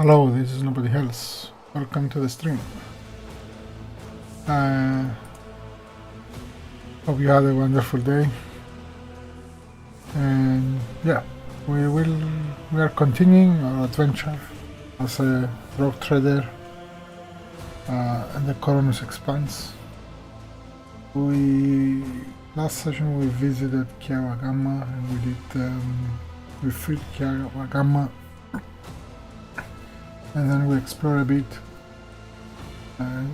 Hello, this is nobody else. Welcome to the stream. Hope you had a wonderful day. And yeah, we are continuing our adventure as a rogue trader in the Koronus Expanse. Last session we visited Kiawagama and we freed Kiawagama, and then we explored a bit.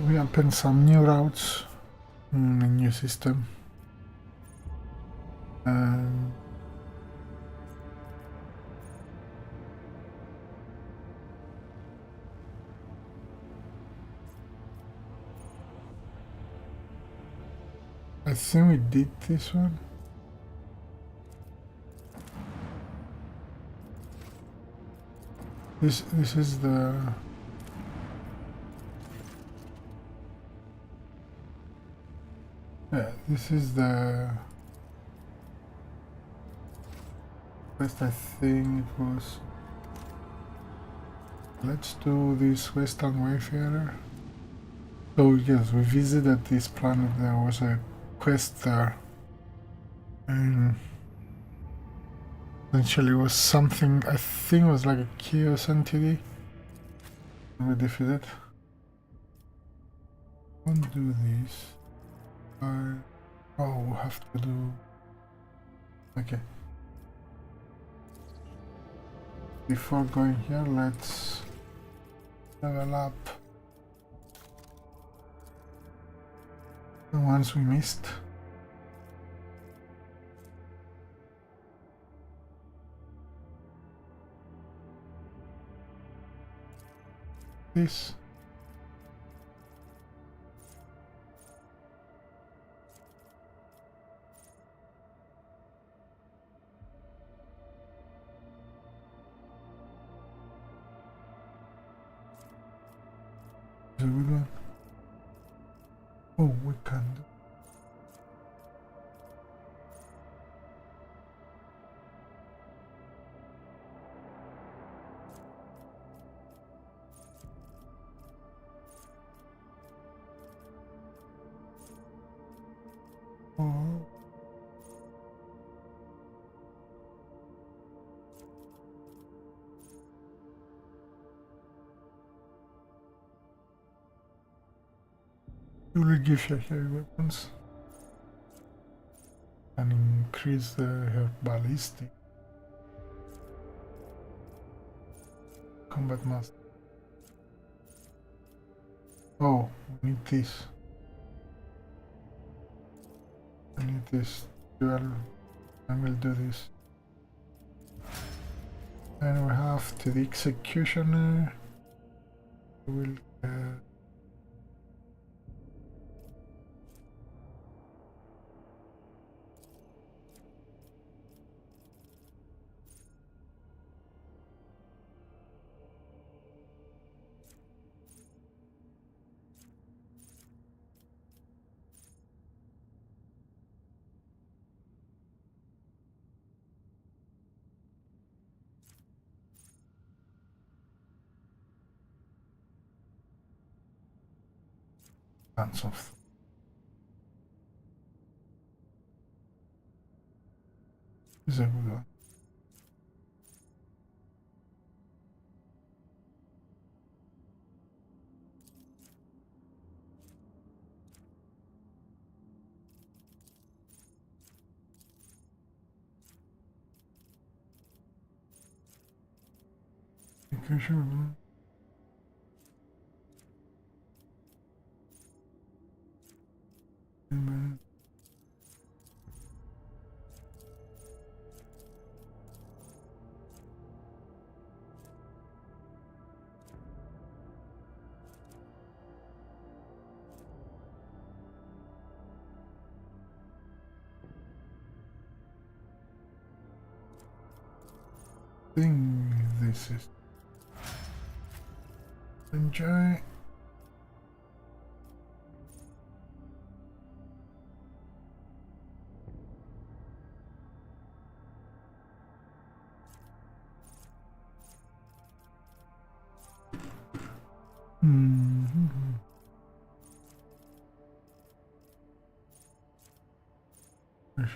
We opened some new routes in a new system. I think we did this one. This is the this is the quest. I think it was. Let's do this Western Wayfarer. So yes, we visited this planet. There was a quest there, and essentially it was something, I think it was like a chaos entity. We defeated. Don't do this. Oh, we have to do. Okay. Before going here, let's level up the ones we missed. This. Is a good one. Oh, we can do. Oh. It will give you heavy weapons and increase her ballistic combat master. Oh, we need this. I need this dual, and we'll do this. And we have to the executioner. We'll tons of. This is a good one. Executioner. I think this is. Enjoy. Mm-hmm.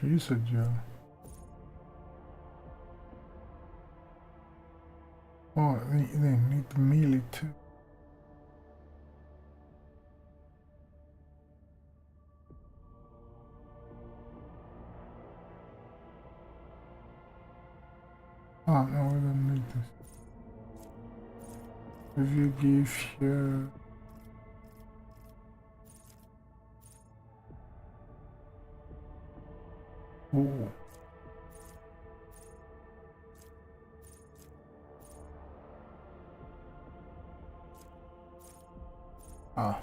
She is a Joe. Oh, they need melee too. Oh no, we don't need this. If you give here. Oh. Ah.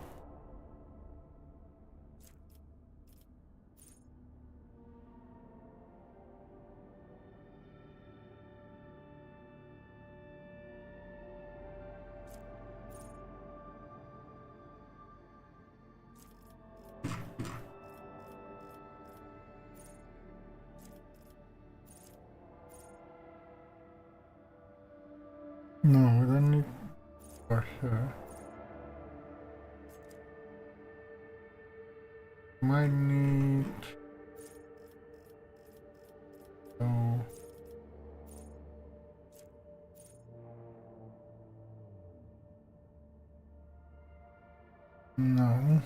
No, we don't need for here. Might need. Oh. No.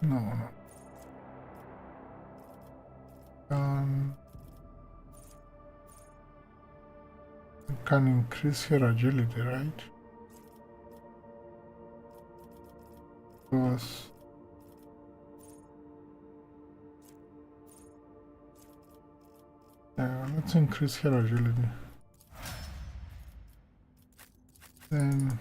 No. Can increase your agility, right? Because let's increase your agility. Then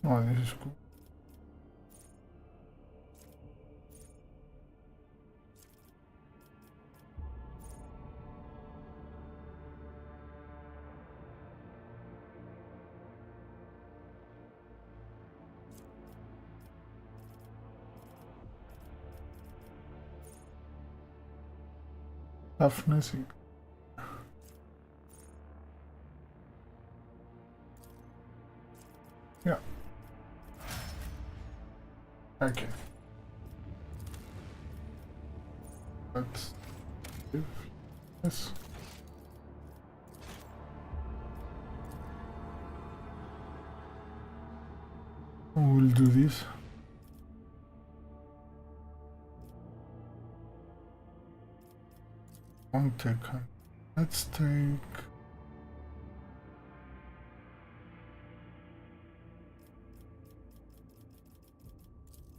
oh, this is cool. Toughness. Yeah. Okay. Let's do this. We'll do this. Won't take. Let's take.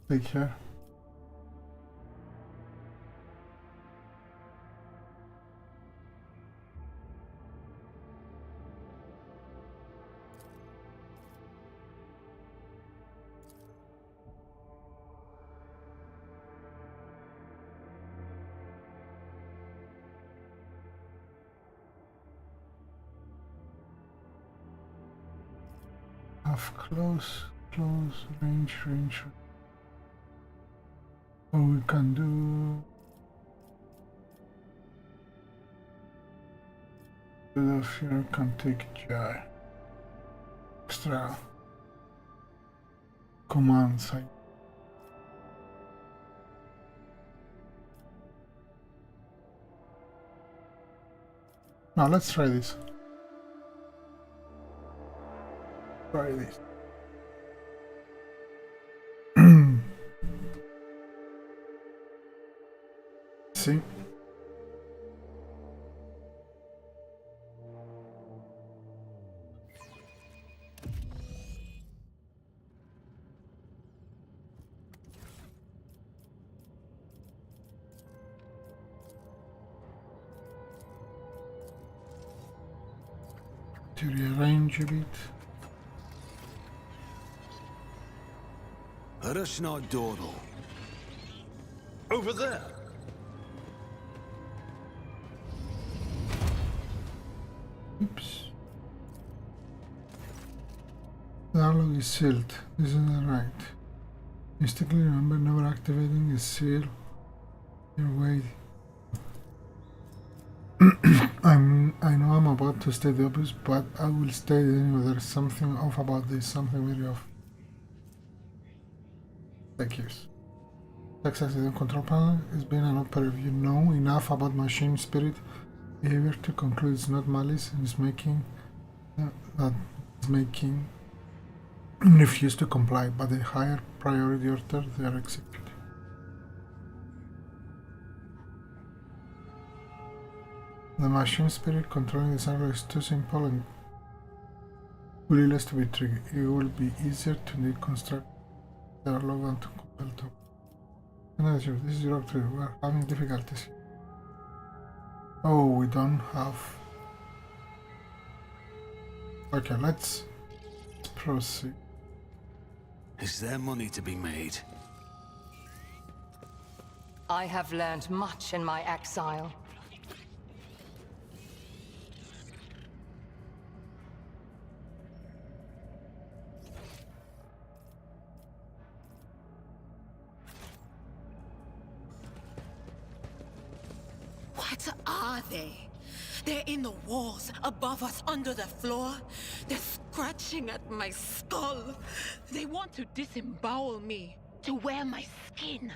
Take here. have close, range. What we can do... The here can take GI. Extra commands. Now let's try this. See? To rearrange a bit. Rush not dawdle. Over there. Oops. The dialogue is sealed. This isn't right. Mistakenly remember never activating the seal. Your way. I know I'm about to state the obvious, but I will state anyway. There's something off about this. Something very off. Like years. Access the control panel is being an operative. You know enough about machine spirit behavior to conclude it's not malice and is making refuse to comply, but a higher priority order they are executing. The machine spirit controlling the server is too simple and perilous to be triggered. It will be easier to deconstruct the log than to compel to. This is your trigger. We are having difficulties. Oh, we don't have. Okay, let's proceed. Is there money to be made? I have learned much in my exile. What are they? They're in the walls, above us, under the floor. They're scratching at my skull. They want to disembowel me, to wear my skin.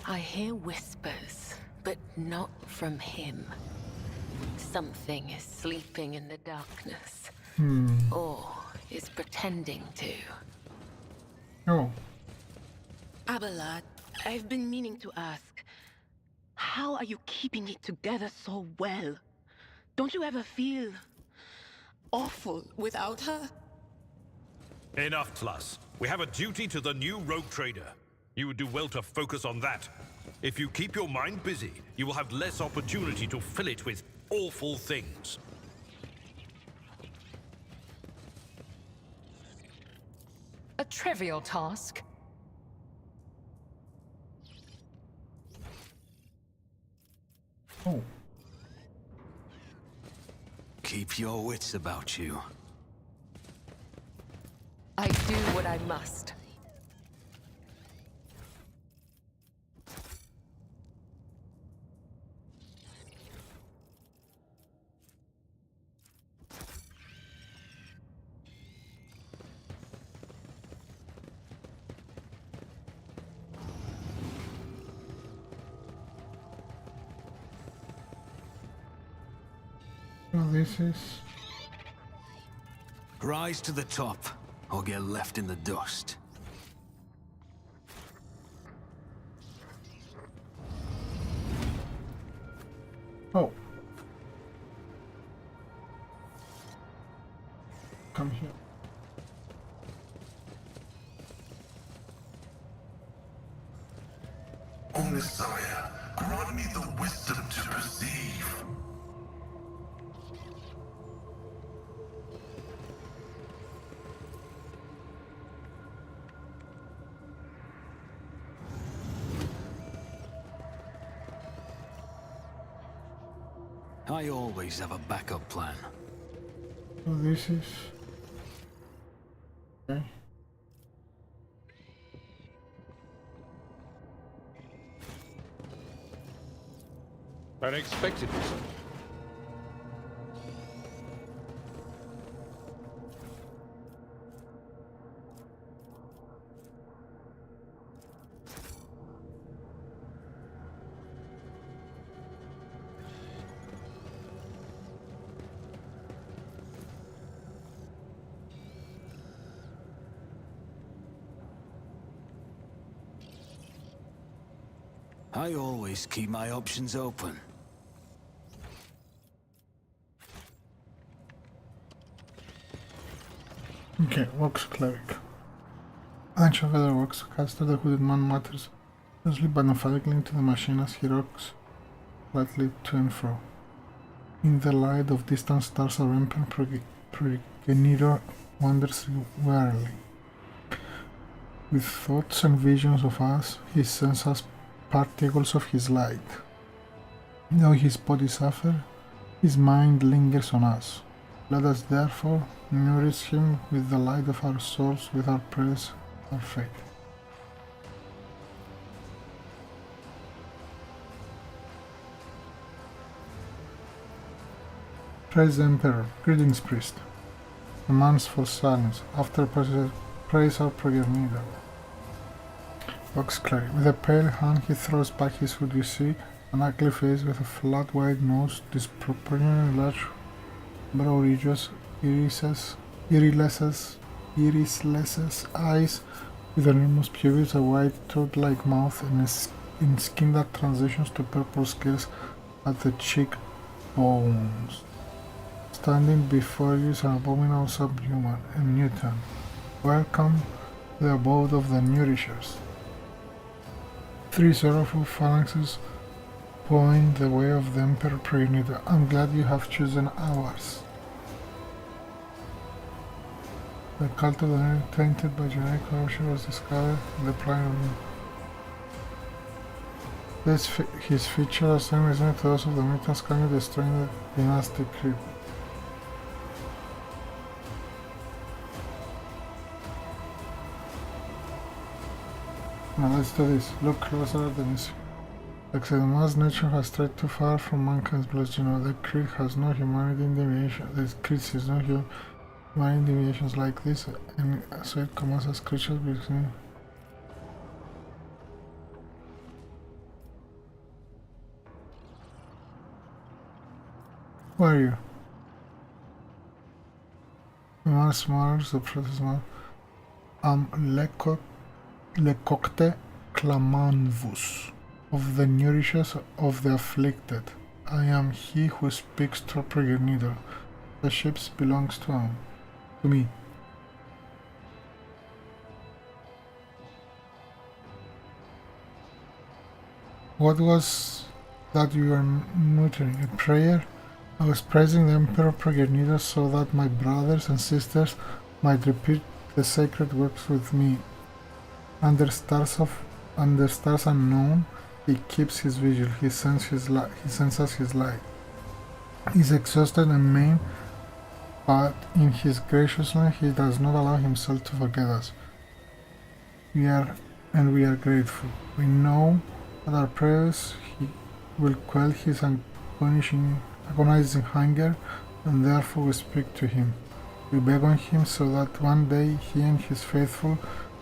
I hear whispers, but not from him. Something is sleeping in the darkness. Or is pretending to. Oh. Abelard, I've been meaning to ask. How are you keeping it together so well? Don't you ever feel awful without her? Enough, Plus. We have a duty to the new rogue trader. You would do well to focus on that. If you keep your mind busy, you will have less opportunity to fill it with awful things. A trivial task. Oh. Keep your wits about you. I do what I must. Well, this is... Rise to the top, or get left in the dust. Oh. Come here. O Messiah, grant me the wisdom to perceive. I always have a backup plan. So this is... Okay. Unexpected result. I always keep my options open. Okay, Vox Cleric. Ancient Feather Vox caster, the hooded man mutters closely but emphatically into the machine as he rocks slightly to and fro. In the light of distant stars, our Emperor Progenitor wanders warily. With thoughts and visions of us, he sends us particles of his light. Though his body suffers, his mind lingers on us. Let us therefore nourish him with the light of our souls, with our prayers, our faith. Praise the Emperor. Greetings, priest. Commands for silence. After praise our progenitor. Vox Cleric. With a pale hand he throws back his hood. You see an ugly face with a flat white nose, disproportionately large brow ridges, irises, eyes with enormous pupils, a white toad-like mouth, and in skin that transitions to purple scales at the cheek bones. Standing before you is an abominable subhuman, a mutant. Welcome to the abode of the nourishers. 3 sorrowful phalanxes point the way of the Emperor Progenitor. I'm glad you have chosen ours. The cult of the name tainted by genetic corruption was discovered in the prime of his features are similar to those of the mutants currently destroying the dynasty crypt. Now let's do this. Look closer at the mission. Like the mass nature has strayed too far from mankind's blood. You know, the creed has no humanity in deviation. The creed has no humanity deviations like this, and so it commands us creatures between. Who are you? Mars, the process Mars. Lecocte Clamanvus, of the nourishers of the afflicted. I am he who speaks to Progenitor. The ship belongs to me. What was that you were muttering? A prayer? I was praising the Emperor Progenitor so that my brothers and sisters might repeat the sacred works with me. Under stars unknown, he keeps his vigil. He sends us his light. He's exhausted and maimed, but in his graciousness he does not allow himself to forget us. We are grateful. We know that our prayers will quell his agonizing hunger, and therefore we speak to him. We beg on him so that one day he and his faithful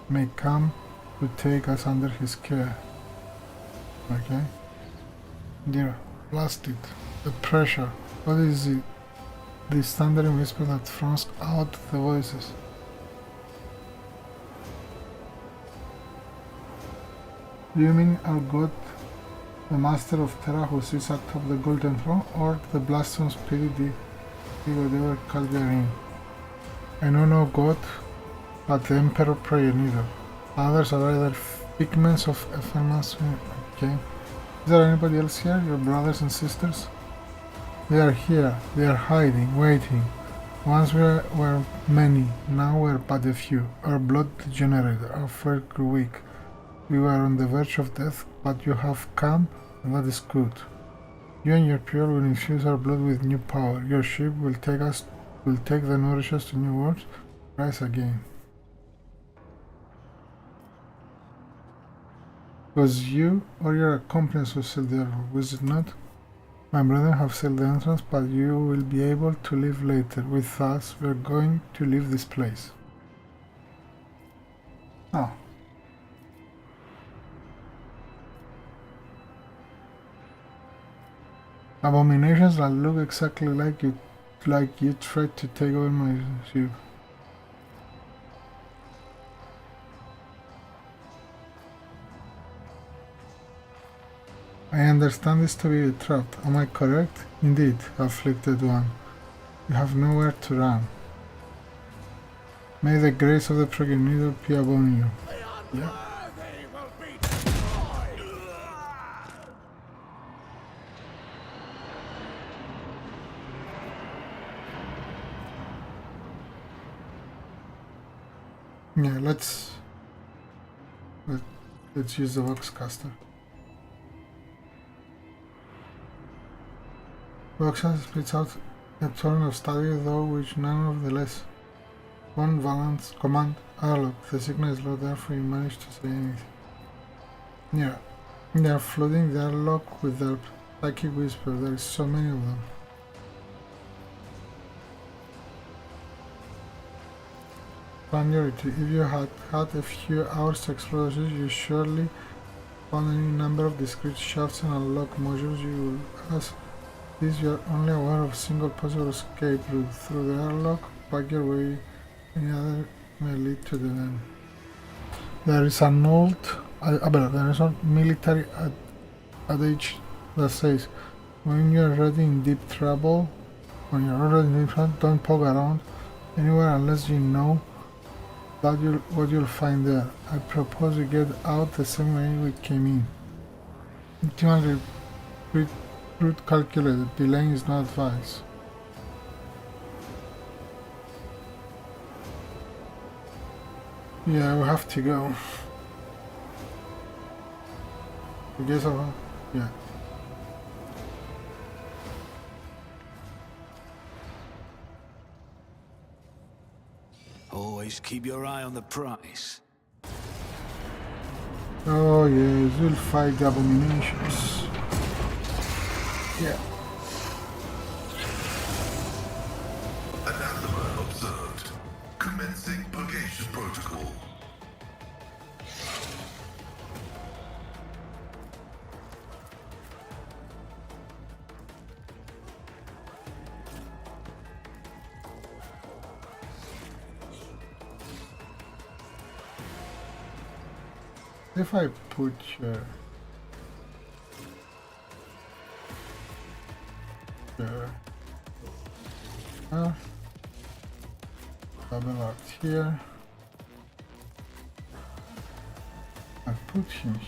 may come to take us under his care. Okay? Dear, blast it. The pressure. What is it? This thundering whisper that throws out the voices. Do you mean our God, the Master of Terra who sits atop the Golden Throne, or the blasphemous spirit, whatever cult they are in? I know no God but the Emperor Progenitor. Others are either figments of ephemeral. Okay. Is there anybody else here? Your brothers and sisters? They are here. They are hiding, waiting. Once we were many, now we're but a few. Our blood degenerated, our flesh grew weak. We were on the verge of death, but you have come, and that is good. You and your pure will infuse our blood with new power. Your ship will take the nourishers to new worlds, rise again. Was you or your accomplice who sealed the airlock, was it not? My brethren have sealed the entrance, but you will be able to leave later. With us, we are going to leave this place. Oh. Abominations that look exactly like you tried to take over my ship. I understand this to be a trap. Am I correct? Indeed, afflicted one. You have nowhere to run. May the grace of the progenitor be upon you. Yeah. Yeah, let's use the Voxcaster. Voxcaster spits out a torrent of static, though which none of the less. One balance command airlock. The signal is low, therefore you manage to say anything. Yeah, they are flooding the airlock with their psychic whisper. There is so many of them. Priority. If you had had a few hours to explore this, you surely found any number of discrete shafts and unlock modules. You will ask this, you are only aware of a single possible escape route through the airlock. Back your way, any other may lead to the end. There is an old, there is a military adage that says, when you are already in deep trouble, don't poke around anywhere unless you know what you'll find there. I propose we get out the same way we came in. Ultimately, route calculated. Delaying is not advised. Yeah, we have to go. I guess yeah. Always keep your eye on the prize. Oh yes, we'll fight the abominations. Yeah. Anathema observed. Commencing purgation protocol. If I put double art here, I put him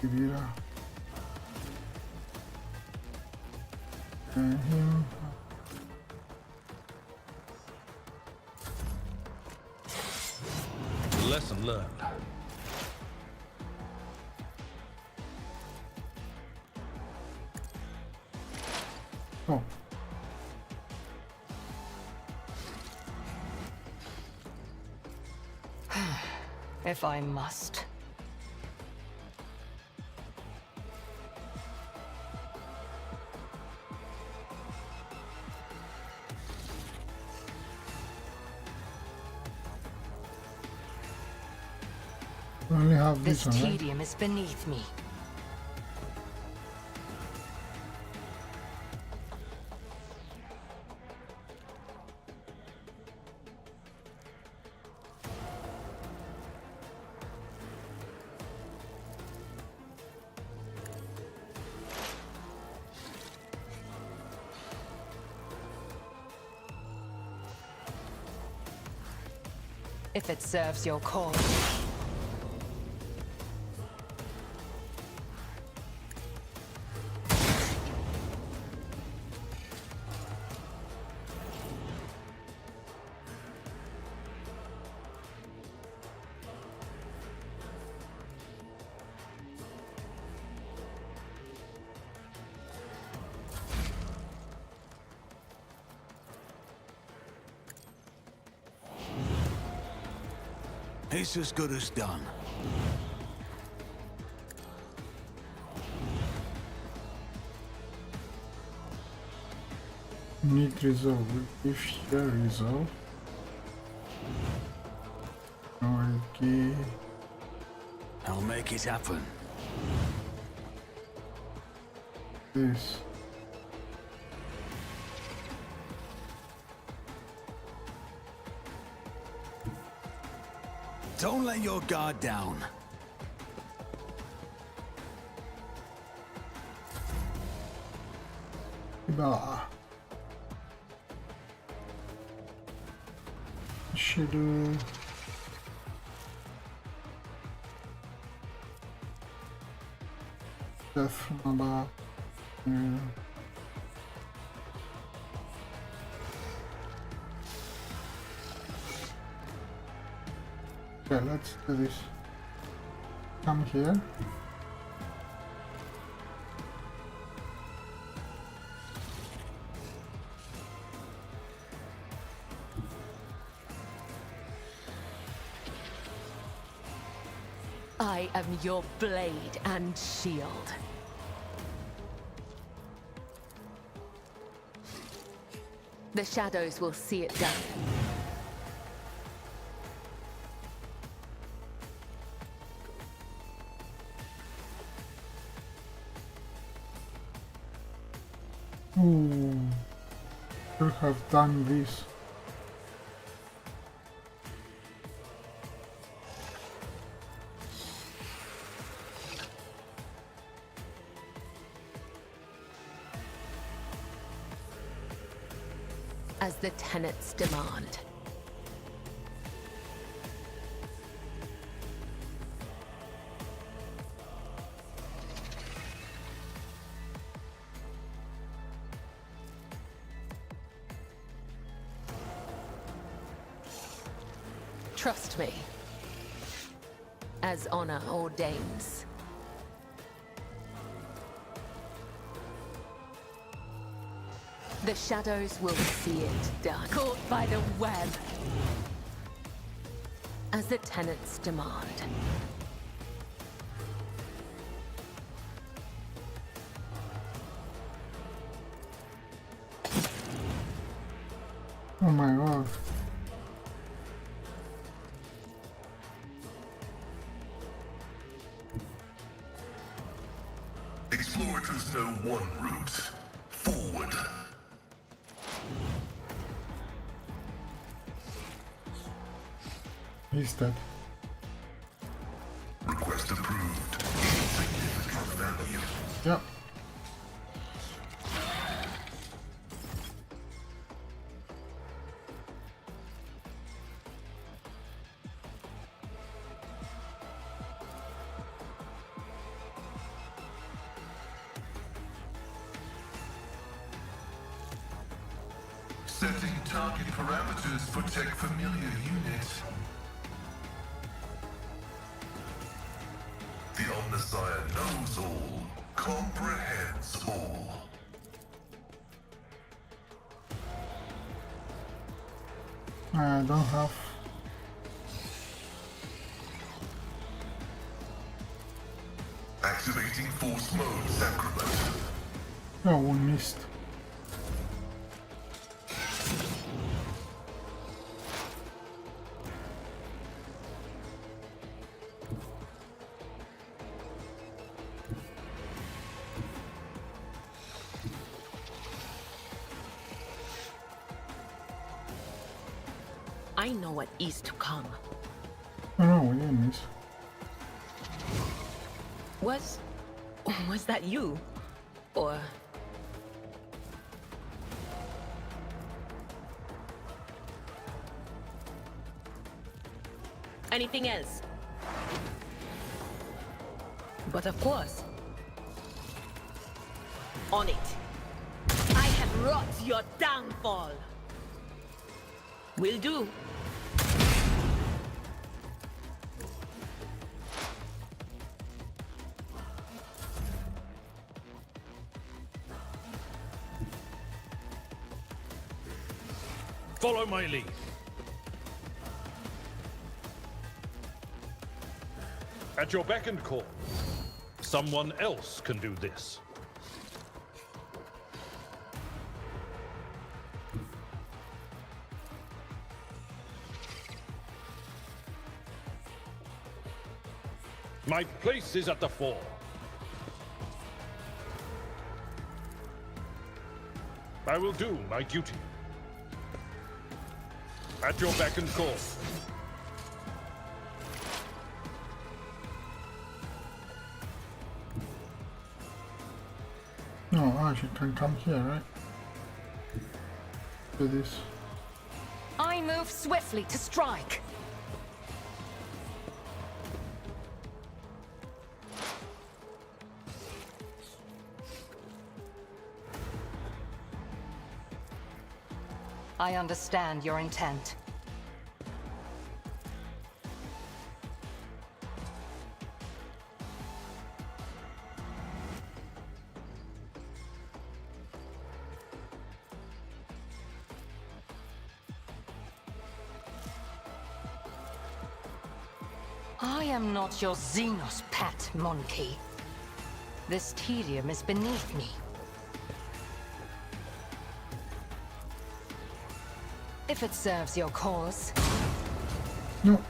here, and him. Lesson learned. Oh. If I must. We only have This this one, right? tedium is beneath me. If it serves your cause. It's as good as done. Need resolve. If here resolve. Okay. I'll make it happen. This. Don't let your guard down. Bah. Shadow. Death from above. Yeah. Okay, let's do this. Come here. I am your blade and shield. The shadows will see it done. Ooh, should have done this. As the tenets demand. Trust me, as honor ordains. The shadows will see it done. Caught by the web. As the tenets demand. Oh my god. Explorators know one route. Forward. He's dead. Request approved. Significant value. Yep. Setting target parameters. Protect familiar units. The Omnissiah knows all, comprehends all. I don't have. Activating force mode, Sacrament. Oh, we missed. I know what is to come. Oh no, we didn't miss. Was that you? Or... anything else? But of course. On it. I have wrought your downfall. Will do. Follow my lead. At your beck and call. Someone else can do this. My place is at the fore. I will do my duty. At your beck and call. No, she can come here, right? Do this. I move swiftly to strike. I understand your intent. I am not your xenos pet, monkey. This tedium is beneath me. If it serves your cause. No.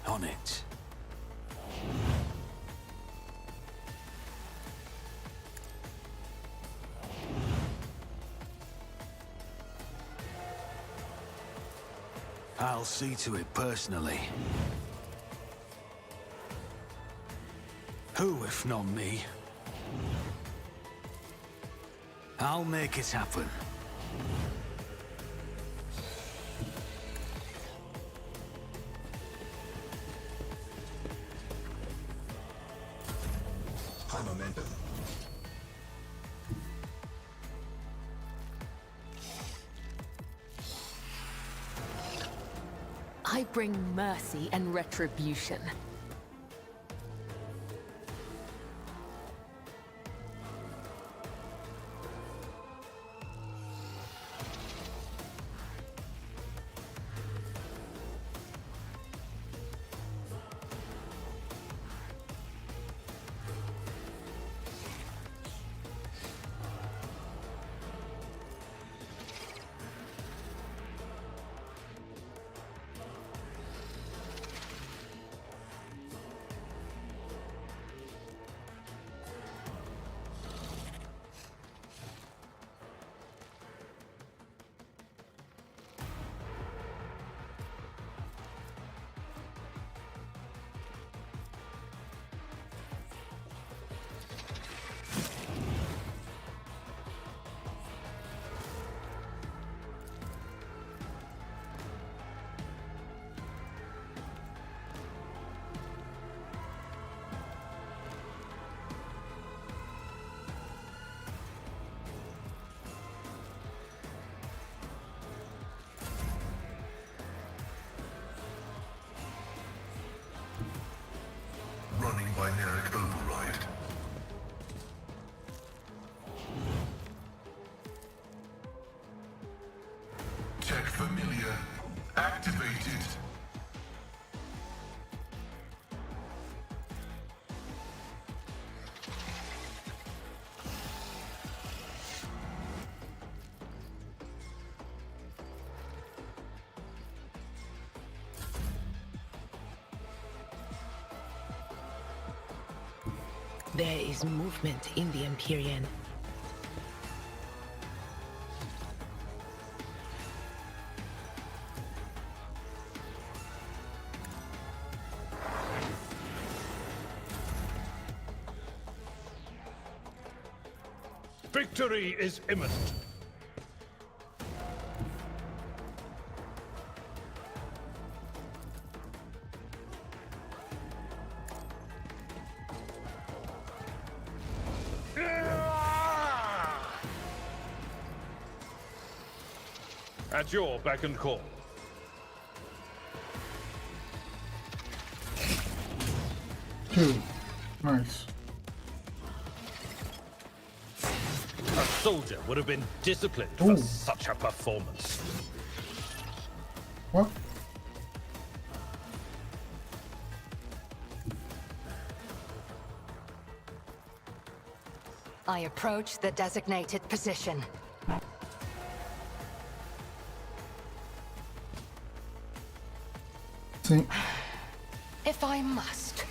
On it. I'll see to it personally. Who, if not me? I'll make it happen. High momentum. I bring mercy and retribution. Running binary override. Tech familiar. Activated. There is movement in the Imperium. Victory is imminent. At your beck and call. Two. Nice. A soldier would have been disciplined Ooh. for such a performance. What? I approach the designated position. See, If I must.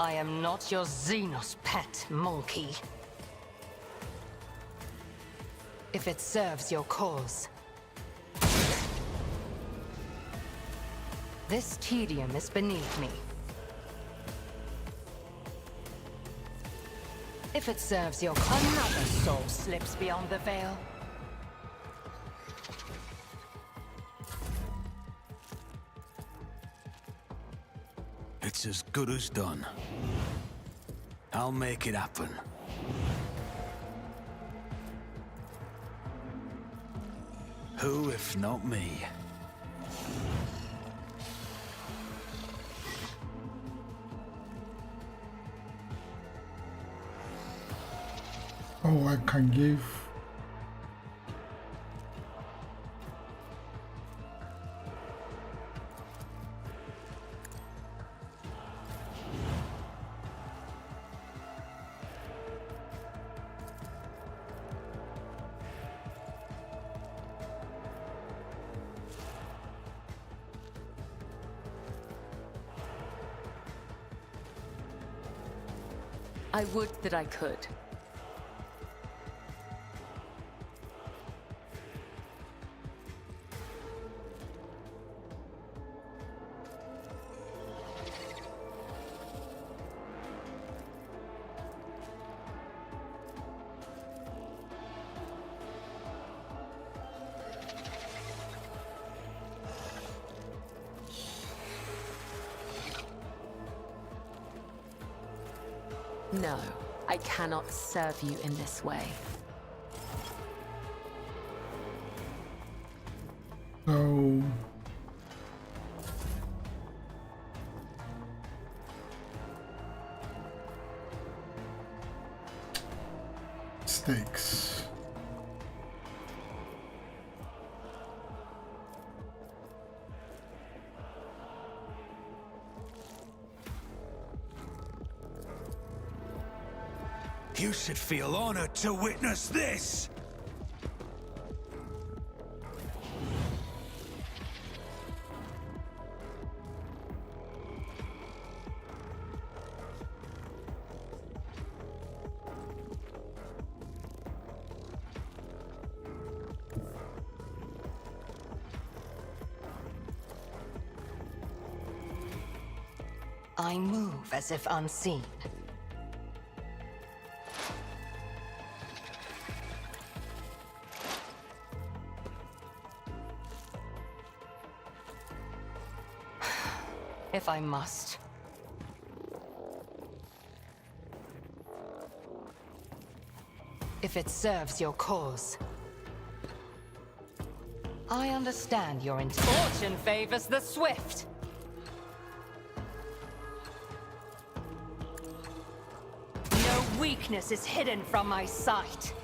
I am not your xenos pet, monkey. If it serves your cause. This tedium is beneath me. If it serves your cause, another soul slips beyond the veil. It's as good as done. I'll make it happen. Who, if not me? oh, I can give. I would that I could. No, I cannot serve you in this way. So stakes. You should feel honored to witness this! I move as if unseen. If I must. If it serves your cause. I understand your fortune favors the swift. No weakness is hidden from my sight.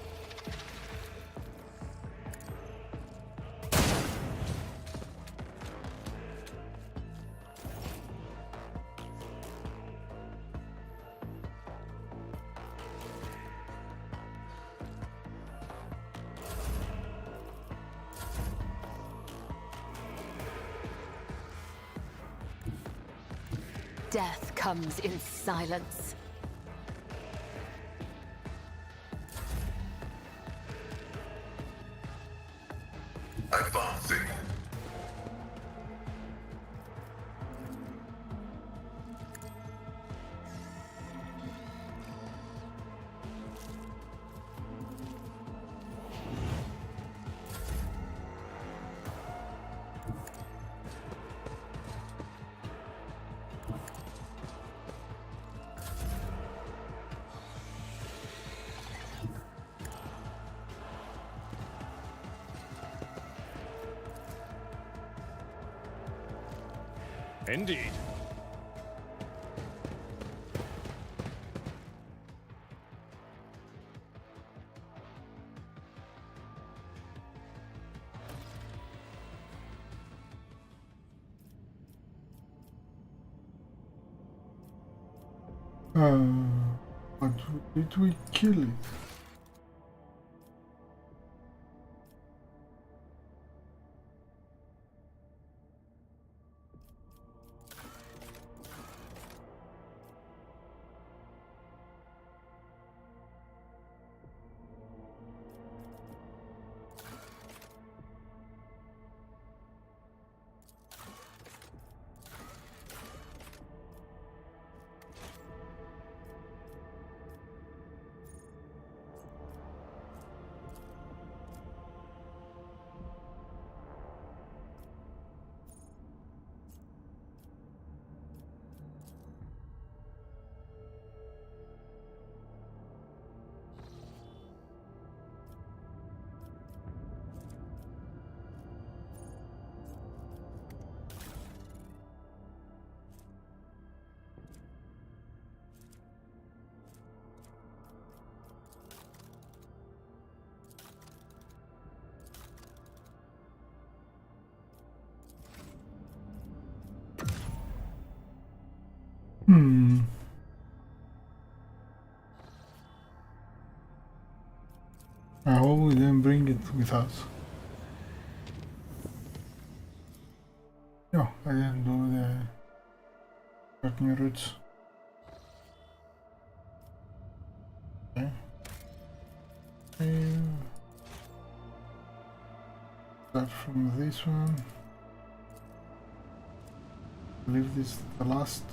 Death comes in silence. Advancing. Indeed. But did we kill it? I hope we didn't bring it with us. No, I didn't do the working routes. Okay. Start from this one. Leave this the last.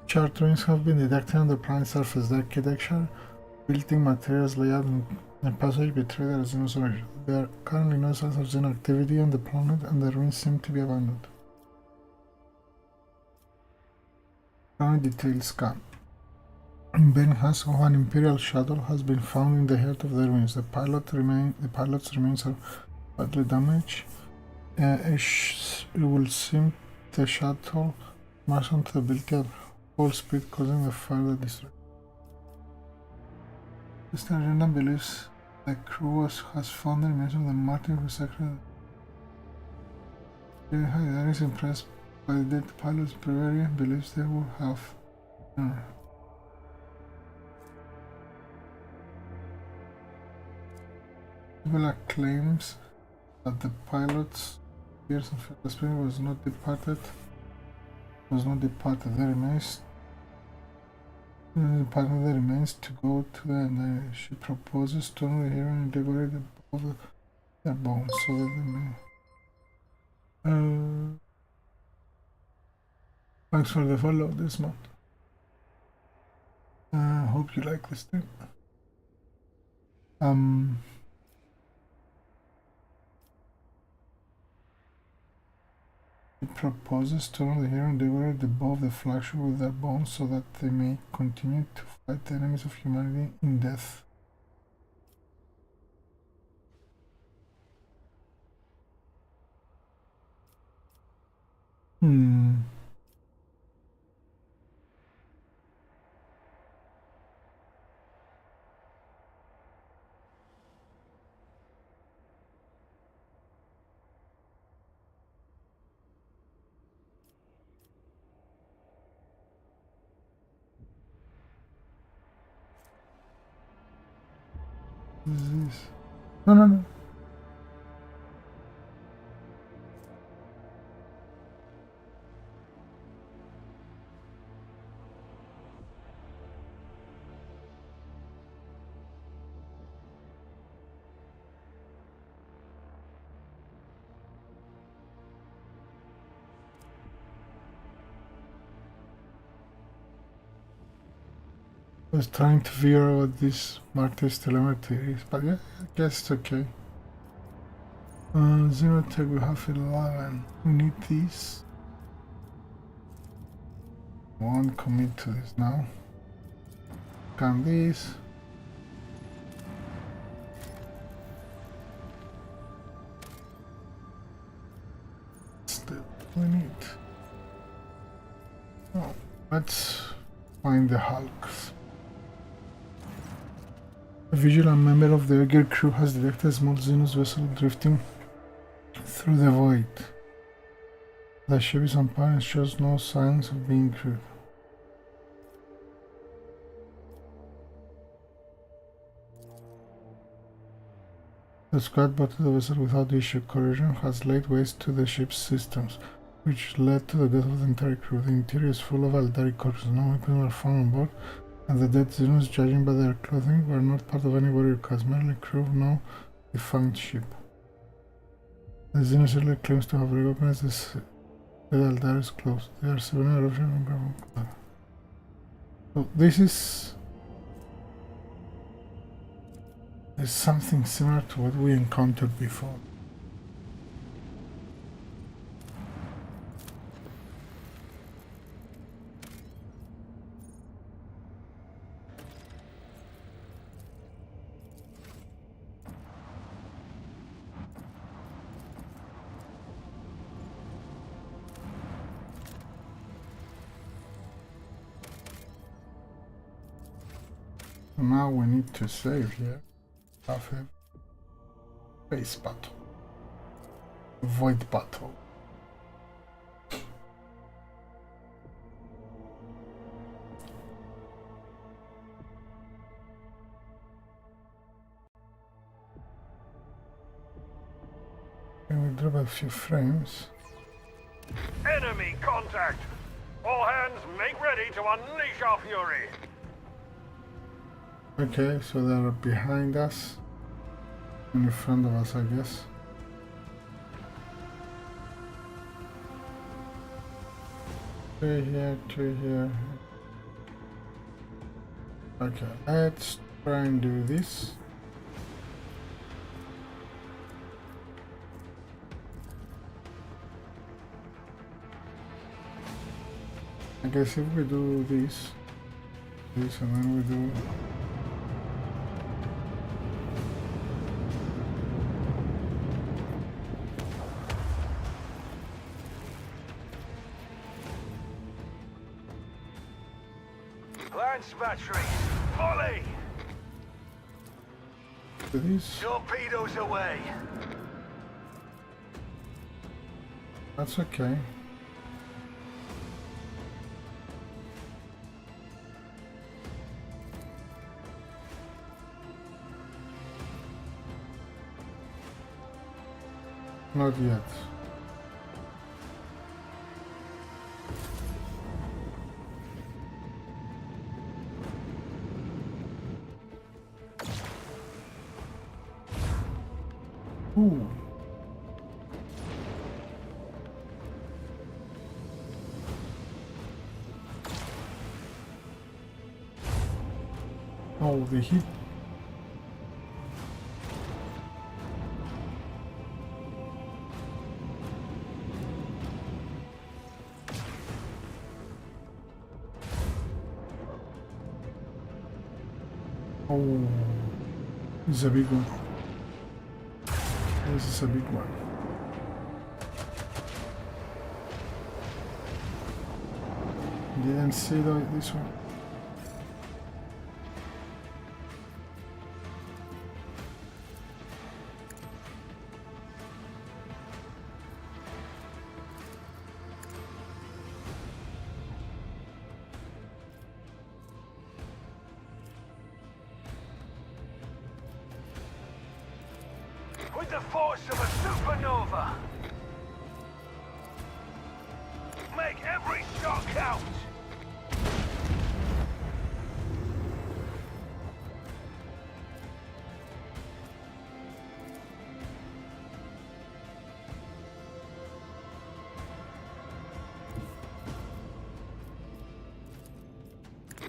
Chart ruins have been detected on the planet's surface. The architecture, building materials, layout, and passage betray their xenos origin. There are currently no signs of xeno activity on the planet, and the ruins seem to be abandoned. Current detailed scan. Benhas of an Imperial shuttle has been found in the heart of the ruins. The pilot's remains are badly damaged. It will seem the shuttle smashed onto the building at full speed, causing the further destruction. This agenda believes the crew has found the remains of the martyr who sacrificed. That is impressed by the dead pilot's bravery and believes they will have. People claims that the pilot's years of the spirit was not departed. There remains. The partner that remains to go to the end. She proposes to honor the hero and decorate their bones so that they may. Thanks for the follow this month. Hope you like this thing. He proposes to honor the hero and decorate above the flagship with their bones so that they may continue to fight the enemies of humanity in death. What is this? No. I was trying to figure out what this Martyr's telemetry is, but yeah, I guess it's okay. Xenotech, we have 11. We need these. I won't commit to this now. Scan this. Still, we need. Oh, let's find the Hulks. A vigilant member of the Eager crew has detected a small xenos vessel drifting through the void. The ship is unpowered and shows no signs of being crewed. The squad boarded the vessel without issue. Corrosion has laid waste to the ship's systems, which led to the death of the entire crew. The interior is full of Aldari corpses. No weapons were found on board, and the dead xenos, judging by their clothing, were not part of any warrior caste, merely crew of no defunct ship. The xenos earlier claims to have recognized the Aldari's clothes. They are souvenir eruption from Gravel. So this is something similar to what we encountered before. Now we need to save here. Have a space battle. Void battle. Can we drop a few frames? Enemy contact! All hands, make ready to unleash our fury! Okay, so they're behind us, in front of us, I guess. Two here, two here. Okay, let's try and do this. I guess if we do this, and then we do Lance batteries, volley! this. Torpedoes away! That's okay. Not yet. Ooh. Oh, the heat. Oh, this is a big one. This is a big one. Didn't see this one. With the force of a supernova! Make every shot count!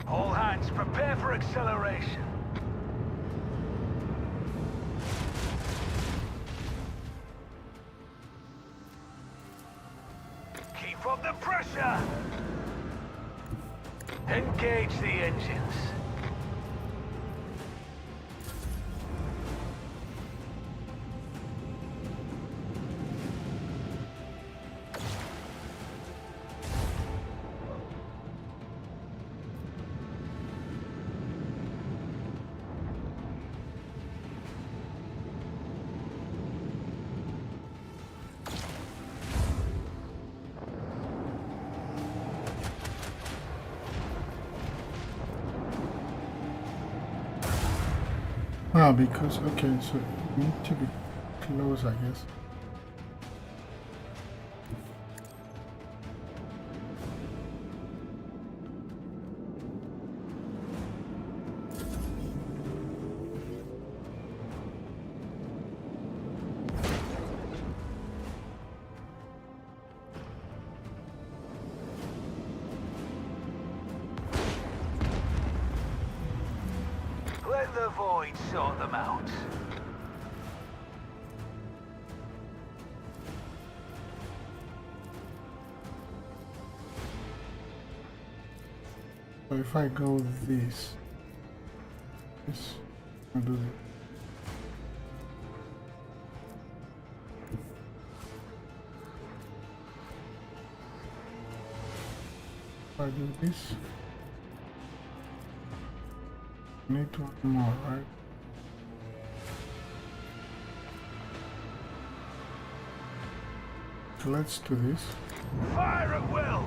All hands, prepare for acceleration. Keep up the pressure! Engage the engines. Ah, because, okay, so you need to be close, I guess. Let the void sort them out. So if I go this, I'll do this. If I do this, I need one more, right? So let's do this. Fire at will!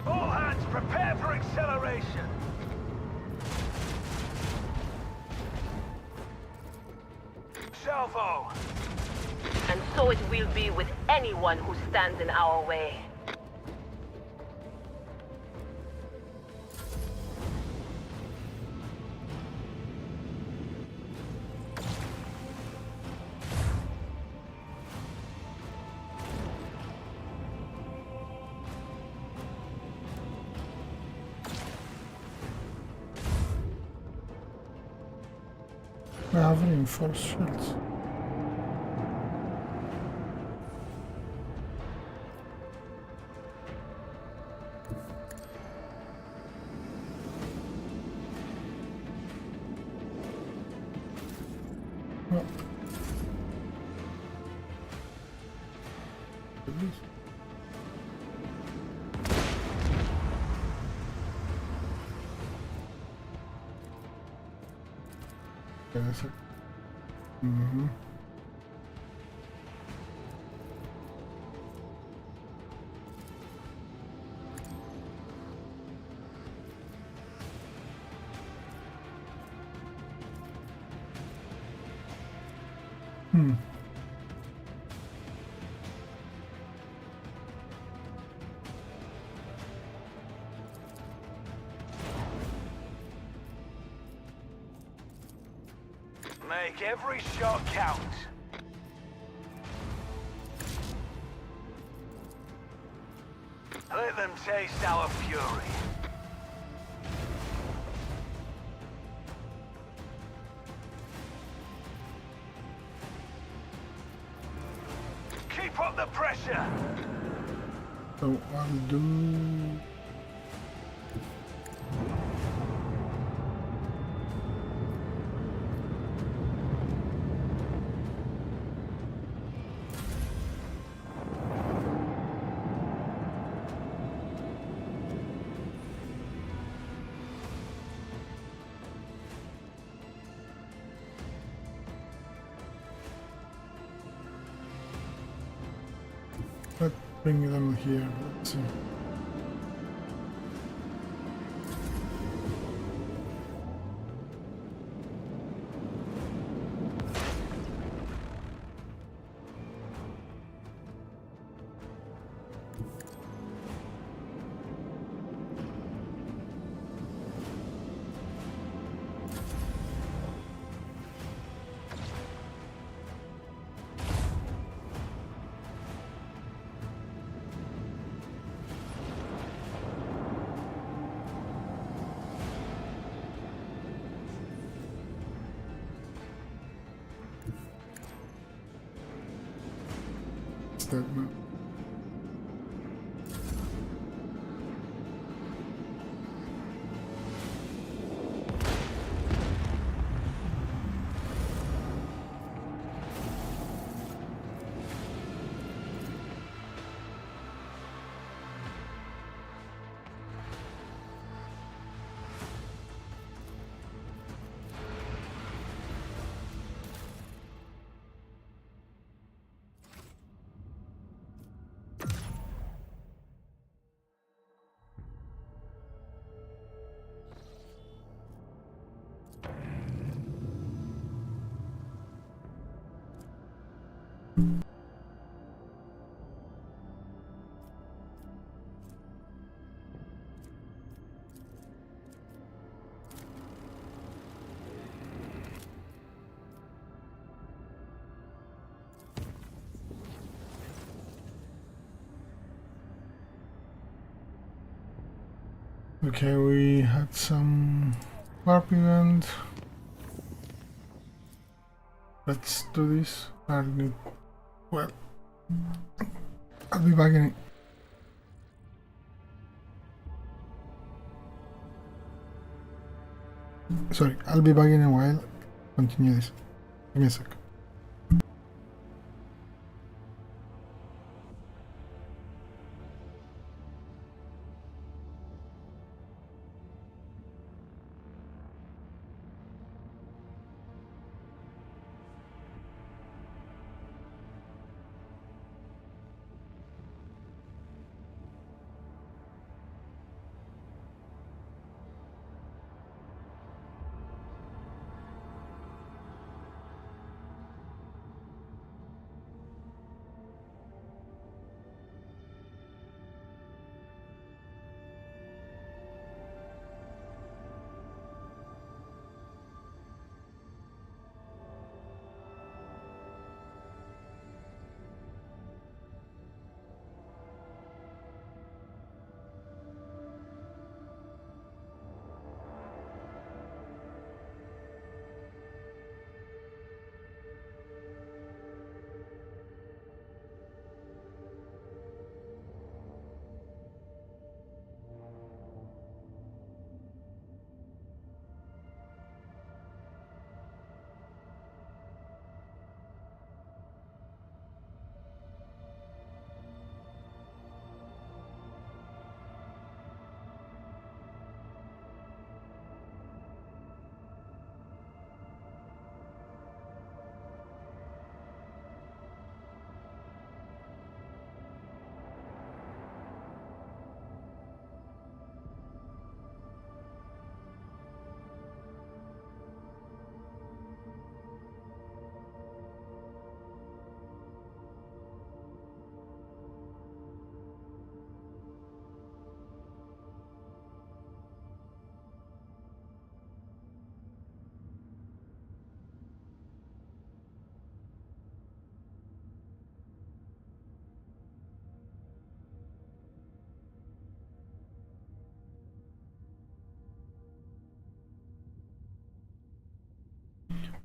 All hands prepare for acceleration! Salvo! And so it will be with anyone who stands in our way. I have reinforced shields. Oh. Okay, that's it. Mm-hmm. Make every shot count. Let them taste our fury. Keep up the pressure. So I'll do. Let's bring them here. Let's see. That map. Okay, we had some warp event. Let's do this. Well, I'll be back in. Sorry, I'll be back in a while. Continue this. Give me a sec.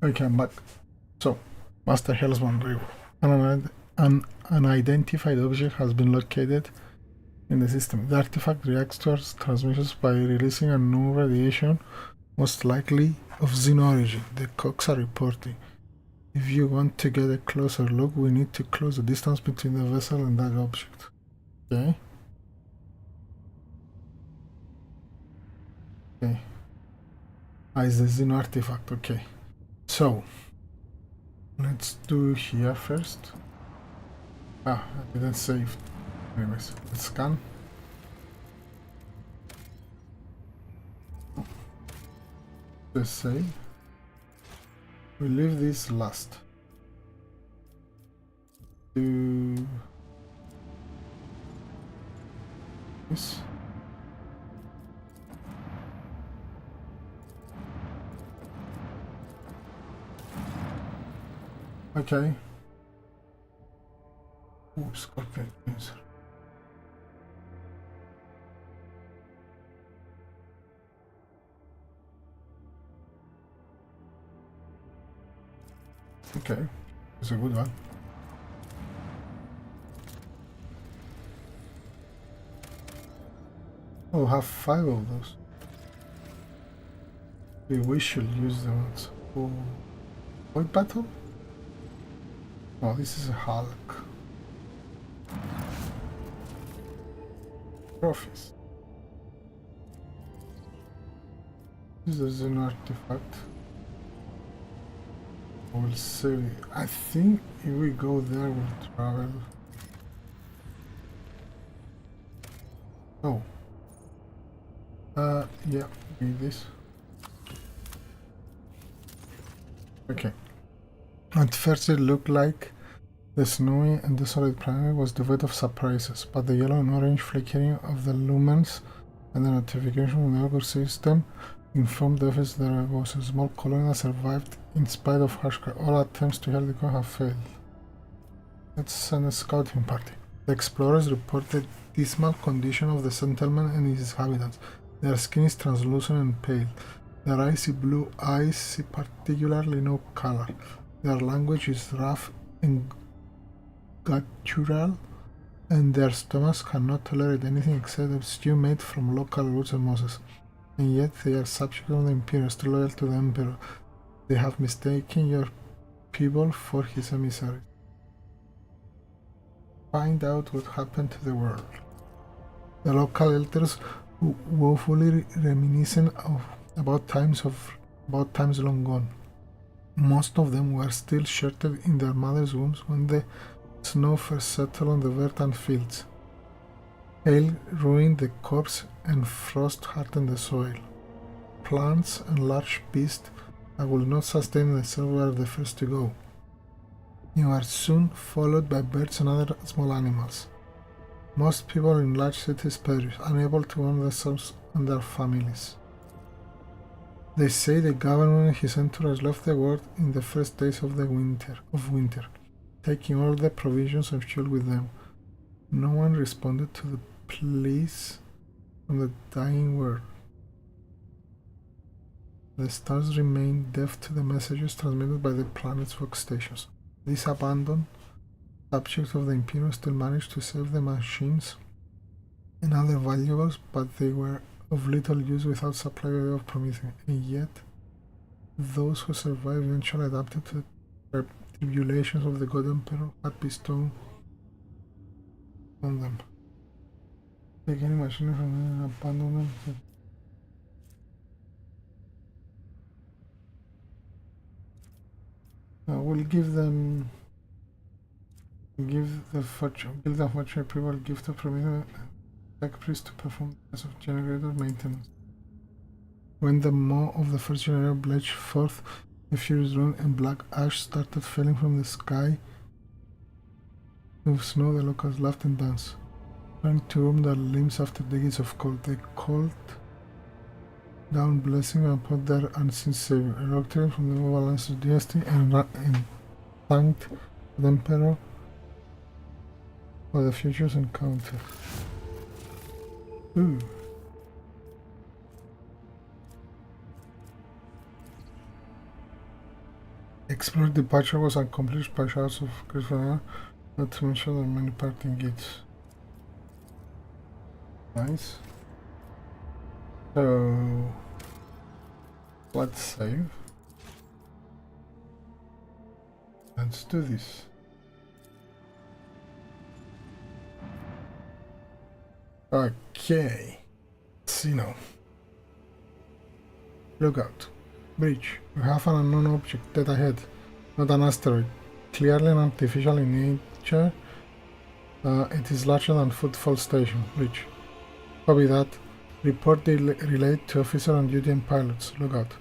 Okay, I'm back. So, Master Hellsman River. An unidentified object has been located in the system. The artifact reacts to our transmissions by releasing a new radiation, most likely of xeno origin. The cogs are reporting. If you want to get a closer look, we need to close the distance between the vessel and that object. Okay. Okay. It's the xeno artifact. Okay. So, let's do here first. I didn't save. Anyways, let's scan. Let's save. We leave this last. Do this. Okay. Ooh, Scorpion Cancer. Okay, it's a good one. We'll have 5 of those. We should use them. Oh, what battle? Oh, this is a Hulk. Trophies. This is an artifact. We'll see. I think if we go there, we'll travel. Oh. Yeah, read this. Okay. At first it looked like the snowy and desolate planet was devoid of surprises, but the yellow and orange flickering of the lumens and the notification from the Augur system informed the office there was a small colony that survived in spite of harsh all attempts to help the colony have failed. Let's send a scouting party. The explorers reported dismal condition of the settlement and its inhabitants. Their skin is translucent and pale. Their icy blue eyes see particularly no color. Their language is rough and guttural, and their stomachs cannot tolerate anything except a stew made from local roots and mosses. And yet they are subject of the Imperium, still loyal to the Emperor. They have mistaken your people for his emissaries. Find out what happened to the world. The local elders, woefully reminiscent about times long gone. Most of them were still sheltered in their mother's wombs when the snow first settled on the verdant fields. Hail ruined the crops and frost hardened the soil. Plants and large beasts that would not sustain themselves were the first to go. You are soon followed by birds and other small animals. Most people in large cities perish, unable to warm themselves and their families. They say the governor and his entourage left the world in the first days of winter, taking all the provisions and fuel with them. No one responded to the pleas from the dying world. The stars remained deaf to the messages transmitted by the planet's vox stations. These abandoned subjects of the Imperium still managed to save the machines and other valuables, but they were of little use without supply of Prometheus, and yet those who survived eventually adapted to the tribulations of the God Emperor had bestowed on them. Take any machine from them and abandon them. We'll give the fortunate people gift of Prometheus tech priest to perform the task of generator maintenance. When the maw of the first generator blazed forth, a furious rain and black ash started falling from the sky. With snow, the locusts laughed and danced, trying to warm their limbs after decades of cold. They called down blessing upon their unseen savior, a rock from the Overland's dynasty, and thanked the Emperor for the future's encounter. Ooh. Explore departure was accomplished by shouts of Griffin, not to mention the many parting gates. Nice. So let's save. Let's do this. Okay. See now. Look out. Breach. We have an unknown object dead ahead. Not an asteroid. Clearly an artificial in nature. It is larger than Footfall Station. Breach. Copy that. Report relayed to officer on duty and pilots. Look out.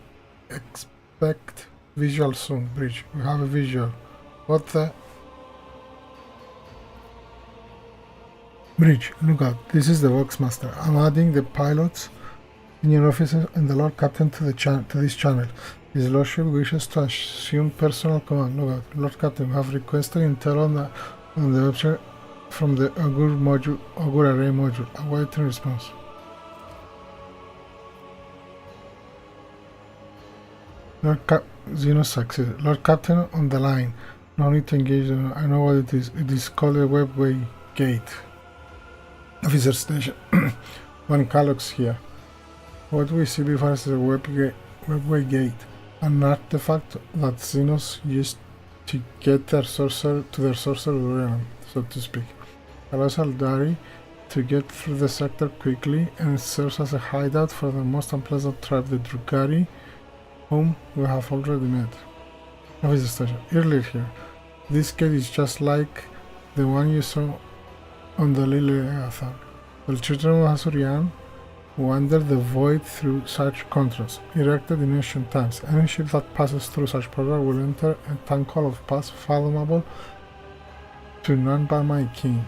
Expect visual soon. Breach. We have a visual. What the? Breach. Look out. This is the Voxmaster. I'm adding the pilots, senior officers, and the Lord Captain to this channel. His Lordship wishes to assume personal command. Look out. Lord Captain, we have requested intel on the website from the Augur Array module. Awaiting response. Xenos succeeded. Lord Captain on the line. No need to engage. I know what it is. It is called a webway gate. Officer station. One Kalox here. What we see before us is a webway gate. An artifact that Xenos used to get their sorcerer realm, so to speak. Allows Aldari to get through the sector quickly, and it serves as a hideout for the most unpleasant tribe, the Drukari, whom we have already met. Officer station. Earlier here. This gate is just like the one you saw on the Liliathan. The children of Asurian wander the void through such controls, erected in ancient times. Any ship that passes through such portal will enter a tangle of paths fathomable to none but my king.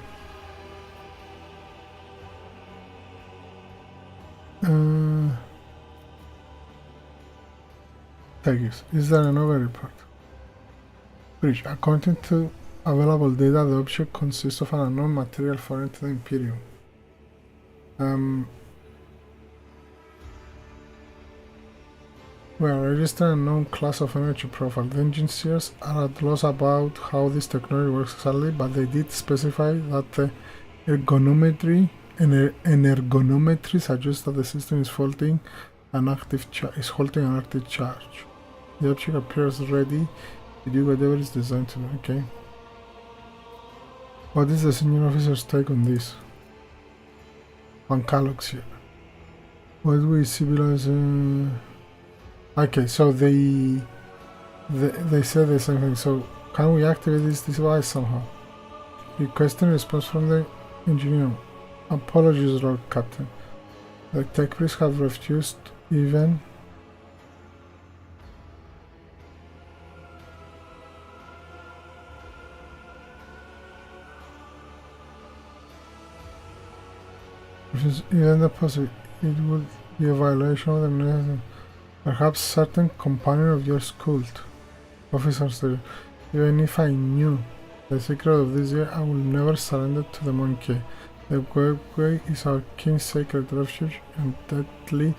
Is there another report? Breach. According to available data, the object consists of an unknown material foreign to the Imperium. We are registering a known class of energy profile. The engineers are at loss about how this technology works exactly, but they did specify that the ergonometry suggests that the system is holding an active charge. The object appears ready to do whatever it's designed to do. Okay. What is the senior officer's take on this? Pancalox here. What do we see below is okay, so they said the same thing. So can we activate this device somehow? Requesting response from the engineer. Apologies, Lord Captain. The tech priests have refused even the possibility it would be a violation of the mechanism. Perhaps certain companion of yours could. Officers, even if I knew the secret of this year, I will never surrender to the monkey. The Gateway is our king's sacred refuge and deadly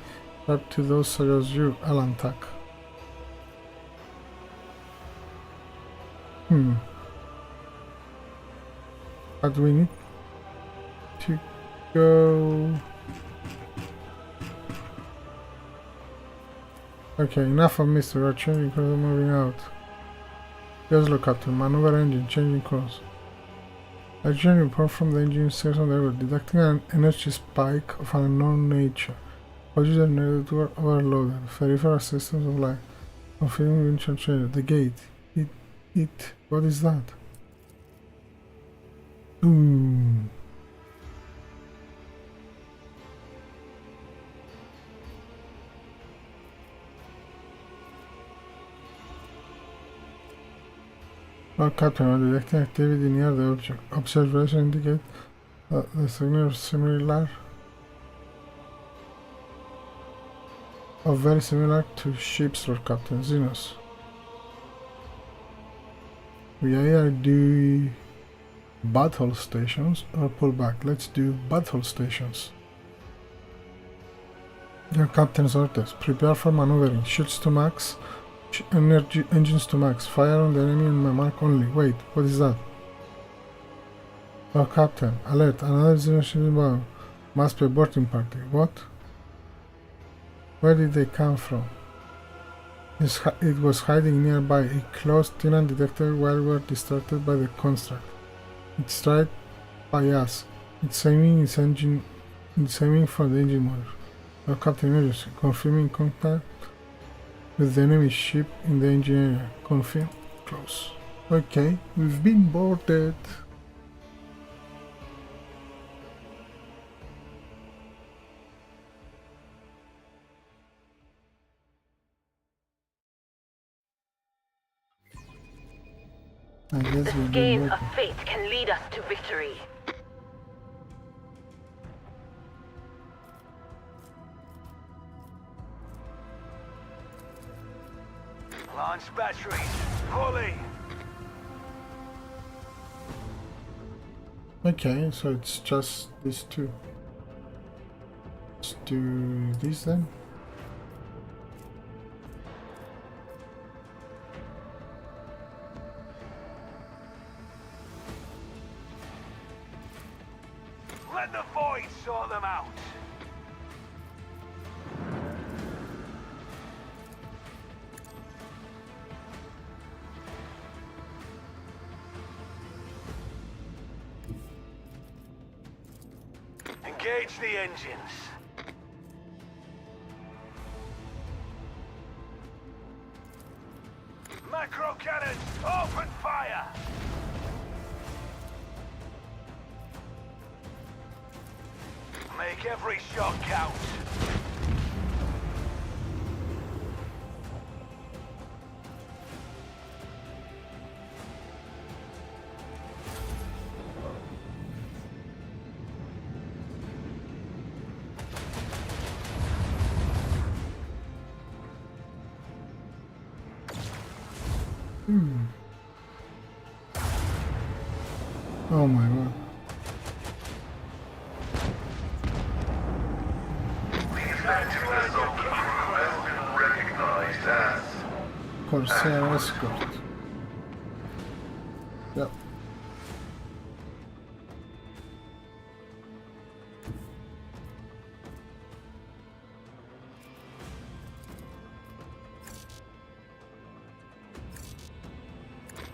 trap to those such as you, Alan Tuck. But we need to go. Okay, enough of Mr. We're changing course and moving out. Yes, look, Captain. Maneuver engine, changing course. A change report from the engine says on the road, detecting an energy spike of an unknown nature. Audio network overloaded. Peripheral systems of life. Confirming windshield change. The gate. What is that? Ooh. Well, Captain, on detecting activity near the object. Observation indicates that the signal is similar or very similar to ships, Lord Captain. Xenos. We either do battle stations or pull back. Let's do battle stations. Your Captain's orders. Prepare for maneuvering. Shoots to max. Energy engines to max. Fire on the enemy on my mark only. Wait, what is that? Oh, Captain. Alert. Another xenos inbound. Must be a boarding party. What? Where did they come from? It was hiding nearby. It closed in undetected while we were distracted by the construct. It's right by us. It's aiming for the engine motor. Oh, Captain, emergency. Confirming contact with the enemy ship in the engine area. Confirm. Close. Okay, we've been boarded. I guess the scales of fate can lead us to victory. Launch batteries, fully. Okay, so it's just these two. Let's do this then. Let the void sort them out. Engage the engines. Macro cannons, open fire! Make every shot count. Oh my god. These activities of the crew have been recognized. Corsair escort. Yep.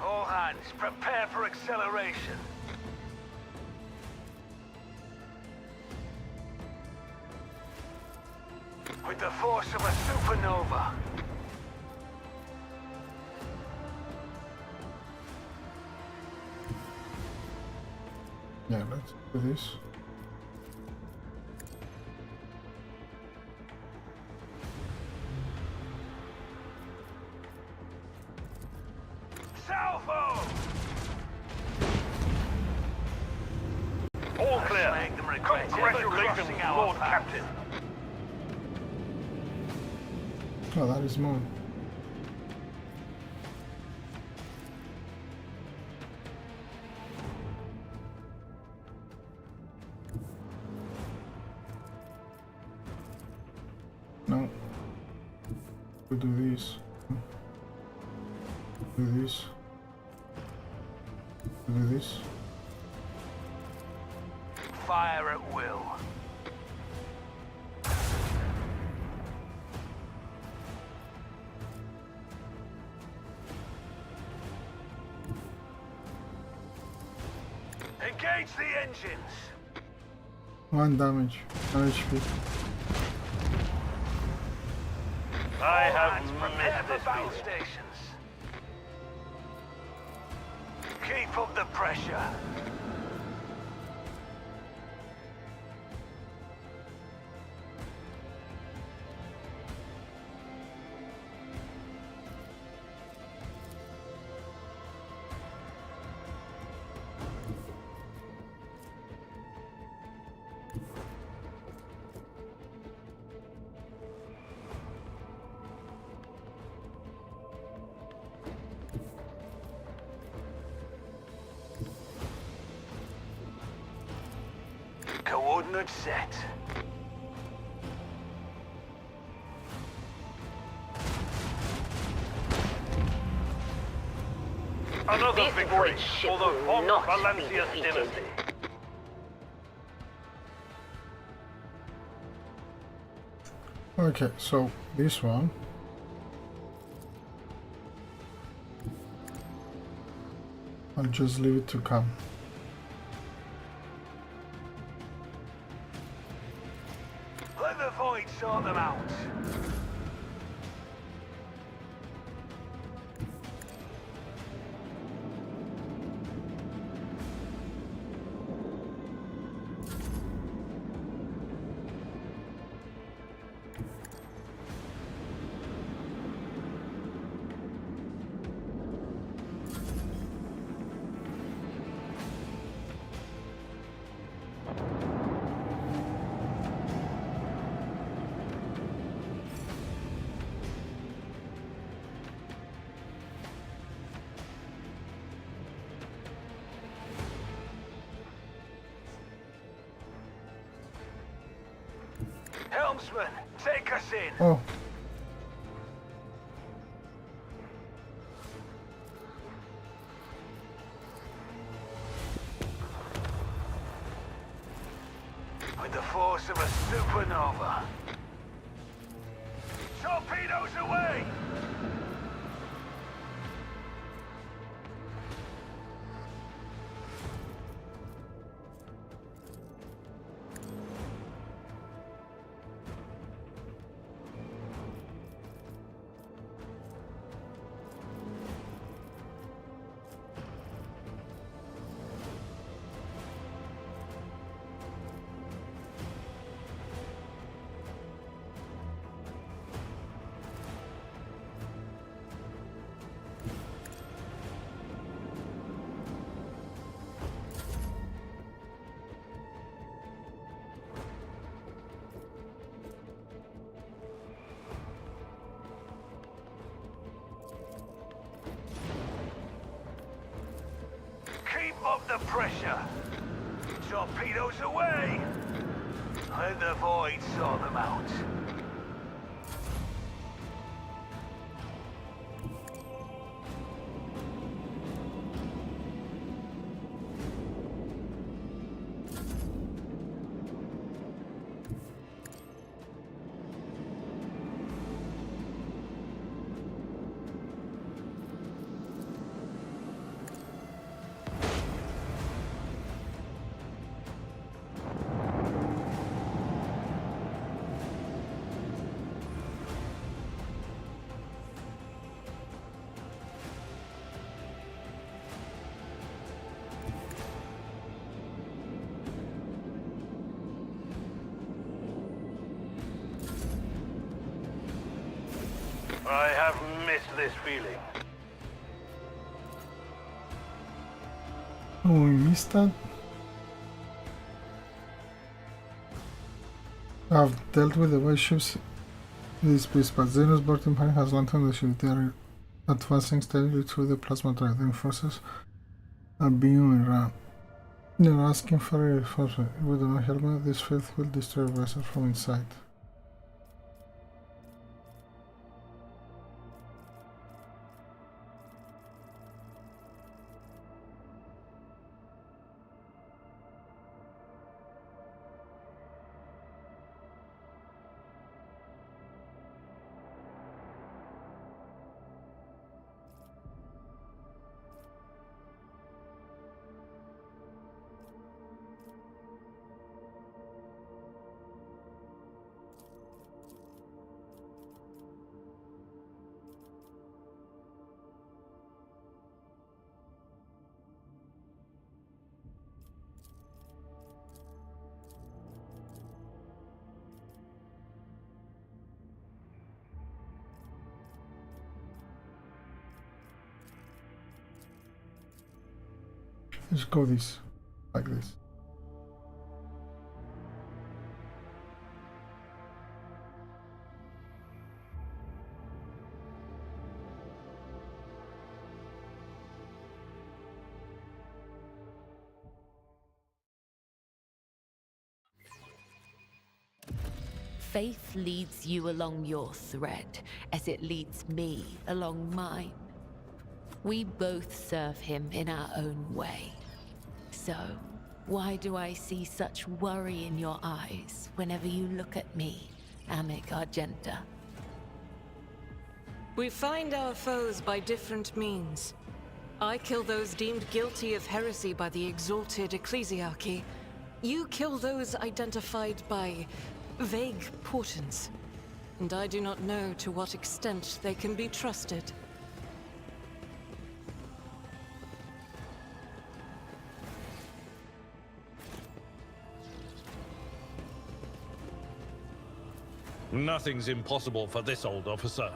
All hands, prepare for acceleration. With the force of a supernova. Yeah, let's do this. Salvo! All clear. Make them regret Congratulations, crossing our Lord path. Captain. Oh, that is Moon. No. We do this. Do this. Do this. Fire at will. Engage the engines. 1 damage. 1 HP. I All have hands, prepare missed for this battle field. stations. Keep up the pressure. Coordinates set. Another This victory void ship for the will Von not be Valencius defeated. dynasty. Okay, so this one. I'll just leave it to come. Let the void sort them out. Helmsman, take us in. Oh. With the force of a supernova. Torpedoes away! Keep up the pressure. Torpedoes away. Let the void sort them out. I have missed this feeling. Oh, we missed that? I've dealt with the white ships this beast, but Xenos Board Empire has landed on the ship. They are advancing steadily through the plasma drive. The enforcers are being overrun. They're asking for a reinforcement. If we do not help them, this faith will destroy our vessel from inside. Let's go this, like this. Faith leads you along your thread, as it leads me along mine. We both serve him in our own way. So, why do I see such worry in your eyes whenever you look at me, Amic Argenta? We find our foes by different means. I kill those deemed guilty of heresy by the exalted ecclesiarchy. You kill those identified by vague portents. And I do not know to what extent they can be trusted. Nothing's impossible for this old officer.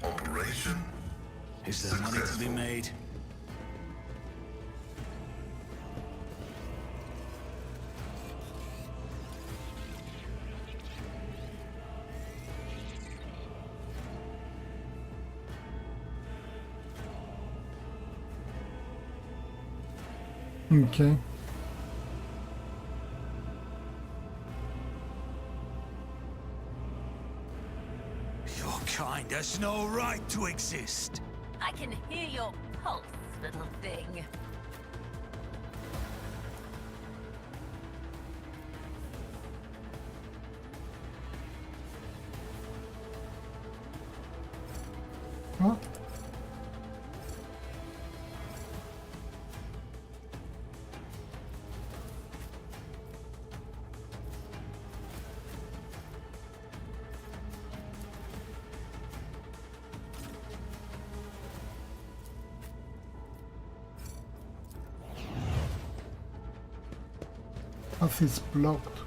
Operation Is there money to be made? Okay. Your kind has no right to exist. I can hear your pulse, little thing. What? Path is blocked.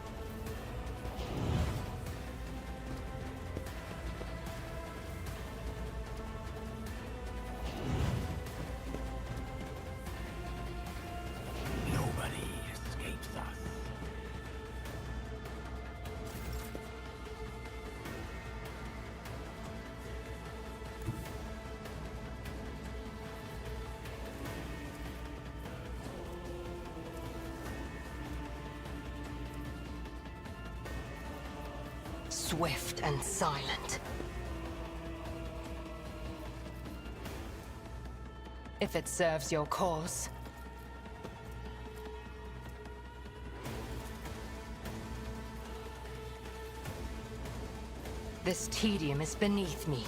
Nobody escapes us. Swift and silent. If it serves your cause. This tedium is beneath me.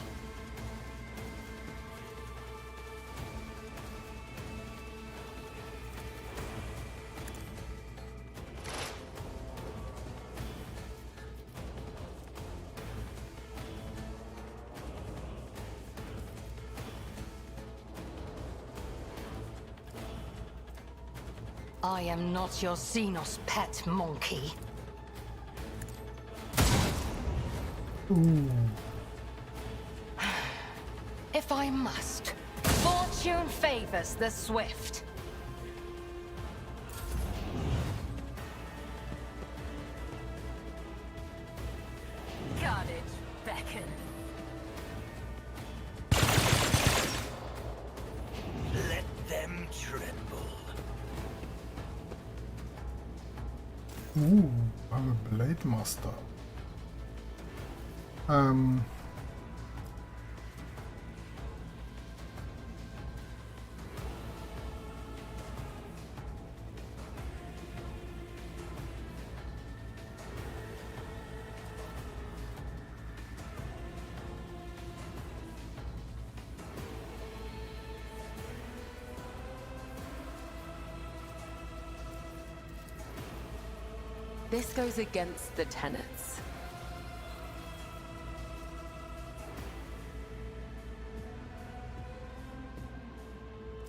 I am not your xenos pet monkey. Ooh. If I must, fortune favors the swift. Carnage beckon. Let them tremble. Ooh, I'm a blade master. This goes against the tenets.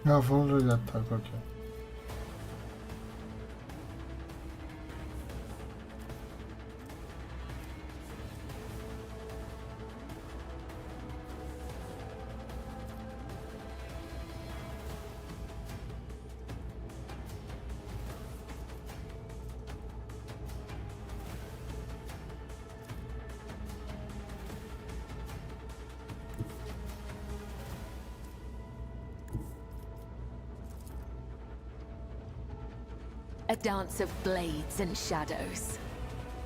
I've already attacked, okay. A dance of blades and shadows.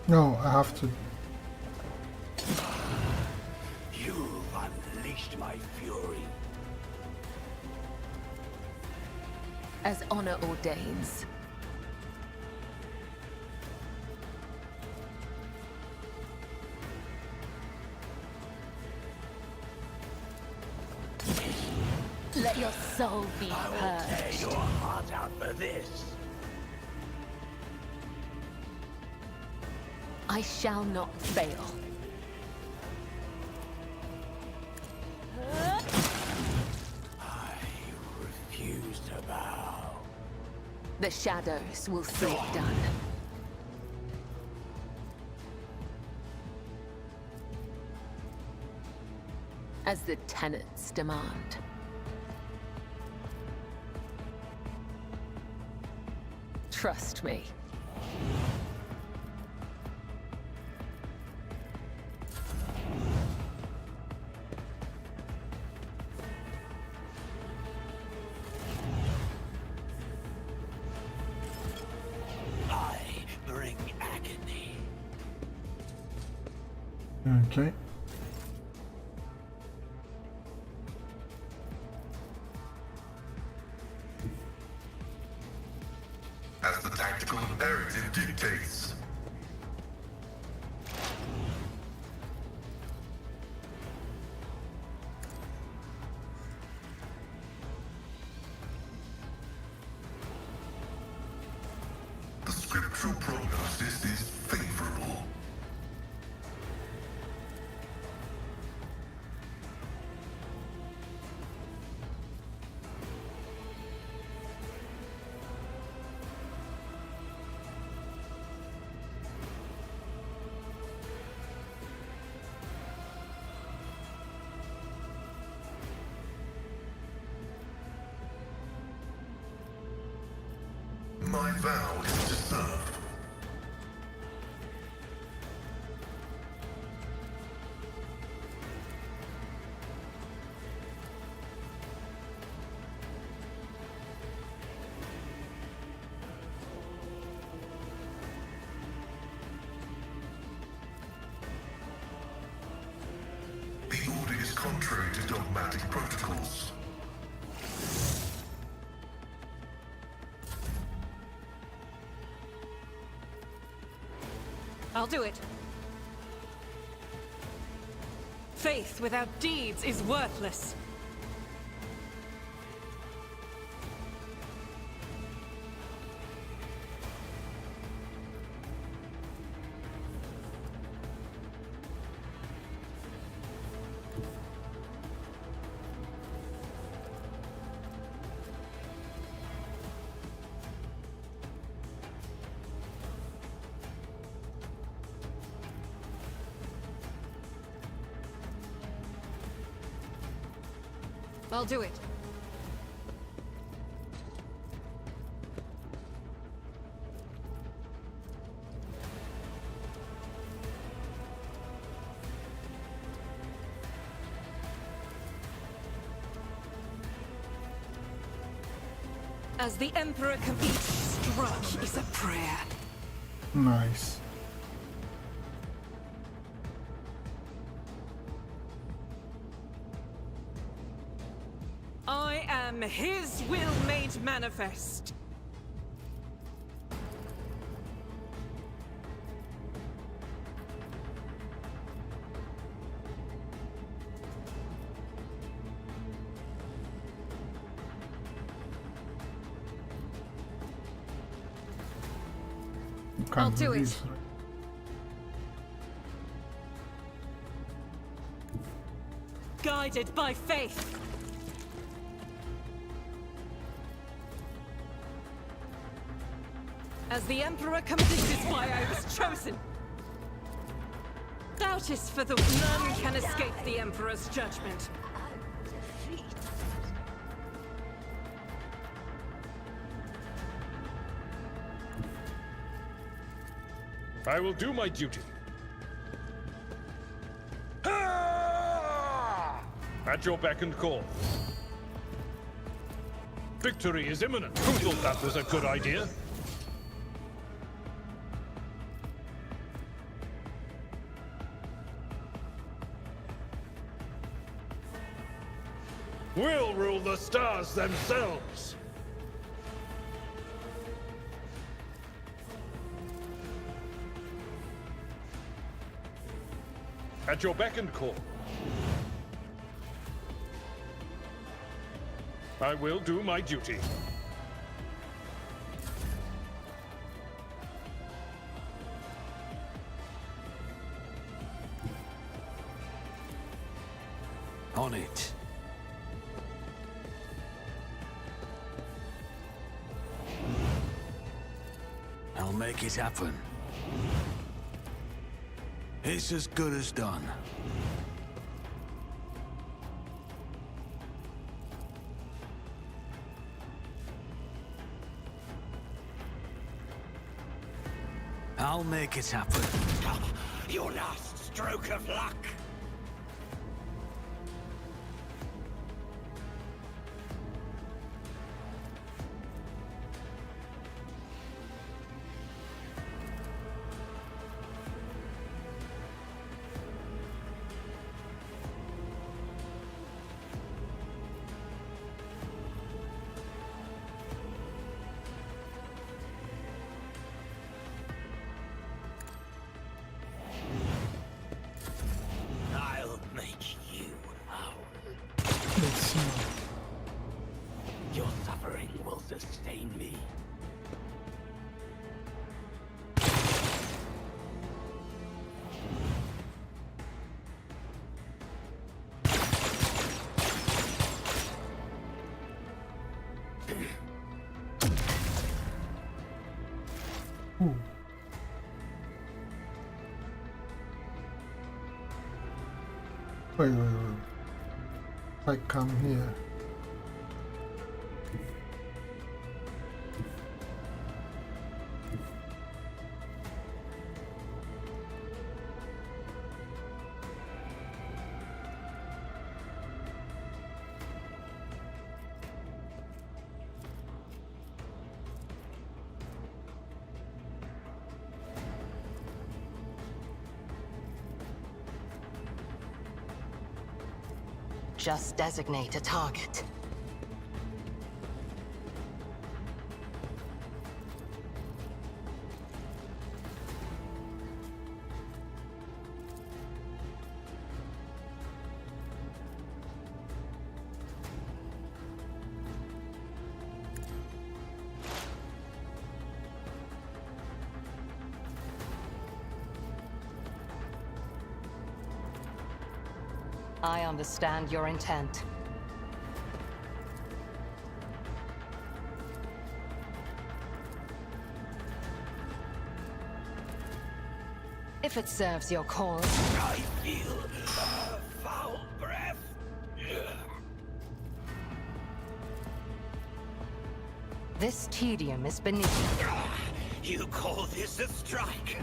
No, I have to. You've unleashed my fury. As honor ordains. Let your soul be I will tear purged. your heart out for this. I shall not fail. I refuse to bow. The shadows will see it done. As the tenets demand. Trust me. I bring agony. Okay. As the tactical imperative dictates. The scriptural prognosis is favorable. My vow is to serve. The order is contrary to dogmatic protocols. I'll do it. Faith without deeds is worthless. I'll do it. As the Emperor each stroke is a prayer. Nice. I am his will made manifest. I'll do it. Guided by faith. As the Emperor this is why I was chosen. Doubt is for the none can escape the Emperor's judgment. I will do my duty. Ah! At your beck and call. Victory is imminent. Who thought that was a good idea? We'll rule the stars themselves. At your beck and call. I will do my duty. On it. I'll make it happen. It's as good as done. I'll make it happen. Your last stroke of luck. I'll make you howl. Let's see. Your suffering will sustain me. Ooh. Wait. I come here. Just designate a target. I understand your intent. If it serves your cause. I feel foul breath. This tedium is beneath me. You call this a strike?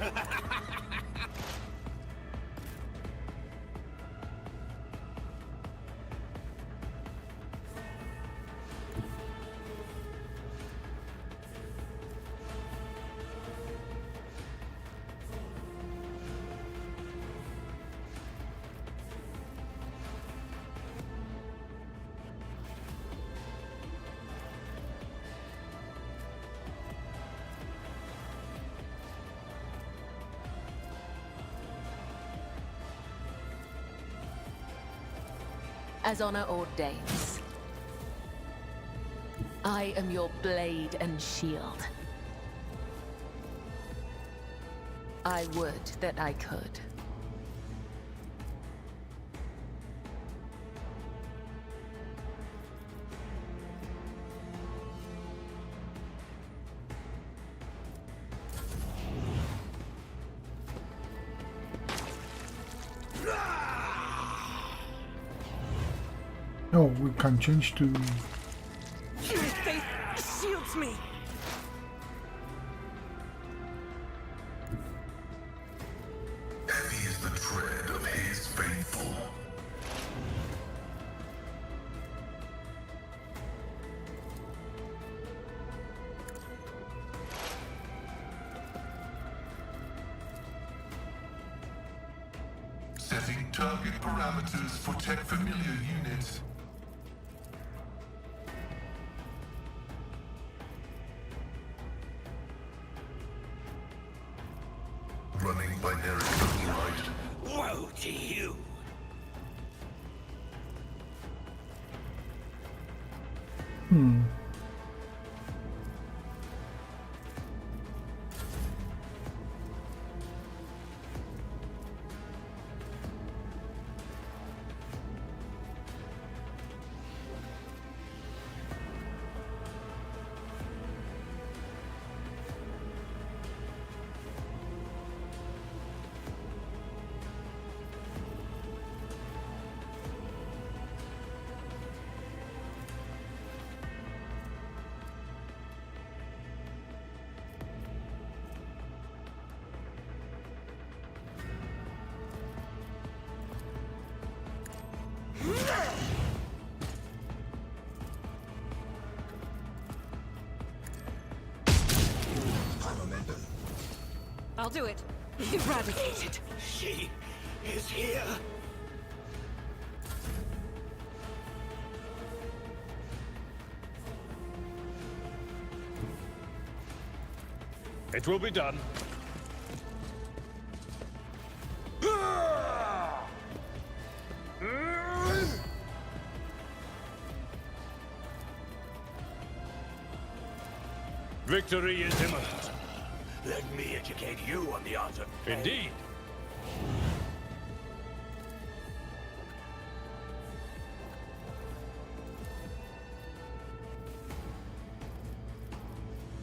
As honor ordains. I am your blade and shield. I would that I could. Oh, we can change to... Faith shields me. Heavy is the tread of his faithful. Setting target parameters for tech familiar units. Running binary override. Woe to you! I'll do it. Eradicate it. She is here. It will be done. Victory is imminent. Let me educate you on the art of... Indeed.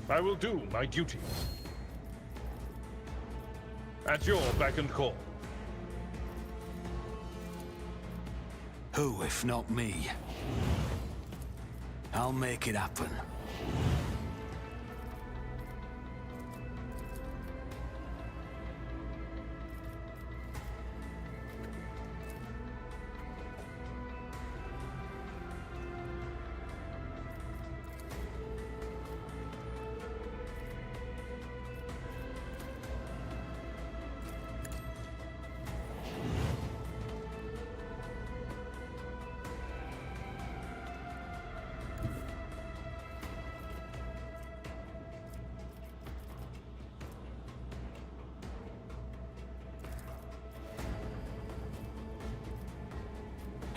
I will do my duty. At your beck and call. Who, if not me? I'll make it happen.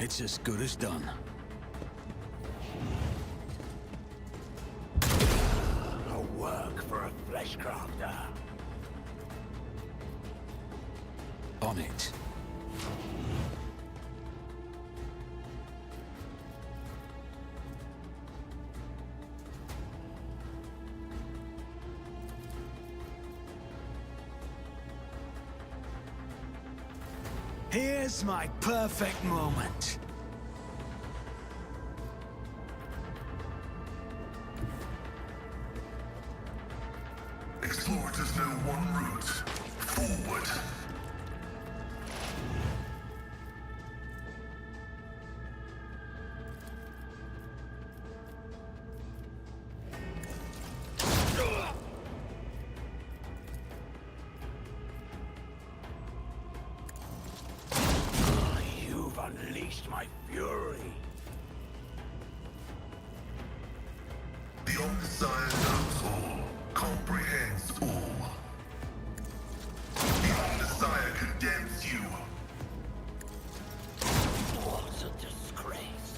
It's as good as done. A work for a fleshcrafter. On it. Here's my perfect moment. know one route. Forward. You've unleashed my fury. The Omnissiah knows all, comprehends all. The Omnissiah condemns you. What a disgrace.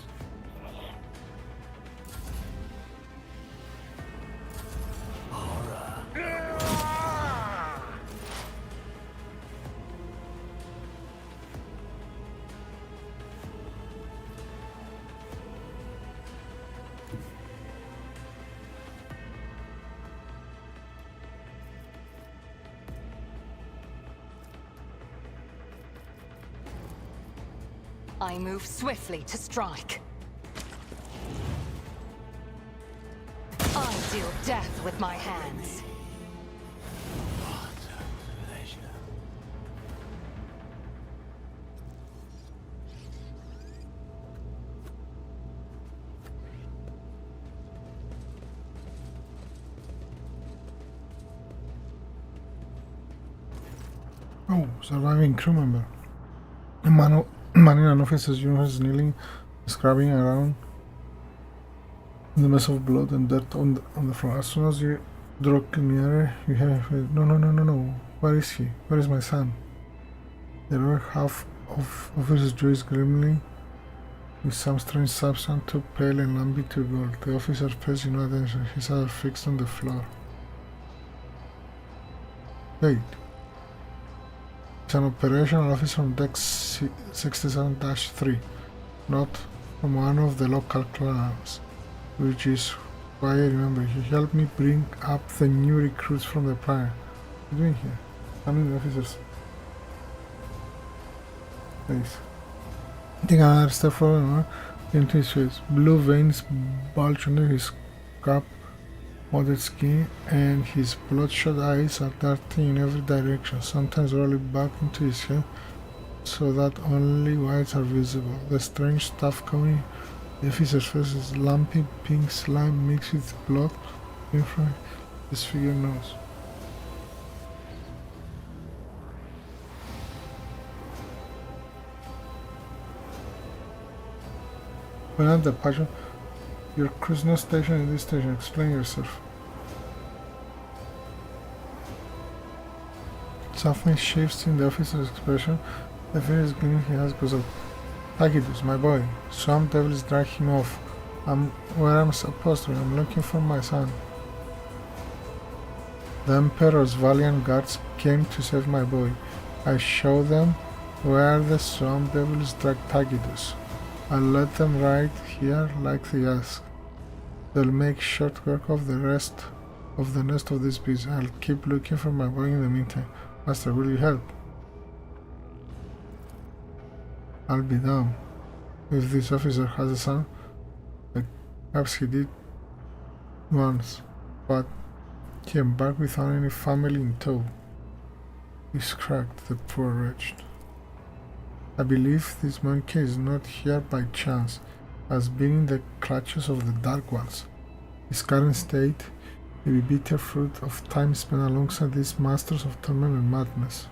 I move swiftly to strike. I deal death with my hands. Oh, surviving crew member. A man in an officer's uniform is kneeling, scrubbing around in the mess of blood and dirt on the floor. As soon as you draw nearer, you have no. Where is he? Where is my son? The lower half of officer's jaw is grimly with some strange substance, too pale and lumpy to gold. The officer pays no attention, his eyes fixed on the floor. Wait. It's an operational officer from deck 67-3, not from one of the local clans, which is why I remember. He helped me bring up the new recruits from the Prime. What are you doing here? I'm in the officer's face. Take another step forward into his face. Blue veins bulge under his cap, molded skin, and his bloodshot eyes are darting in every direction, sometimes rolling back into his head so that only whites are visible. The strange stuff coming the officer's face is lumpy pink slime mixed with blood in front of his figure nose. When at the passion, your crew's no station in this station. Explain yourself. Something shifts in the officer's expression. The fear is gleaming he has goes up. Tachydus, my boy. Some devils drag him off. I'm where I'm supposed to be. I'm looking for my son. The Emperor's valiant guards came to save my boy. I show them where the swamp devils drag Tachydus. I'll let them right here like they ask. They'll make short work of the rest of the nest of this beast. I'll keep looking for my boy in the meantime. Master, will you help? I'll be damned if this officer has a son. Perhaps he did once, but he embarked without any family in tow. He's cracked, the poor wretch. I believe this monkey is not here by chance, has been in the clutches of the Dark Ones. His current state may be bitter fruit of time spent alongside these masters of torment and madness.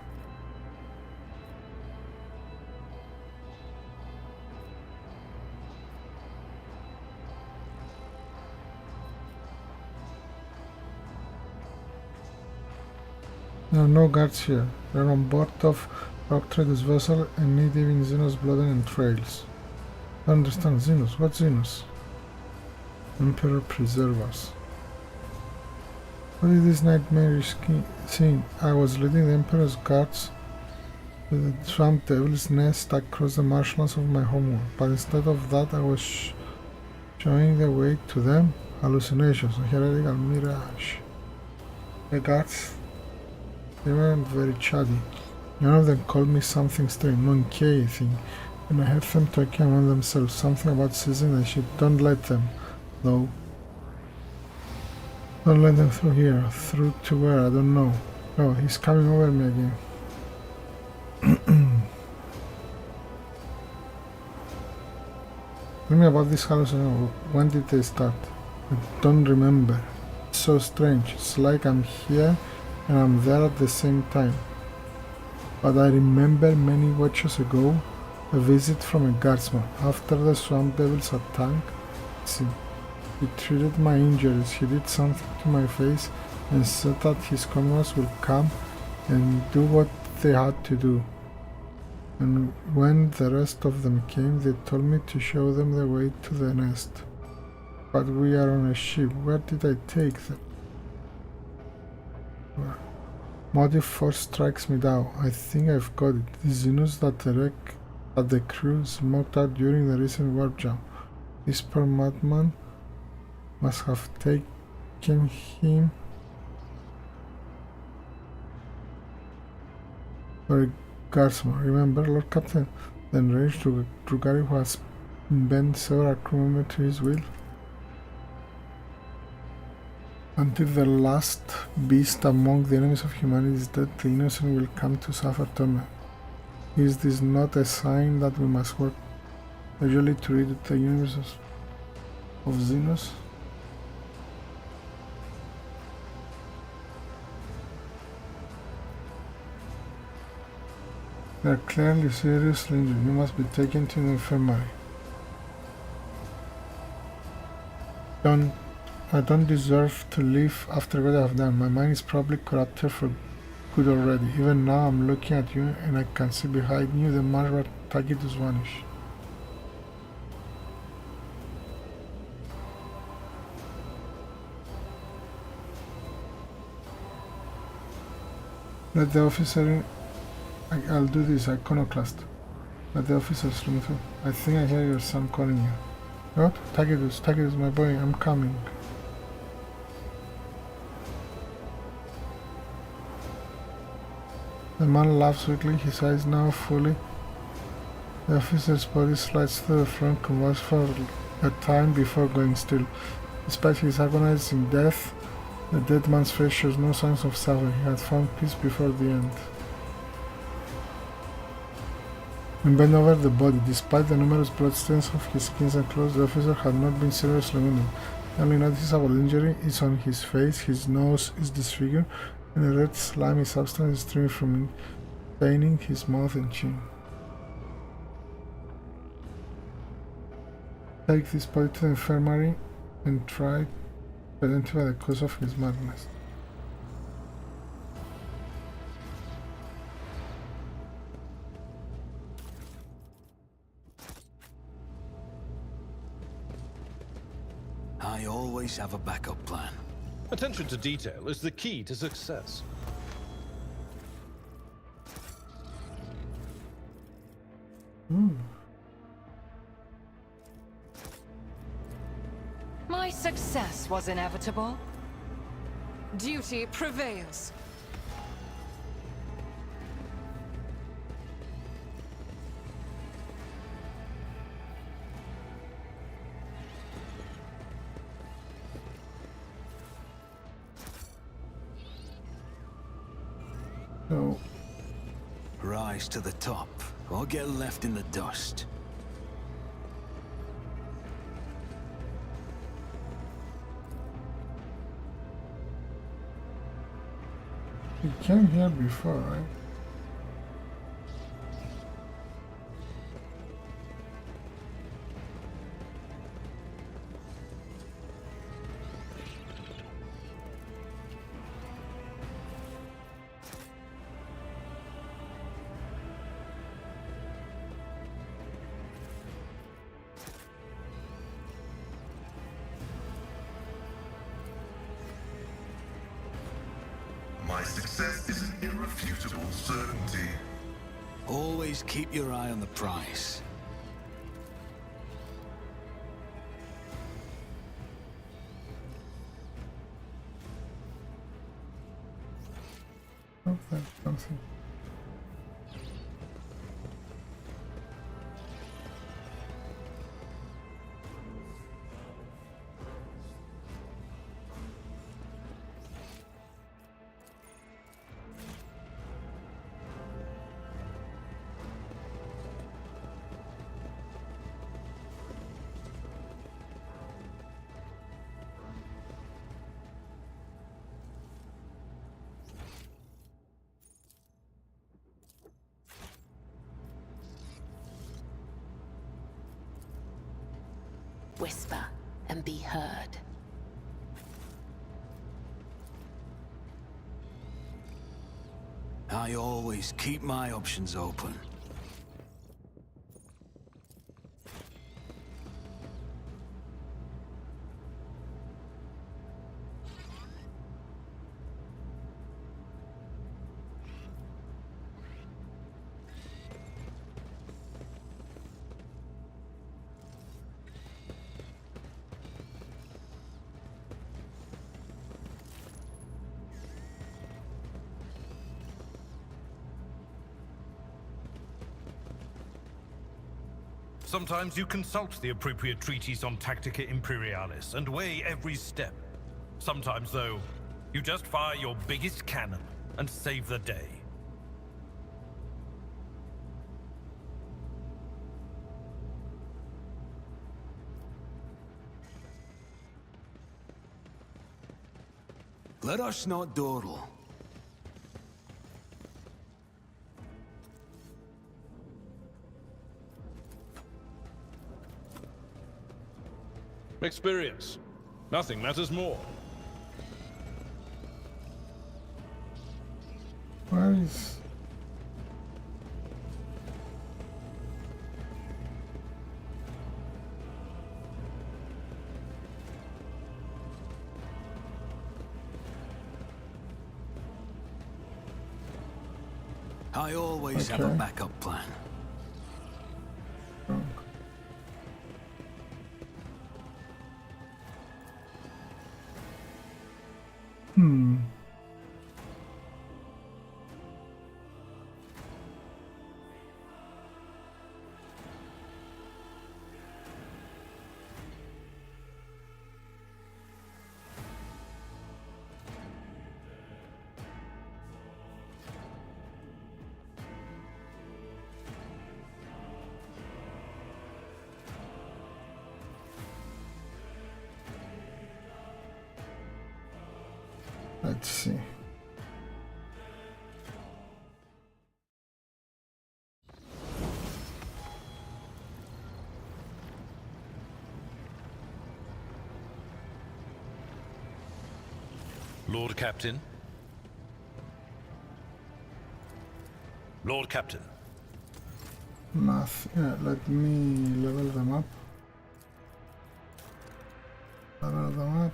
There are no guards here. They are on board of Rock Trader's vessel and need even xenos blood and entrails. I understand. Xenos? What xenos? Emperor preserve us. What is this nightmarish scene? I was leading the Emperor's guards to the swamp devil's nest across the marshlands of my homeworld, but instead of that I was showing the way to them. Hallucinations, a heretical mirage. The guards, they weren't very chatty. None of them called me something strange, monkey thing, and I heard them talking among themselves, something about seizing the ship. Don't let them, though. Don't let them through here. Through to where? I don't know. Oh, he's coming over me again. Tell me about this hallucination. When did they start? I don't remember. It's so strange. It's like I'm here and I'm there at the same time. But I remember many watches ago a visit from a guardsman. After the swamp devil's attack, he treated my injuries. He did something to my face and said that his comrades would come and do what they had to do. And when the rest of them came, they told me to show them the way to the nest. But we are on a ship. Where did I take them? Motive force strikes me down. I think I've got it. The xenos that the crew smoked out during the recent warp jump. This poor madman must have taken him for a guardsman. Remember, Lord Captain, the enraged Drukari who has bent several crew members to his will? Until the last beast among the enemies of humanity is dead, the innocent will come to suffer torment. Is this not a sign that we must work urgently to rid the universe of xenos? They are clearly seriously injured. You must be taken to the infirmary. I don't deserve to live after what I have done. My mind is probably corrupted for good already. Even now I'm looking at you and I can see behind you the marble Tacitus vanish. Let the officer... I'll do this, iconoclast. Let the officers room through. I think I hear your son calling you. What? Tacitus, my boy, I'm coming. The man laughs weakly, his eyes now fully. The officer's body slides to the front, convulsed for a time before going still. Despite his agonizing death, the dead man's face shows no signs of suffering. He had found peace before the end. And bent over the body. Despite the numerous bloodstains of his skin and clothes, the officer had not been seriously wounded. The only noticeable injury is on his face. His nose is disfigured, and a red slimy substance is streaming from it, staining his mouth and chin. Take this body to the infirmary and try to identify the cause of his madness. I always have a backup plan. Attention to detail is the key to success. My success was inevitable. Duty prevails. So, Rise to the top, or get left in the dust. you came here before, right? My success is an irrefutable certainty. Always keep your eye on the prize. Oh, that's something. whisper and be heard. I always keep my options open. Sometimes you consult the appropriate treatise on Tactica Imperialis and weigh every step. Sometimes, though, you just fire your biggest cannon and save the day. Let us not dawdle. Experience. Nothing matters more. Where is... I always have a backup plan. Let's see. Lord Captain? Lord Captain. Math. Yeah, let me level them up. Level them up.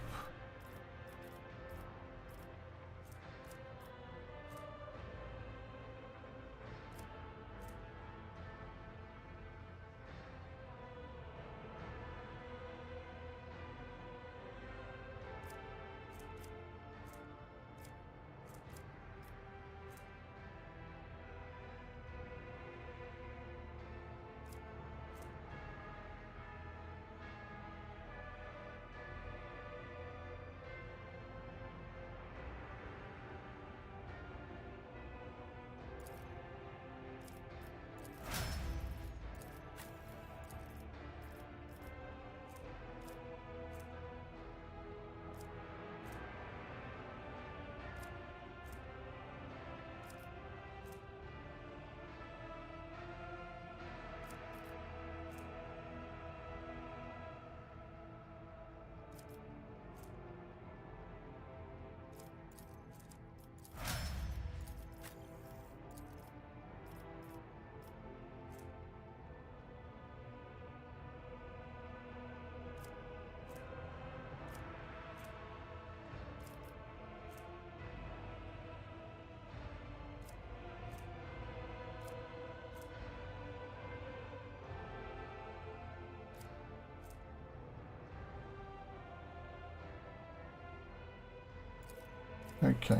Okay.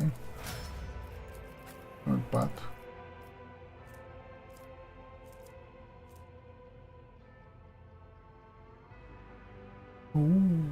Not bad. Ooh.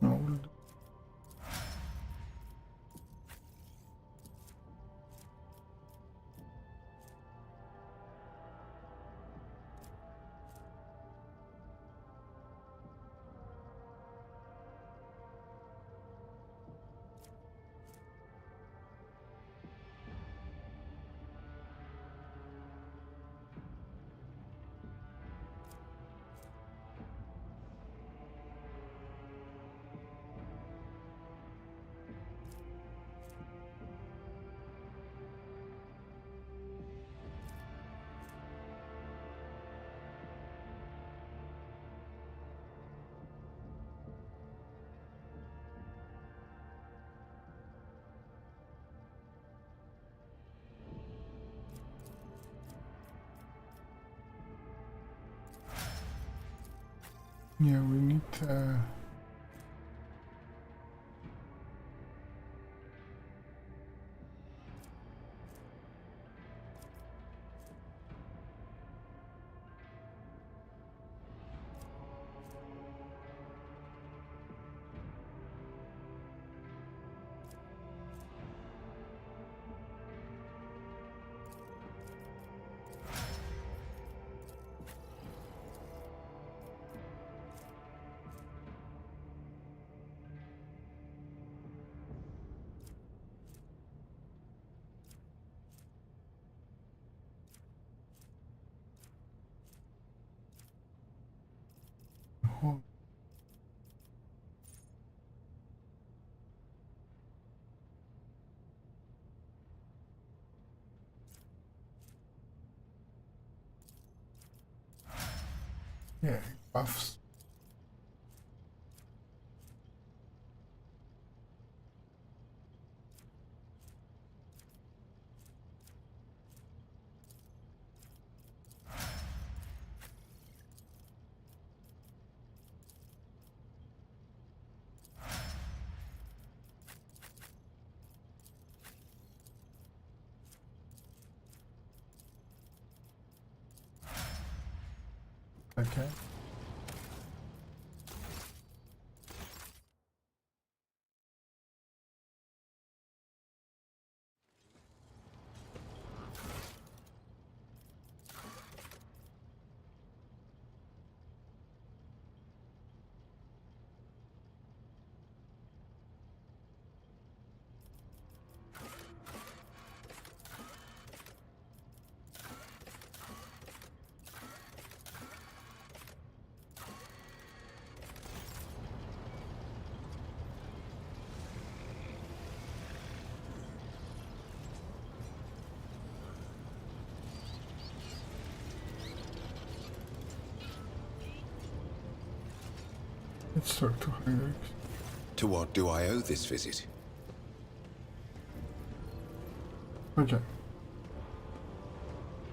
No, we'll do. Yeah, we need hold. Yeah, buffs. Okay. Let's talk to Heinrich. To what do I owe this visit? Okay.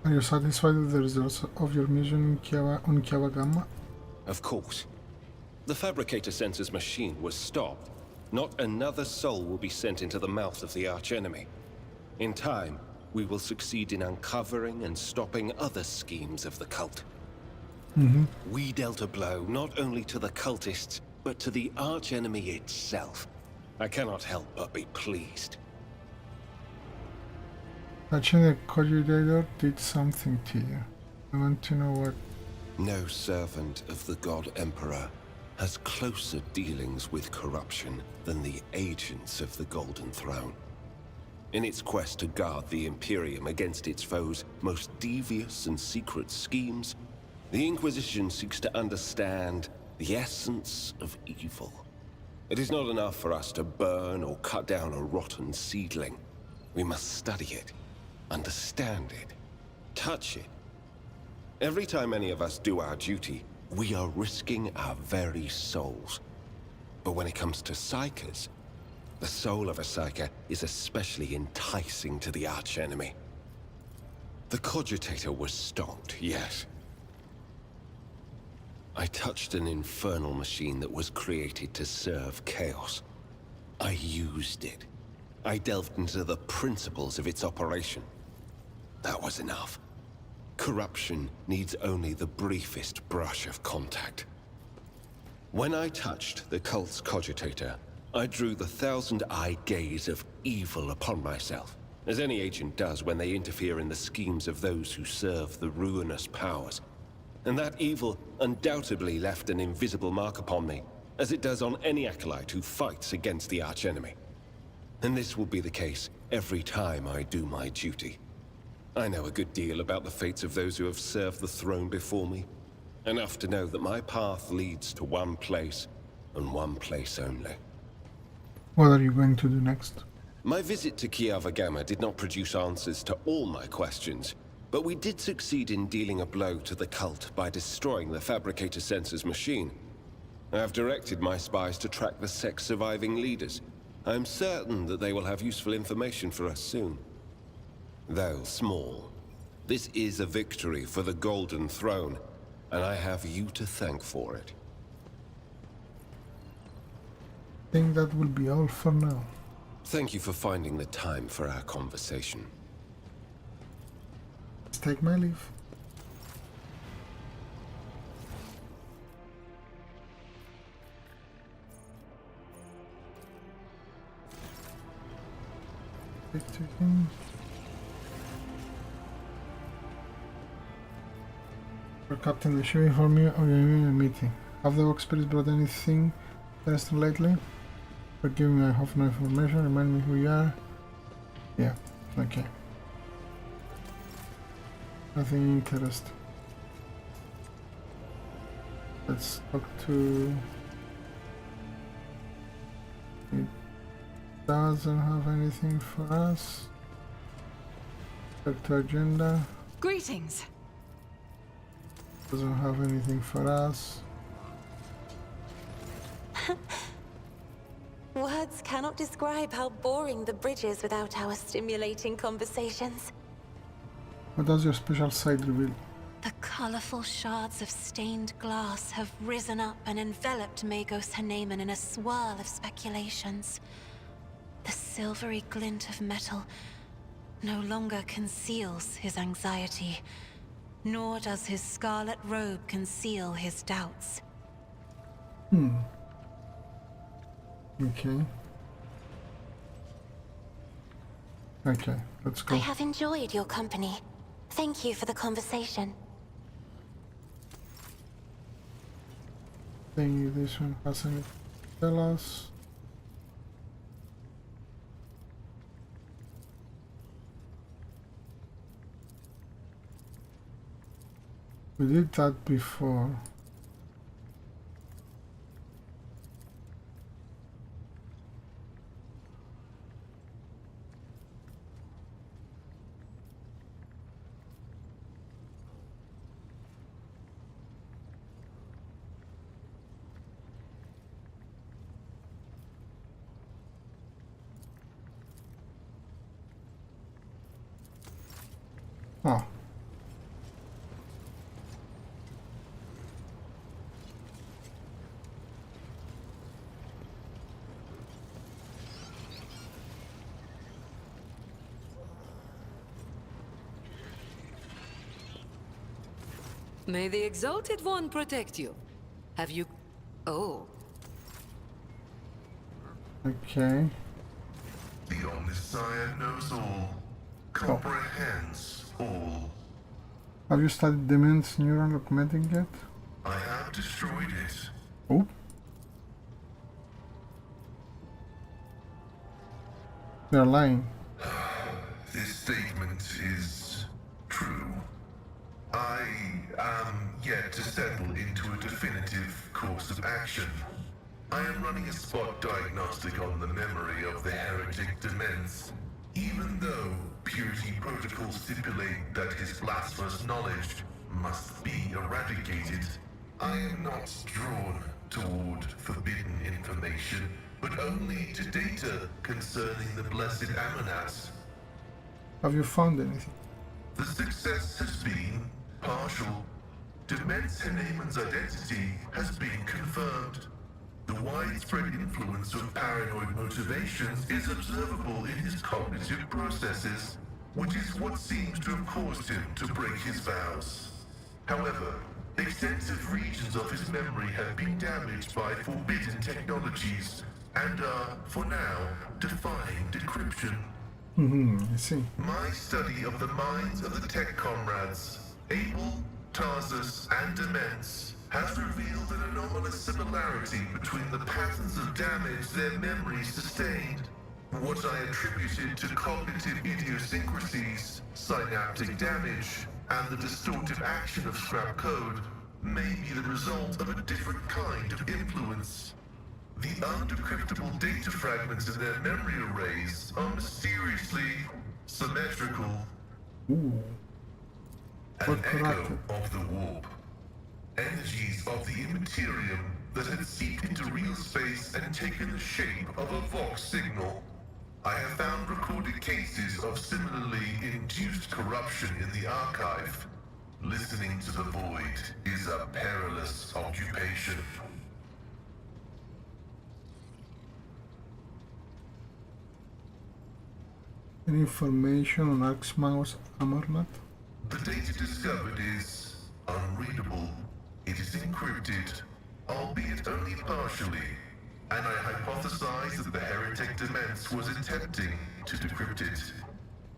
Are you satisfied with the results of your mission on Kiava Gamma? Of course. The Fabricator Sensor's machine was stopped. Not another soul will be sent into the mouth of the archenemy. In time, we will succeed in uncovering and stopping other schemes of the cult. We dealt a blow not only to the cultists, but to the archenemy itself. I cannot help but be pleased. Touching the Cogitator did something to you. I want to know what. No servant of the God Emperor has closer dealings with corruption than the agents of the Golden Throne. In its quest to guard the Imperium against its foes' most devious and secret schemes, the Inquisition seeks to understand the essence of evil. It is not enough for us to burn or cut down a rotten seedling. We must study it, understand it, touch it. Every time any of us do our duty, we are risking our very souls. But when it comes to Psykers, the soul of a Psyker is especially enticing to the archenemy. The Cogitator was stopped, yes. I touched an infernal machine that was created to serve chaos. I used it. I delved into the principles of its operation. That was enough. Corruption needs only the briefest brush of contact. When I touched the cult's cogitator, I drew the thousand-eyed gaze of evil upon myself, as any agent does when they interfere in the schemes of those who serve the ruinous powers. And that evil undoubtedly left an invisible mark upon me, as it does on any acolyte who fights against the archenemy. And this will be the case every time I do my duty. I know a good deal about the fates of those who have served the throne before me. Enough to know that my path leads to one place, and one place only. What are you going to do next? My visit to Kiava Gamma did not produce answers to all my questions, but we did succeed in dealing a blow to the cult by destroying the Fabricator Sensor's machine. I have directed my spies to track the sect's surviving leaders. I am certain that they will have useful information for us soon. Though small, this is a victory for the Golden Throne, and I have you to thank for it. I think that will be all for now. Thank you for finding the time for our conversation. Let's take my leave. Captain, they should inform you of your imminent meeting. Have the Walk Spirits brought anything interesting lately? Forgive me, I have no information. Remind me who you are. Yeah, okay. Nothing interesting. Let's talk to... It doesn't have anything for us. Back to agenda. Greetings. Doesn't have anything for us. Words cannot describe how boring the bridge is without our stimulating conversations. What does your special side reveal? The colorful shards of stained glass have risen up and enveloped Magos Haneman in a swirl of speculations. The silvery glint of metal no longer conceals his anxiety, nor does his scarlet robe conceal his doubts. Okay. Okay, let's go. I have enjoyed your company. Thank you for the conversation. Think this one has anything to tell us. We did that before. Oh. May the Exalted One protect you. Have you... Oh. Okay. The Omnissiah knows all, comprehends all. Have you studied Demon's neural augmenting yet? I have destroyed it. Oh. They're lying. This statement is true. I am yet to settle into a definitive course of action. I am running a spot diagnostic on the memory of the heretic Demens. Even though purity protocols stipulate that his blasphemous knowledge must be eradicated, I am not drawn toward forbidden information, but only to data concerning the blessed Amonats. Have you found anything? The success has been partial. Demens Haneman's identity has been confirmed. The widespread influence of paranoid motivations is observable in his cognitive processes, which is what seems to have caused him to break his vows. However, Extensive regions of his memory have been damaged by forbidden technologies and are, for now, defying decryption. I see. My study of the minds of the tech comrades, Abel, Tarsus, and Demence, has revealed an anomalous similarity between the patterns of damage their memories sustained. What I attributed to cognitive idiosyncrasies, synaptic damage, and the distortive action of scrap code may be the result of a different kind of influence. The undecryptable data fragments in their memory arrays are mysteriously symmetrical. Ooh. An echo of the warp. Energies of the Imperium that had seeped into real space and taken the shape of a Vox signal. I have found recorded cases of similarly induced corruption in the archive. Listening to the void is a perilous occupation. Any information on Arxmao's Amarnat? The data discovered is unreadable. It is encrypted, albeit only partially, and I hypothesize that the heretic Demence was attempting to decrypt it.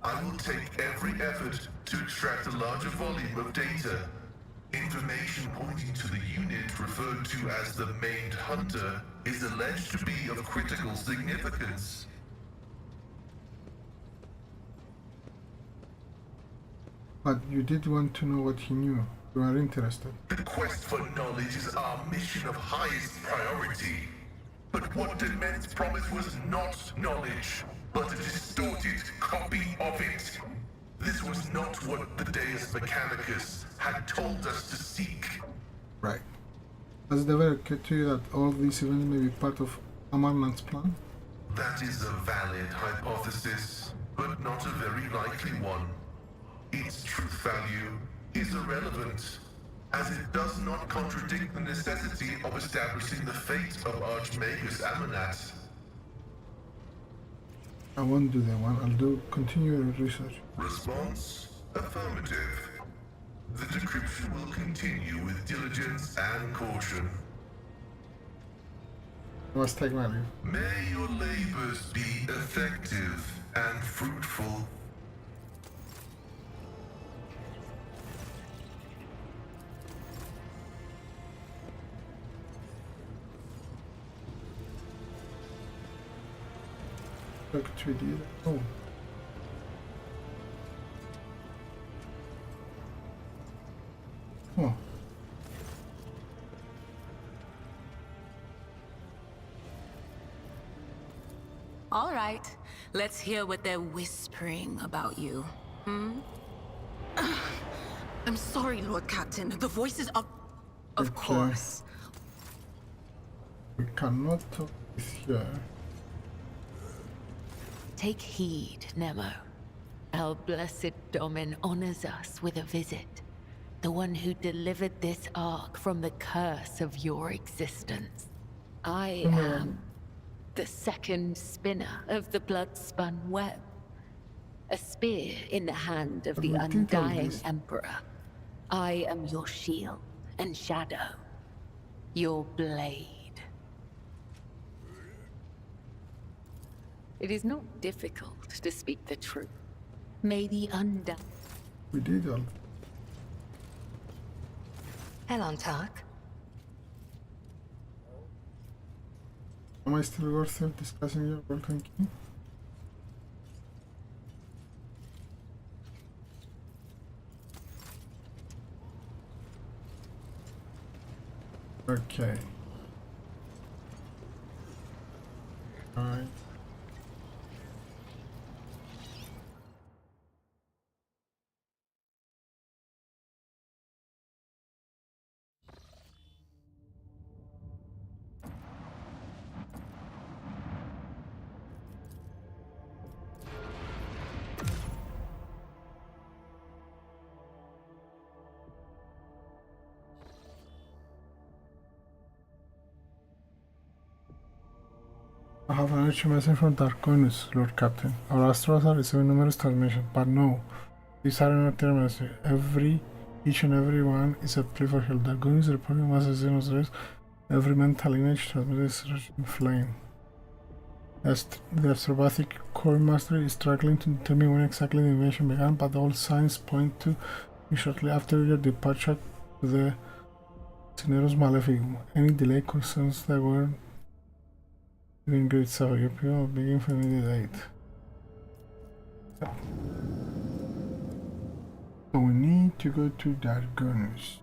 I will take every effort to extract a larger volume of data. Information pointing to the unit referred to as the Maimed Hunter is alleged to be of critical significance. But you did want to know what he knew. You are interested. The quest for knowledge is our mission of highest priority. But what Demence promised was not knowledge, but a distorted copy of it. This was not what the Deus Mechanicus had told us to seek. Right. Does it ever occur to you that all these events may be part of Amarnat's plan? That is a valid hypothesis, but not a very likely one. Its truth value is irrelevant, as it does not contradict the necessity of establishing the fate of Archmagus Amarnat. I won't do that one. I'll do continual research. Response? Affirmative. The decryption will continue with diligence and caution. I must take my leave. May your labors be effective and fruitful. Talk to you. Oh. Oh. All right, let's hear what they're whispering about you. I'm sorry, Lord Captain. The voices are... Of course. We cannot talk this here. Take heed, Nemo. Our blessed Domin honors us with a visit. The one who delivered this ark from the curse of your existence. I am the second spinner of the blood-spun web. A spear in the hand of the undying Emperor. I am your shield and shadow. Your blade. It is not difficult to speak the truth. May the undone... We did all. Elantark. Am I still worth it discussing your world thinking? Okay. Alright. I have an urgent message from Koronus, Lord Captain. Our astros are receiving numerous transmissions, but no, these are not terminals. Every Each and every one is a plea for help. Dragoon is reporting mass xenos race. Every mental image transmits in flame. As the astropathic core master is struggling to determine when exactly the invasion began, but all signs point to shortly after your departure to the Cineros Maleficum. Any delay concerns the world in great suffer. Your people will begin for immediate aid. So we need to go to Dargonus.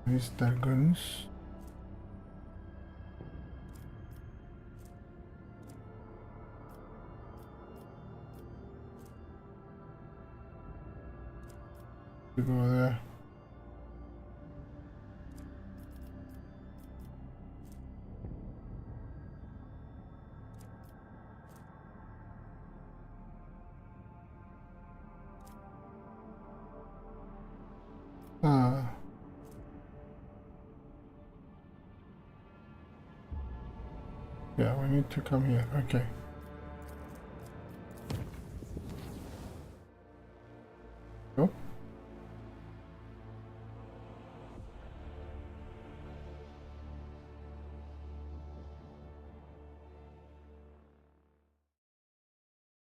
Where is Dargonus? To go there. Yeah, we need to come here. Okay. Go.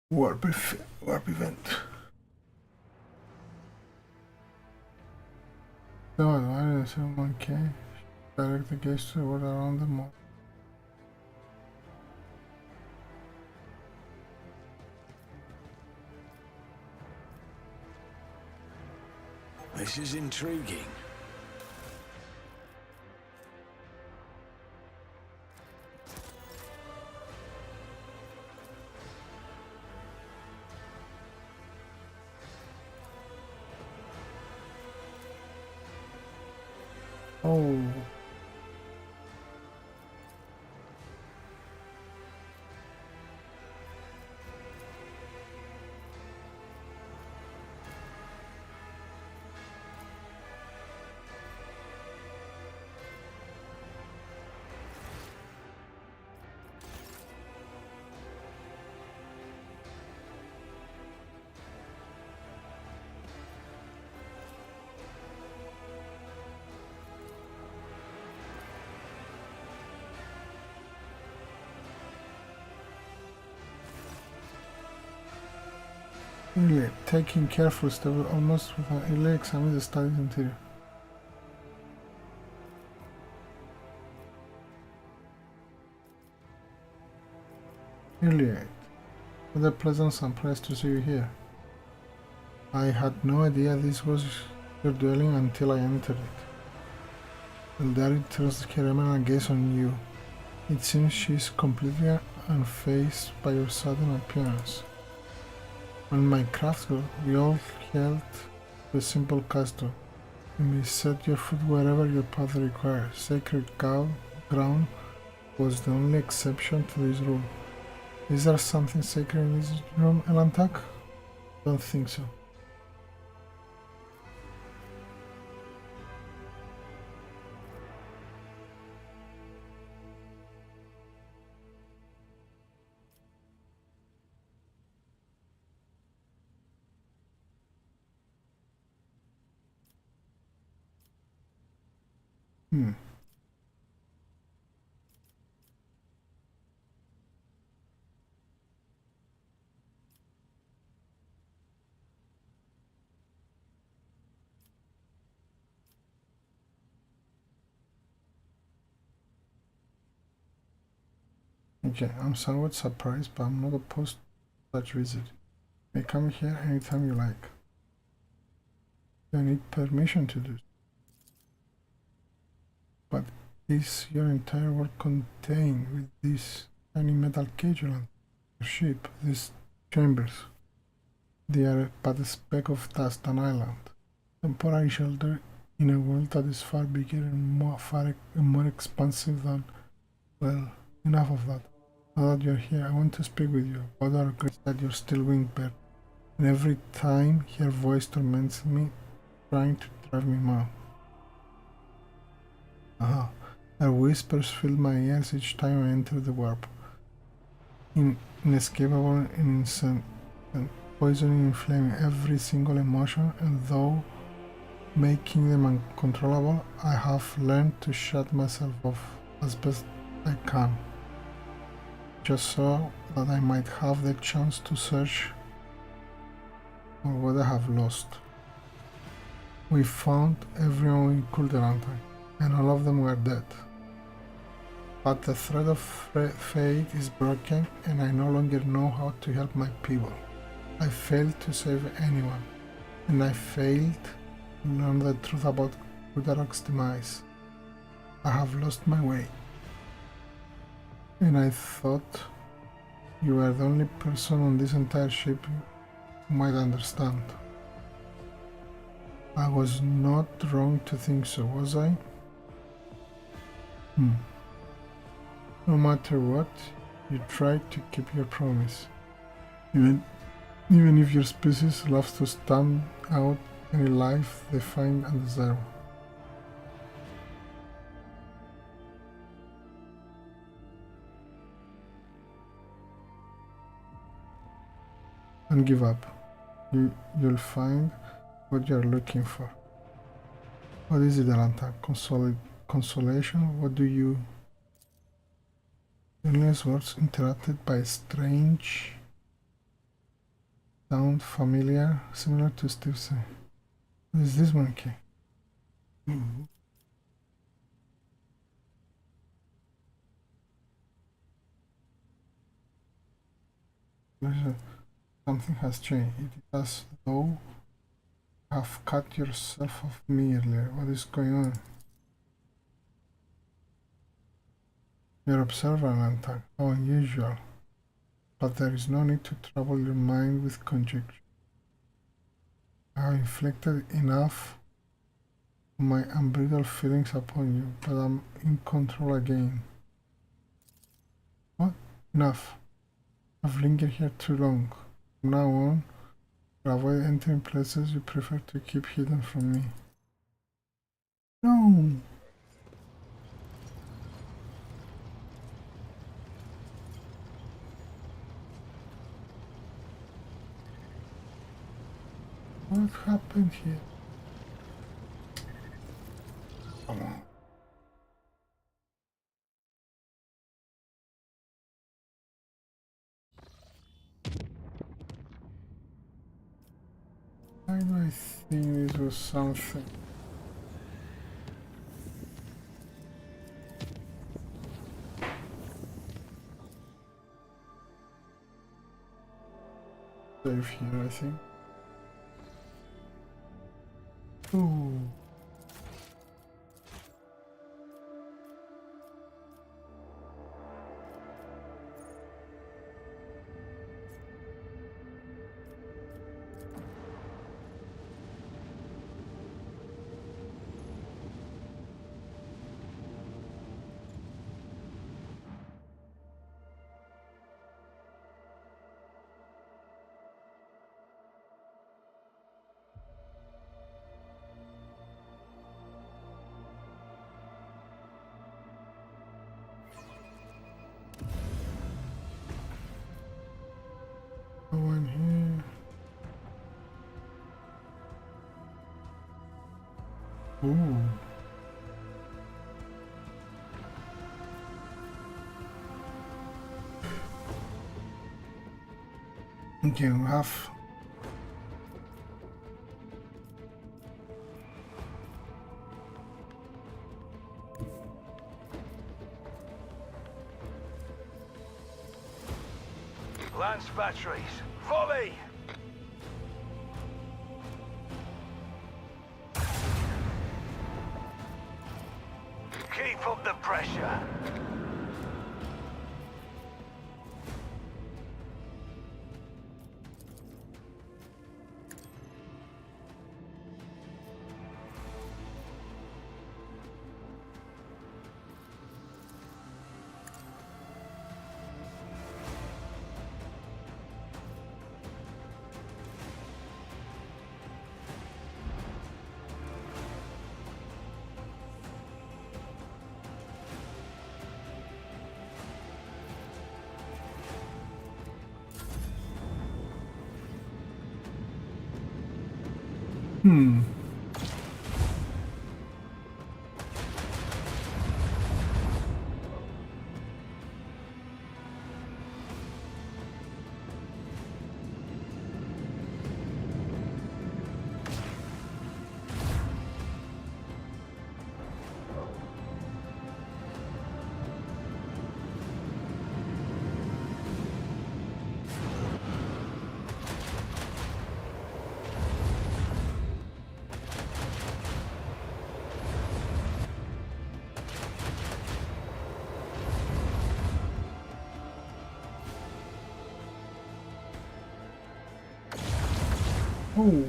Warp event. So why is someone can direct the gaze to the world around the mall? This is intriguing. Oh. Really taking careful steps almost without really examine the study's interior. Really, what a pleasant surprise to see you here. I had no idea this was your dwelling until I entered it. Eldari turns her emerald gaze on you. It seems she is completely unfazed by your sudden appearance. On my craft world, we all held the simple custom. You may set your foot wherever your path requires. Sacred ground was the only exception to this rule. Is there something sacred in this room, Elantak? Don't think so. Okay, I'm somewhat surprised, but I'm not opposed to such visit. You may come here anytime you like. You need permission to do so. But is your entire world contained with this tiny metal cage on your ship, these chambers? They are but a speck of dust, an island. Temporary shelter in a world that is far bigger and more expansive than, well, enough of that. Now that you're here, I want to speak with you about our regret that you're still winged bird. And every time her voice torments me, trying to drive me mad. Her whispers fill my ears each time I enter the warp. Inescapable and poisoning, inflaming every single emotion, and though making them uncontrollable, I have learned to shut myself off as best I can, just so that I might have the chance to search for what I have lost. We found everyone we could around time, and all of them were dead. But the thread of fate is broken, and I no longer know how to help my people. I failed to save anyone, and I failed to learn the truth about Kudarok's demise. I have lost my way, and I thought you were the only person on this entire ship who might understand. I was not wrong to think so, was I? No matter what, you tried to keep your promise. Even if your species loves to stamp out any life they find undesirable. Don't give up. You'll find what you're looking for. What is it, Alanta? Consolation? What do you... Endless words interrupted by a strange sound familiar, similar to Stevenson. What is this monkey? Something has changed. It is as though you have cut yourself off me earlier. What is going on? You're observant, Lantag. How unusual. But there is no need to trouble your mind with conjecture. I have inflicted enough of my unbridled feelings upon you, but I'm in control again. What? Enough. I've lingered here too long. From now on, to avoid entering places you prefer to keep hidden from me. No! What happened here? Come on. Why do I think this was something? Save here, I think. Ooh. No one here. Ooh. Okay, we have Lance batteries, volley! Keep up the pressure. Hmm. Oh.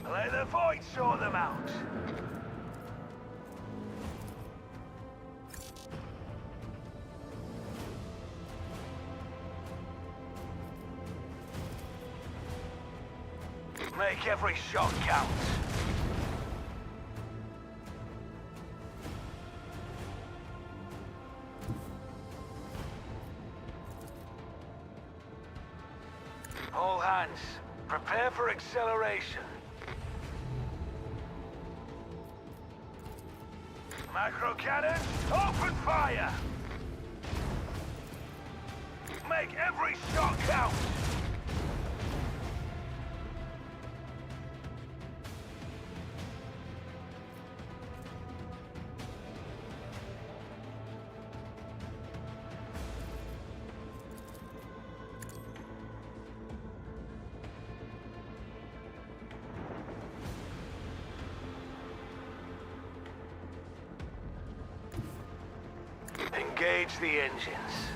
Let the void sort them out. Make every shot count. All hands, prepare for acceleration. Macro cannon, open fire! Make every shot count! Engage the engines.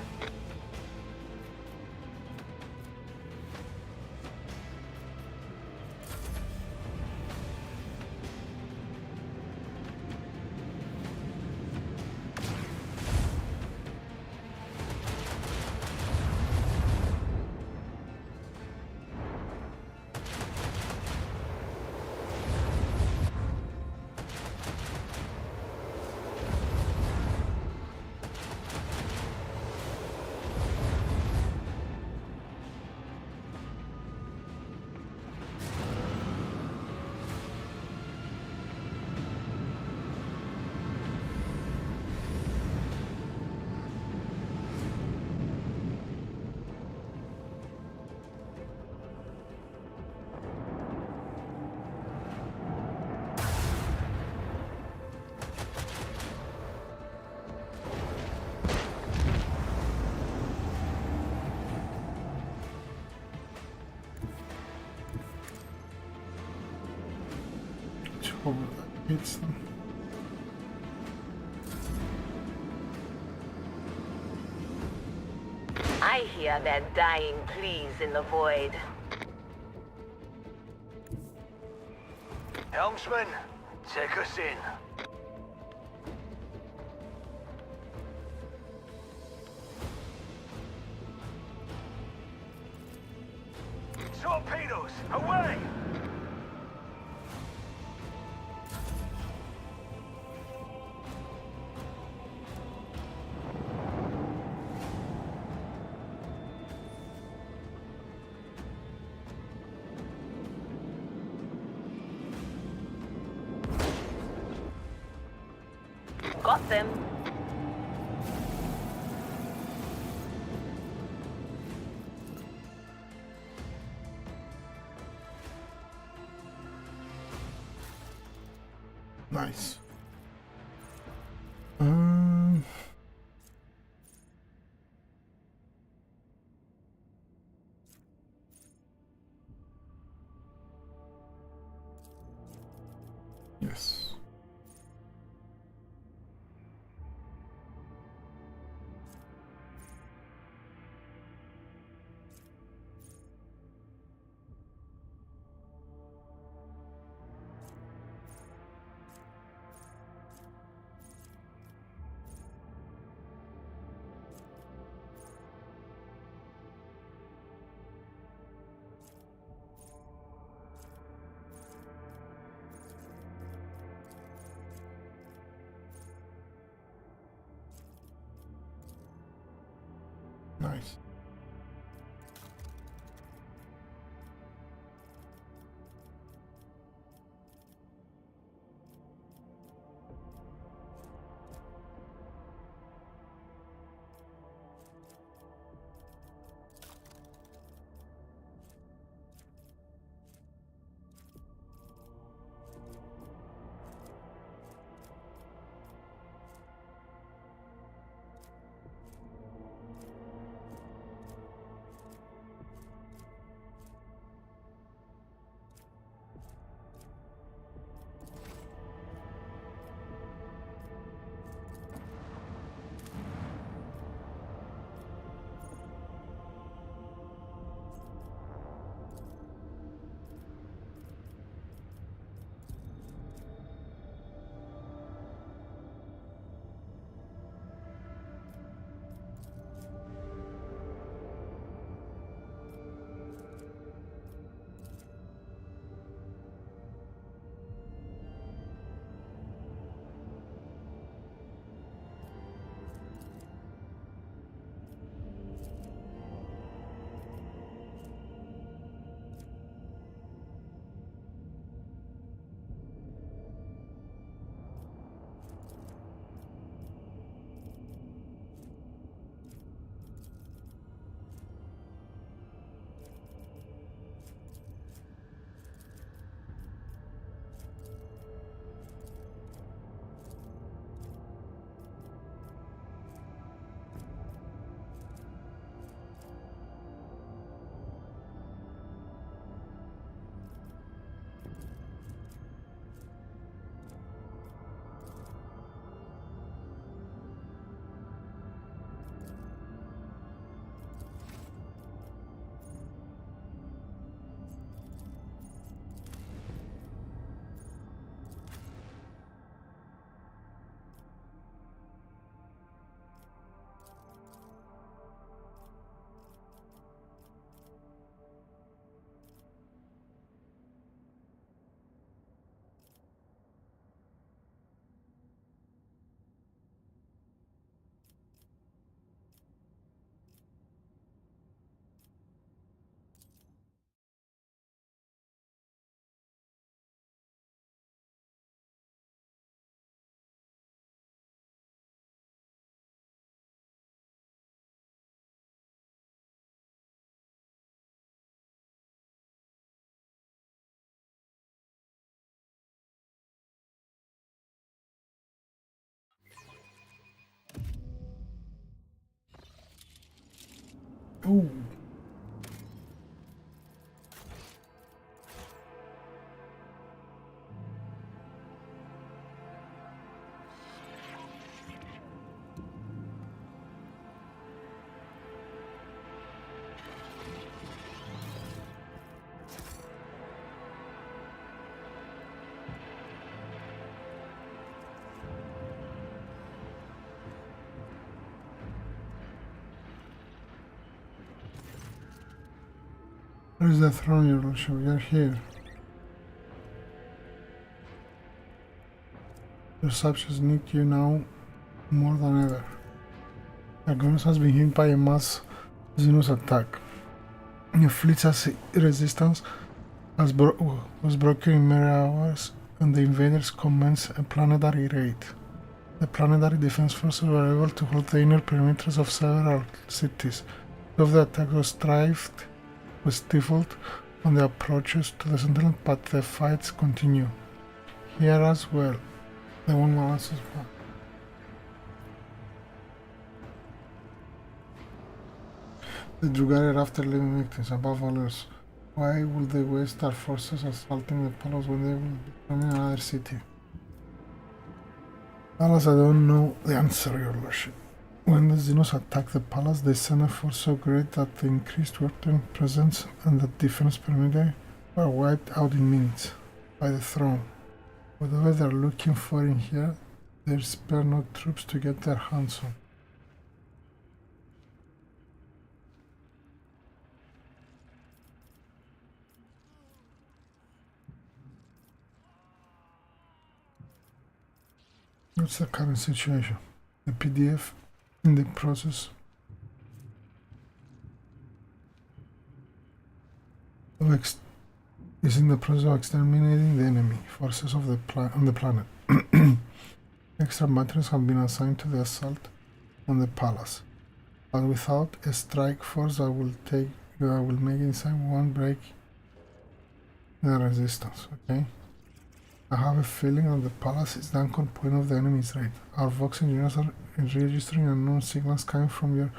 It's I hear their dying pleas in the void. Helmsman, take us in. Torpedoes, away! Got them. nice. Yes. Nice. Oh. Where is the throne, your lordship? We are here. Your subjects need you now more than ever. Koronus has been hit by a mass xenos attack. Your fleet's resistance was broken in mere hours, and the invaders commenced a planetary raid. The planetary defense forces were able to hold the inner perimeters of several cities. Some of the attack was stifled on the approaches to the settlement, but the fights continue. Here as well, the one balances back. The Drugari are after living victims, above all else. Why would they waste our forces assaulting the palace when they will be coming another city? Alas, I don't know the answer, your lordship. When the xenos attacked the palace, they sent a force so great that the increased weapon presence and the defense perimeter were wiped out in minutes by the throne. Whatever they're looking for in here, they spare no troops to get their hands on. What's the current situation? The PDF in the process is in the process of exterminating the enemy forces of on the planet. Extra batteries have been assigned to the assault on the palace, but without a strike force that will make inside one break the resistance. Okay. I have a feeling that the palace is the anchor point of the enemy's raid. Our Vox engineers are registering unknown signals coming from your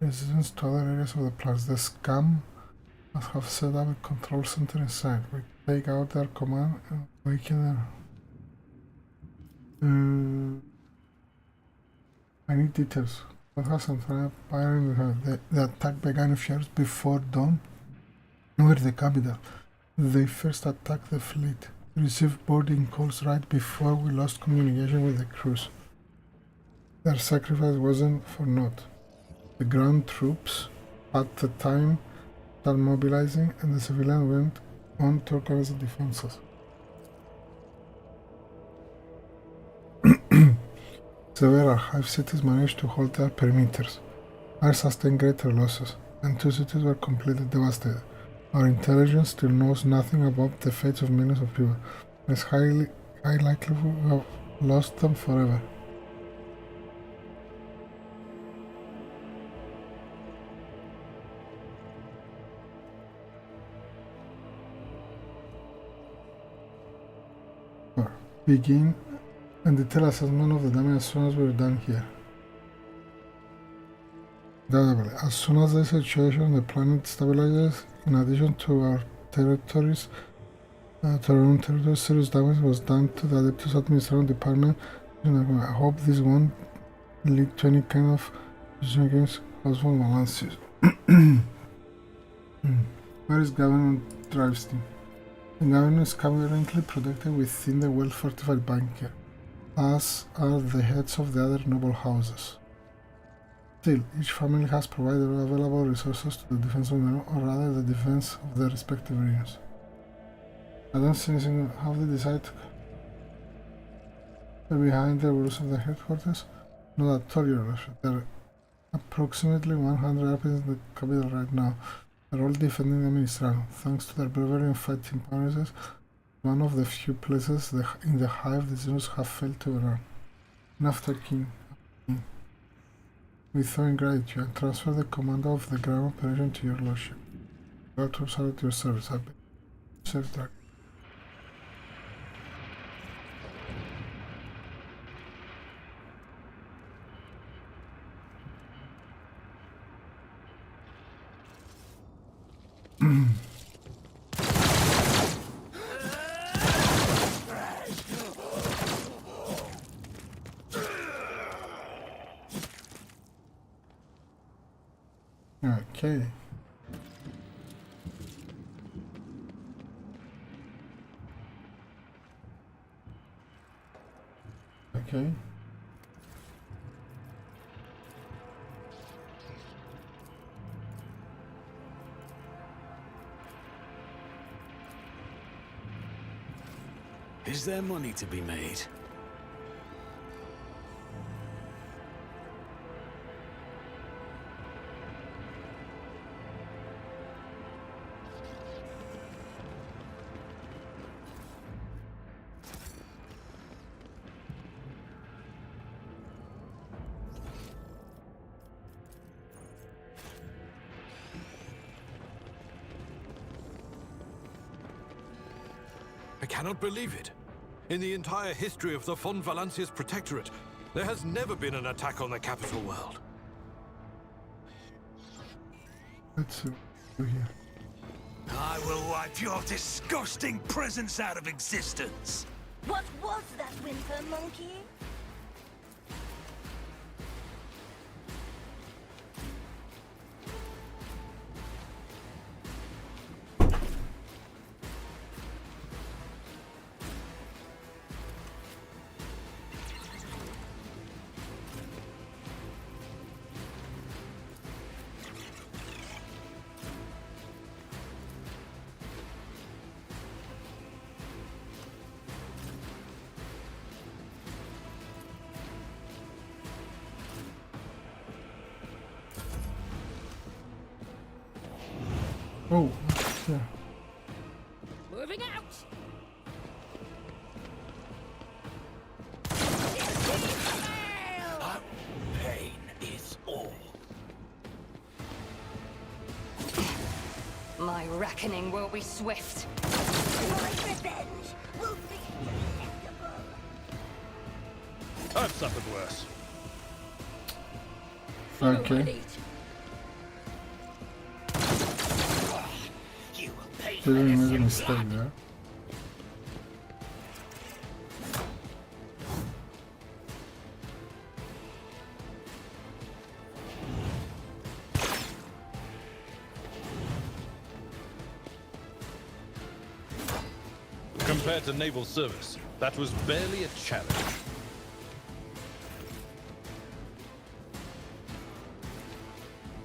resistance to other areas of the planet. The scam must have set up a control center inside. We take out their command and awaken their... I need details. What has the attack began a few hours before dawn over the capital. They first attacked the fleet. Received boarding calls right before we lost communication with the crews. Their sacrifice wasn't for naught. The ground troops at the time started mobilizing and the civilians went on to organize the defenses. Several hive cities managed to hold their perimeters. Others sustained greater losses, and 2 cities were completely devastated. Our intelligence still knows nothing about the fates of millions of people. It's high likelihood we have lost them forever. Begin and detailed assessment of the damage as soon as we're done here. As soon as the situation on the planet stabilizes, in addition to our territories, serious damage was done to the Adeptus Administration Department. I hope this won't lead to any kind of decision against household balances. Where is Governor Drivestein? The governor is currently protected within the well-fortified bunker, as are the heads of the other noble houses. Still, each family has provided available resources to the defense of their own, or rather the defense of their respective regions. I don't see anything. How they decide to be behind the rules of the headquarters? Not at all, Your Worship. There are approximately 100 RPs in the capital right now. They're all defending the Administration. Thanks to their bravery and fighting prowess, one of the few places in the hive the xenos have failed to run. And after King, we throw in gratitude and transfer the command of the ground operation to Your Lordship. God to salute your service. I beg. Safe track. Okay. Okay. Is there money to be made? I cannot believe it. In the entire history of the Von Valancius Protectorate, there has never been an attack on the capital world. Let's do here. I will wipe your disgusting presence out of existence. What was that, Winter Monkey? Oh, yeah. out! Pain is all. My reckoning will be swift. My revenge will be delectable. I've suffered worse. Okay. You will pay for Didn't this make a in mistake blood. there. Compared to naval service, that was barely a challenge.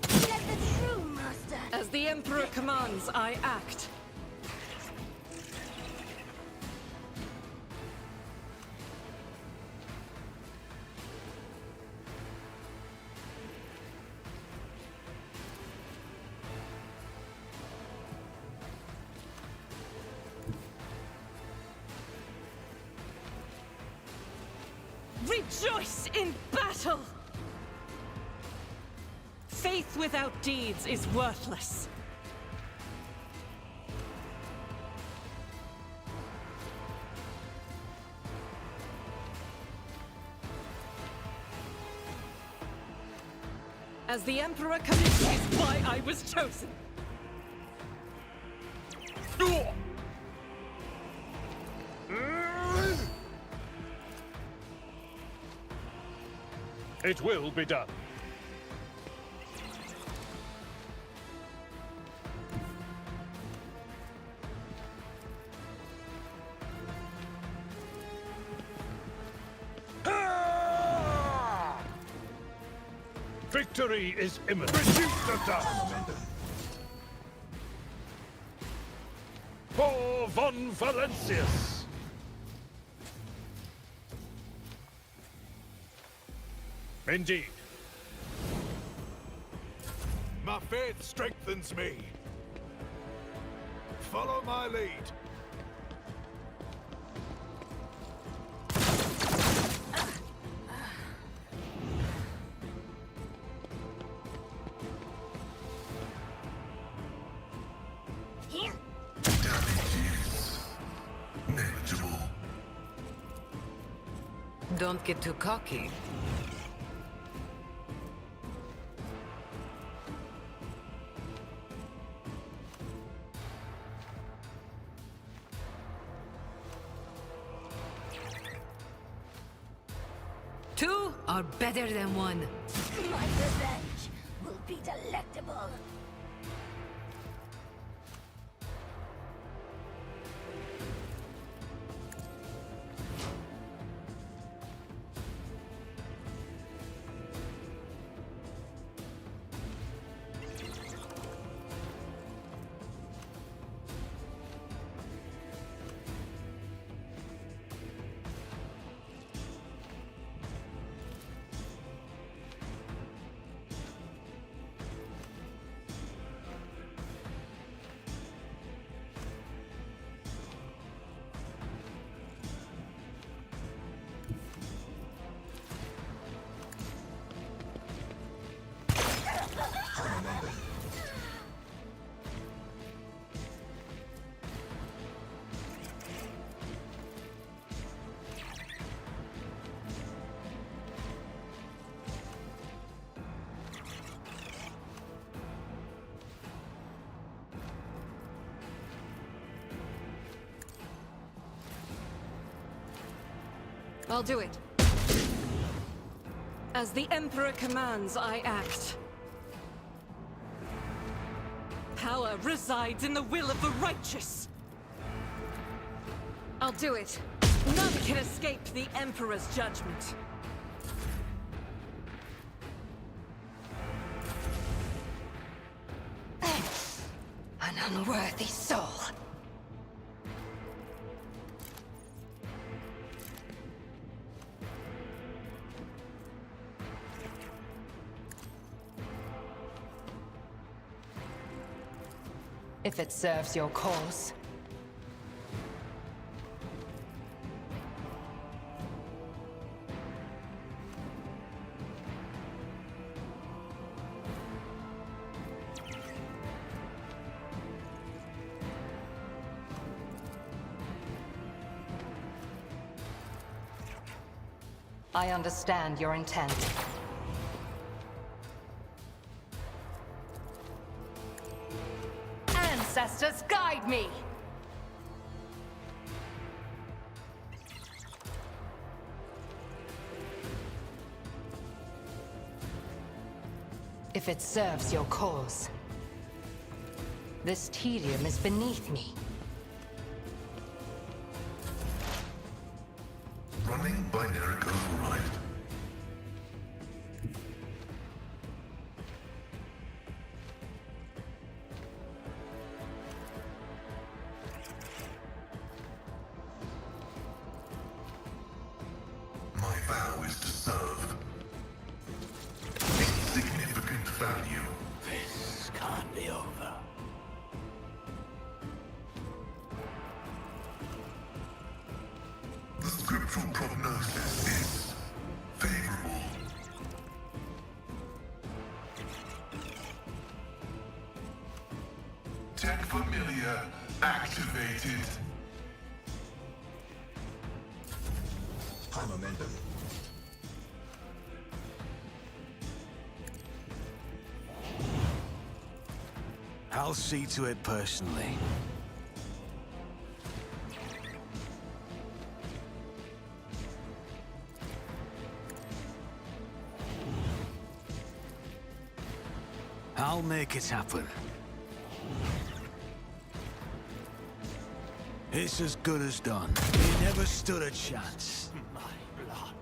Let the true master. As the Emperor commands, I act. Rejoice in battle! Faith without deeds is worthless. As the Emperor commands is why I was chosen. It will be done. Victory is imminent. Reduce the dust! For von Valentius! Indeed. My faith strengthens me. Follow my lead. Negligible. Don't get too cocky. Two are better than one. My revenge will be delectable. I'll do it. As the Emperor commands, I act. Power resides in the will of the righteous. I'll do it. None can escape the Emperor's judgment. An unworthy soul. If it serves your cause. I understand your intent. Ancestors, guide me! If it serves your cause. This tedium is beneath me. Running binary override. My vow is to serve. Insignificant value. This can't be over. The scriptural prognosis is favorable. Tech Familiar activated. High momentum. I'll see to it personally. I'll make it happen. It's as good as done. You never stood a chance. My blood.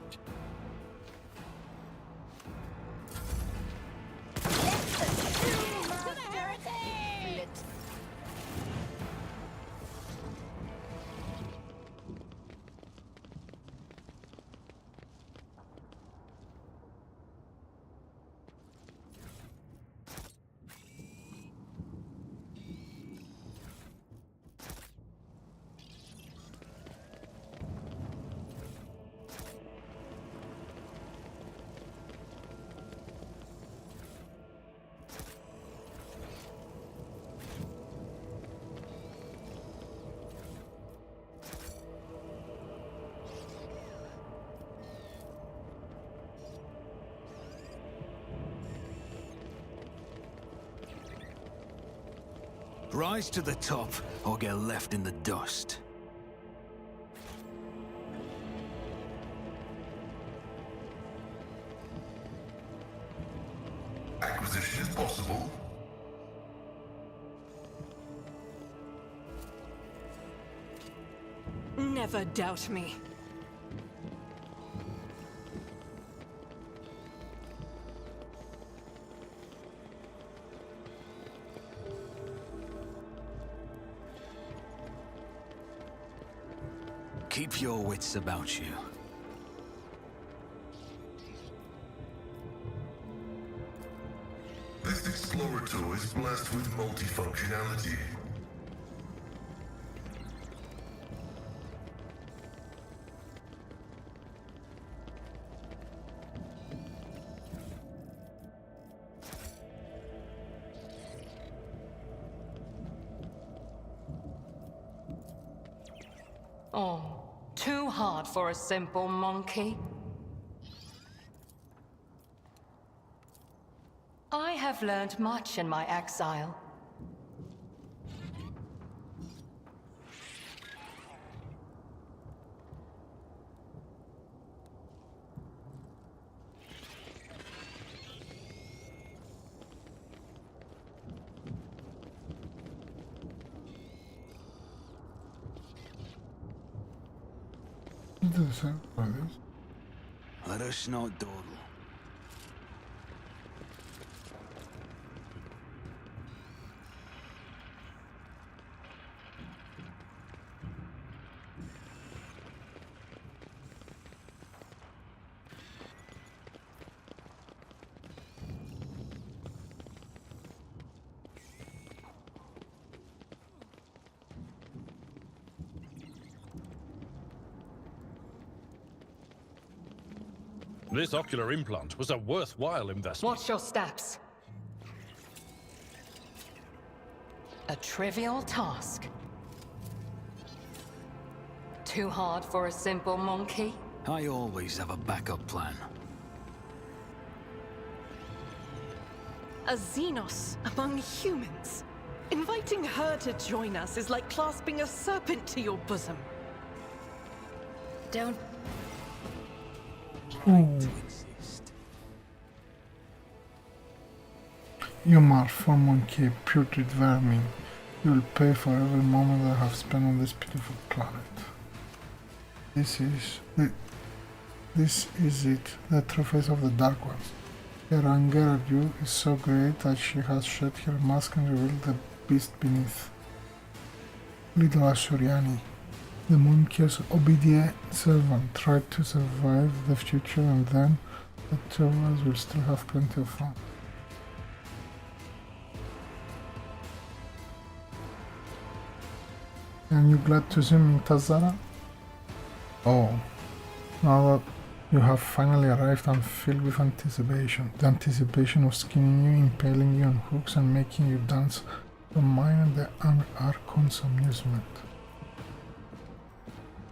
Rise to the top, or get left in the dust. Acquisition is possible. Never doubt me. Keep your wits about you. This Explorator is blessed with multifunctionality. Oh, too hard for a simple monkey. I have learned much in my exile. Interesting for this. Let us not dawdle. This ocular implant was a worthwhile investment. Watch your steps. A trivial task. Too hard for a simple monkey? I always have a backup plan. A xenos among humans? Inviting her to join us is like clasping a serpent to your bosom. Don't... You malform monkey, putrid vermin. You will pay for every moment I have spent on this beautiful planet. This is it, the true face of the Dark Ones. Her anger at you is so great that she has shed her mask and revealed the beast beneath. Little Ashuriani, the monkey's obedient servant, tried to survive the future, and then the two of us will still have plenty of fun. Are you glad to see me, Tazara? Oh, now that you have finally arrived, I'm filled with anticipation. The anticipation of skinning you, impaling you on hooks, and making you dance for mine and the Archon's amusement.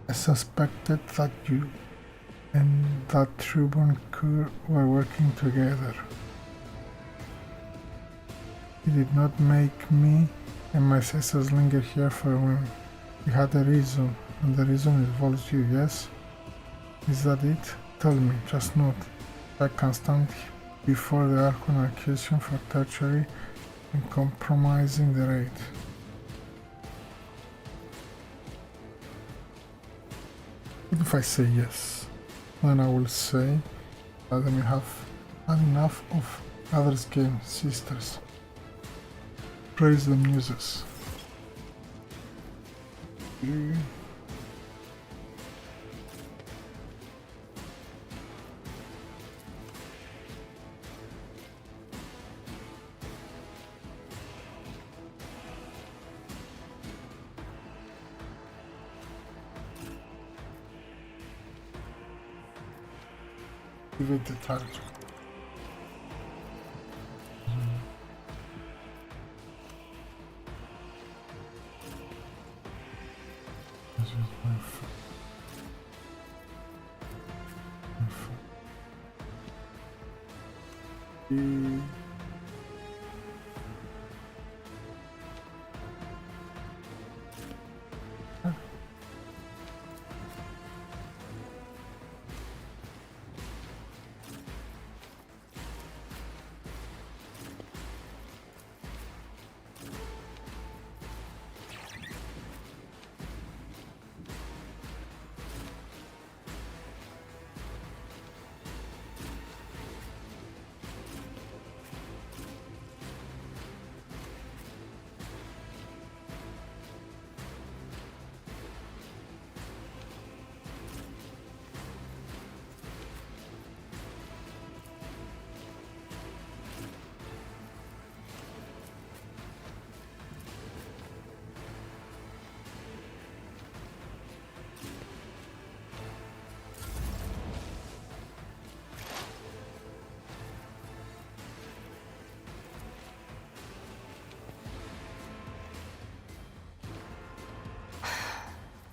I suspected that you and that Trueborn Kur were working together. You did not make me and my sisters linger here for a while. You had a reason, and the reason involves you, yes? Is that it? Tell me, just not. I can stand before the Archon accusation for treachery and compromising the raid. What if I say yes? Then I will say that we have had enough of others' game, sisters. Praise the muses. Give it the target. This is my foot.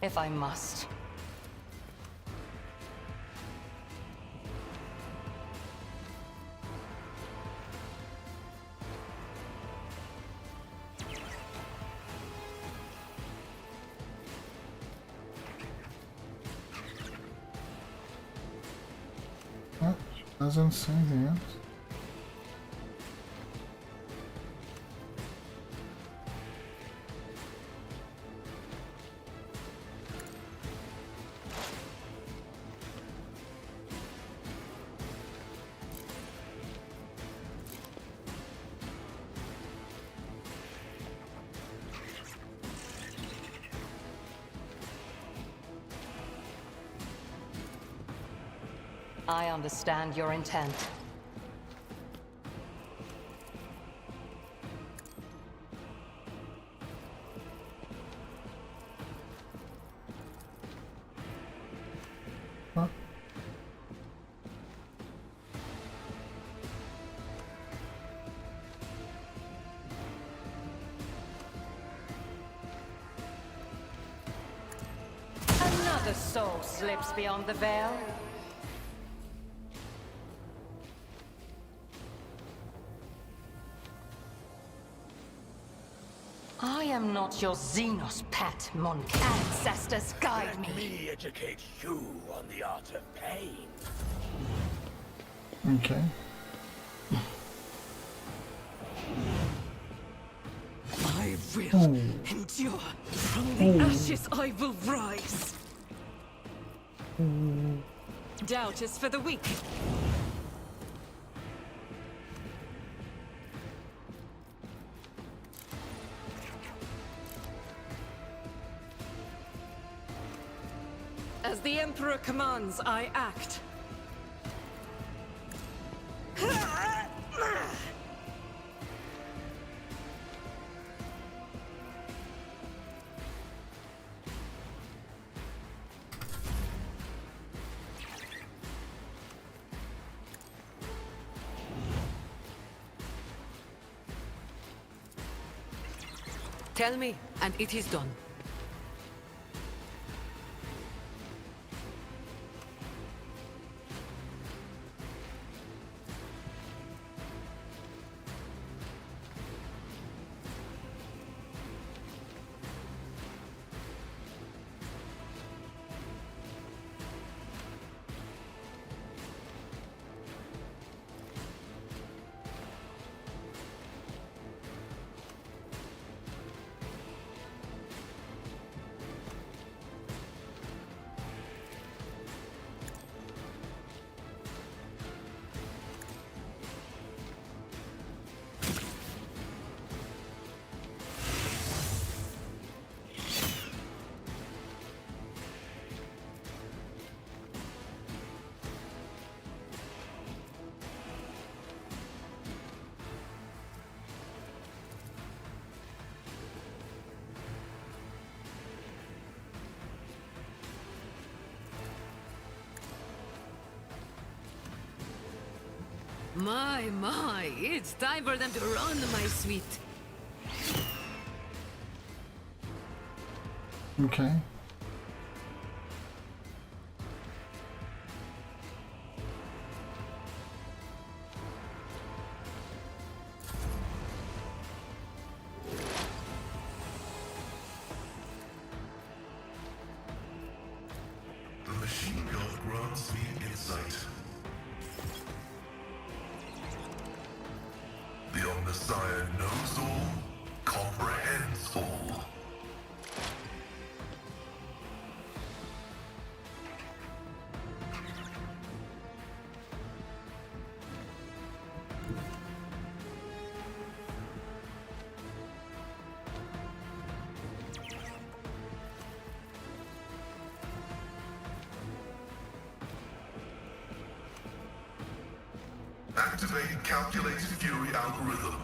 If I must. What? She doesn't say anything else. I understand your intent. What? Another The soul slips beyond the veil. I am not your xenos pet, monkey. Ancestors, guide Let me. me educate you on the art of pain. Okay. I will endure. From the ashes I will rise. Doubt is for the weak. As the Emperor commands, I act. Tell me, and it is done. My, it's time for them to run, my sweet. Okay. The machine god grants me insight. The Omnissiah knows all, comprehends all. Activate calculated fury algorithm.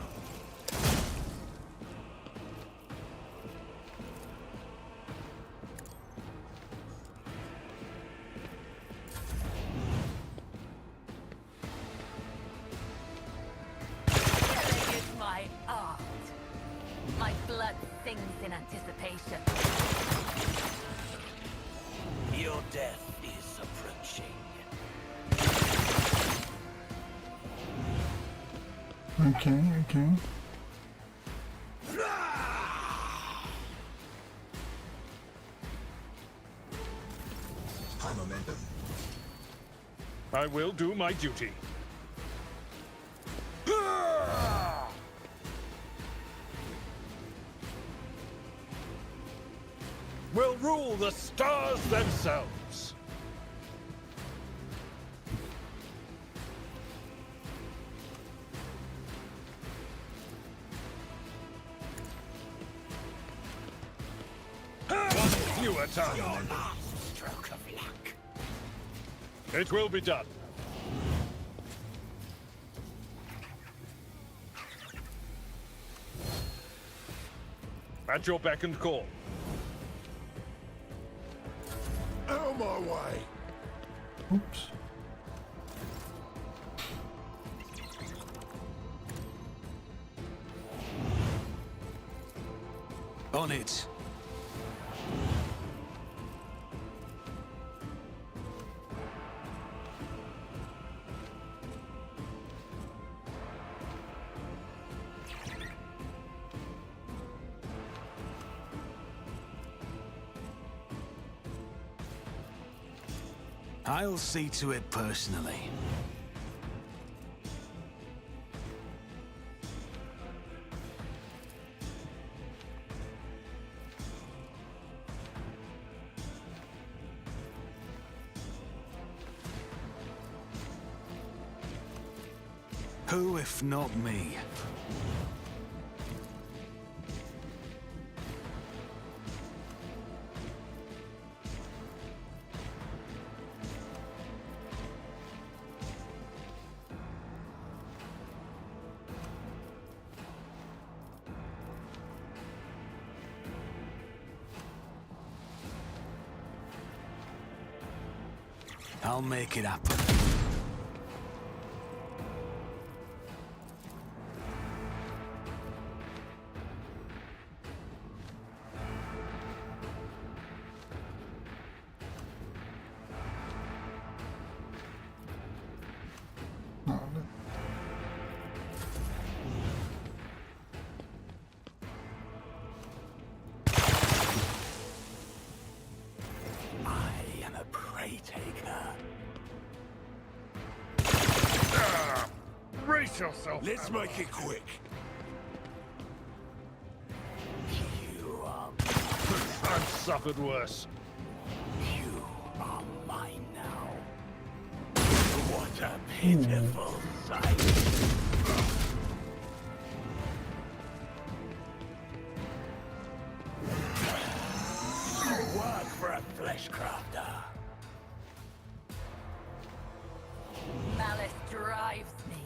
Killing is my art. My blood sings in anticipation. Your death is approaching. Okay. High momentum. I will do my duty. Will rule the stars themselves. One fewer time. Stroke of luck. It will be done. At your beck and call. Out of my way. Oops. On it. I'll see to it personally. Who if not me? I'll make it happen. No, I am a prey taker. Brace yourself! Let's make it quick. You are... I've suffered worse. You are mine now. What a pitiful sight. Work for a flesh crafter. Malice drives me.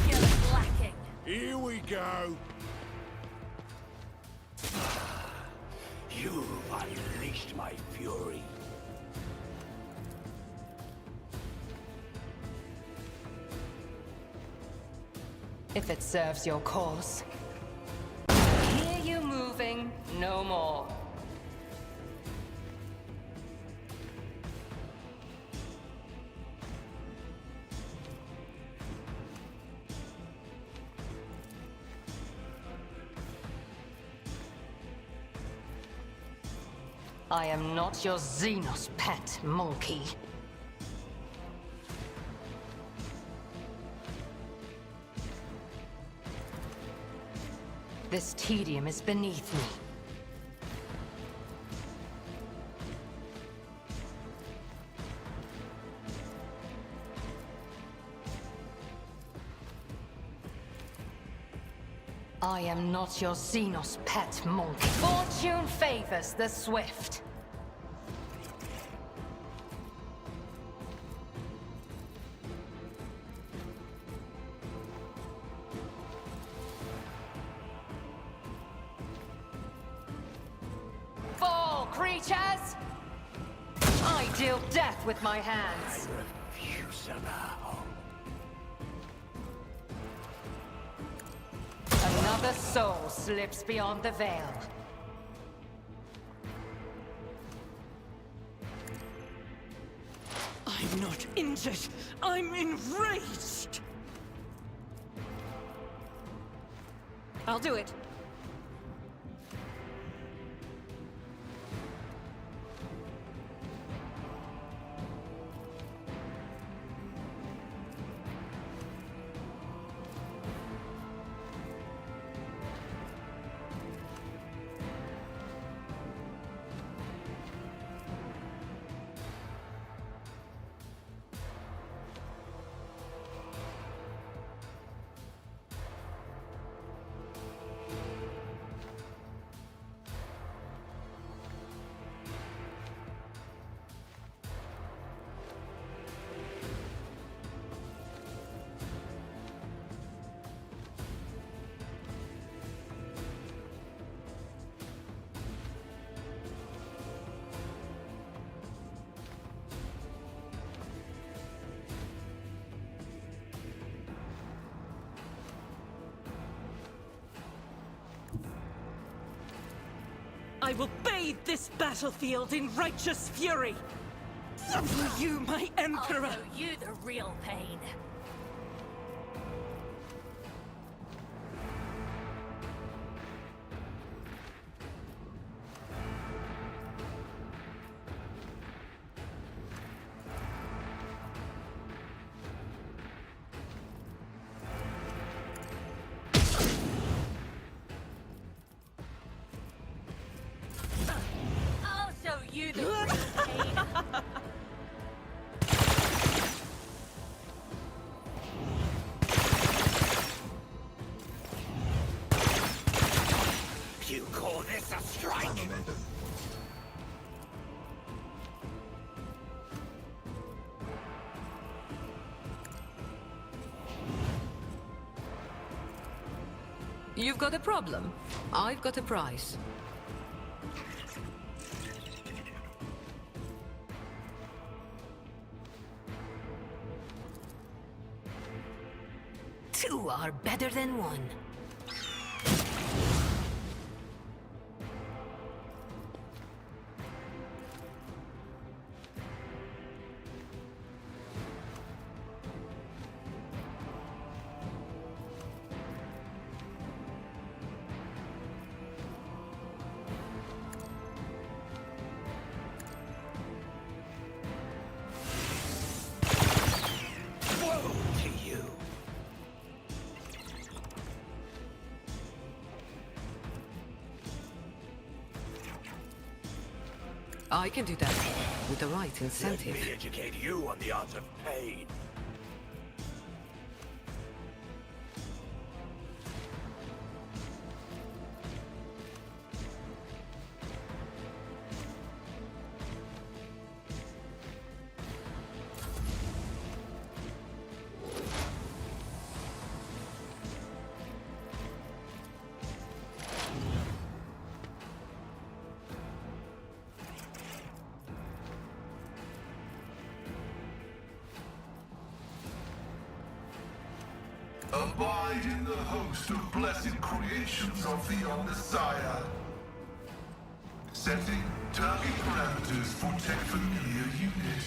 Your skill is lacking. Here we go. You've unleashed my fury. If it serves your cause. Hear you moving no more. I am not your xenos pet, monkey. This tedium is beneath me. I am not your xenos pet, monkey. Fortune favors the swift. Fall, creatures! I deal death with my hands. I refuse now. Another soul slips beyond the veil. I'm not injured. I'm enraged. I'll do it. I will bathe this battlefield in righteous fury! For you, my Emperor! I'll show you the real pain. momentum. You've got a problem. I've got a prize. Two are better than one. I can do that with the right incentive. Let me educate you on the art of pain. Abide in the host of blessed creations of the Omnissiah. Setting target parameters for tech familiar unit.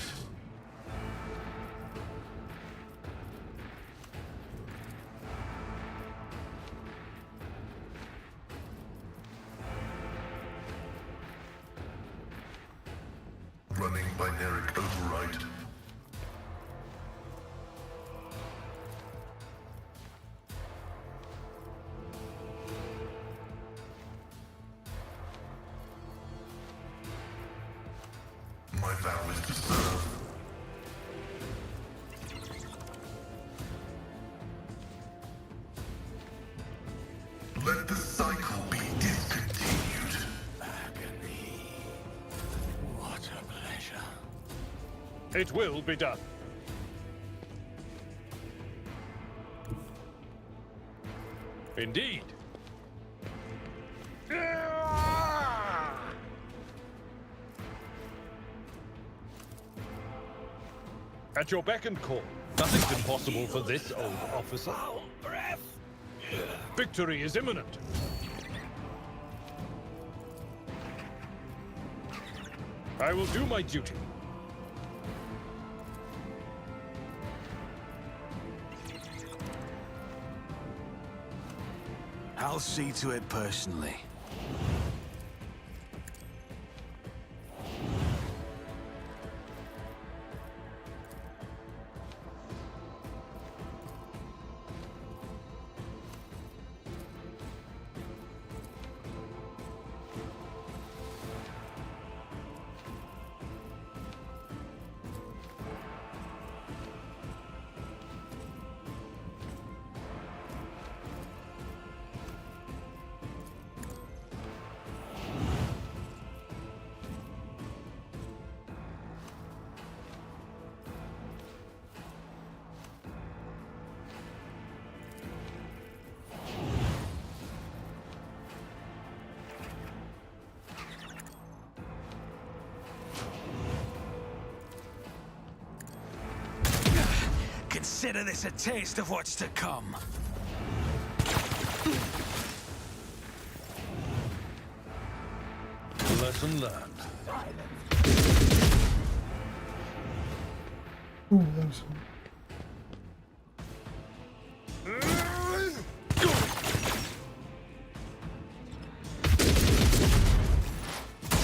Running binary override. My vow is to serve. Let the cycle be discontinued. Agony. What a pleasure. It will be done. Indeed. At your beck and call. Nothing's impossible for this old officer. Victory is imminent. I will do my duty. I'll see to it personally. Consider this a taste of what's to come. Lesson learned. Ooh, that was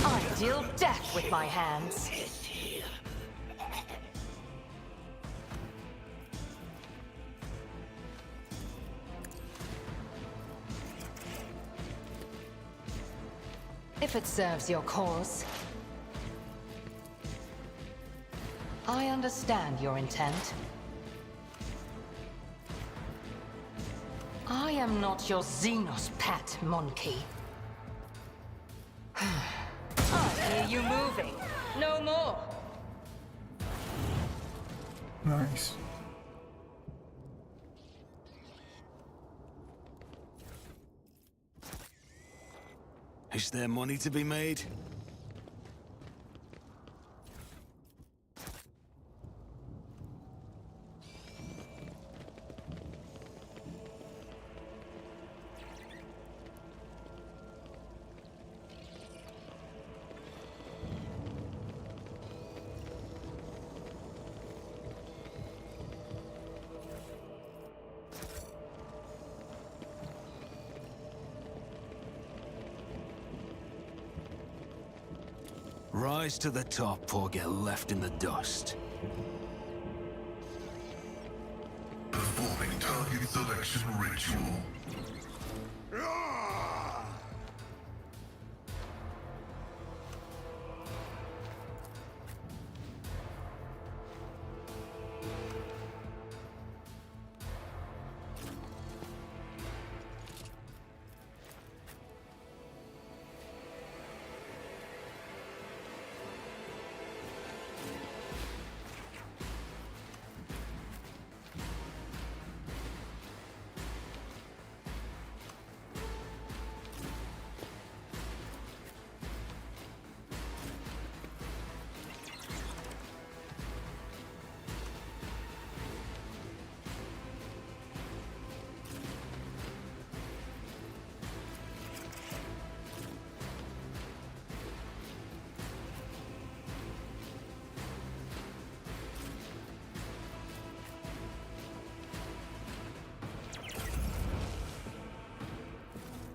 I deal death with my hands. If it serves your cause. I understand your intent. I am not your xenos pet, monkey. I hear you moving. No more. Nice. Is there money to be made? Rise to the top or get left in the dust. Performing target selection ritual.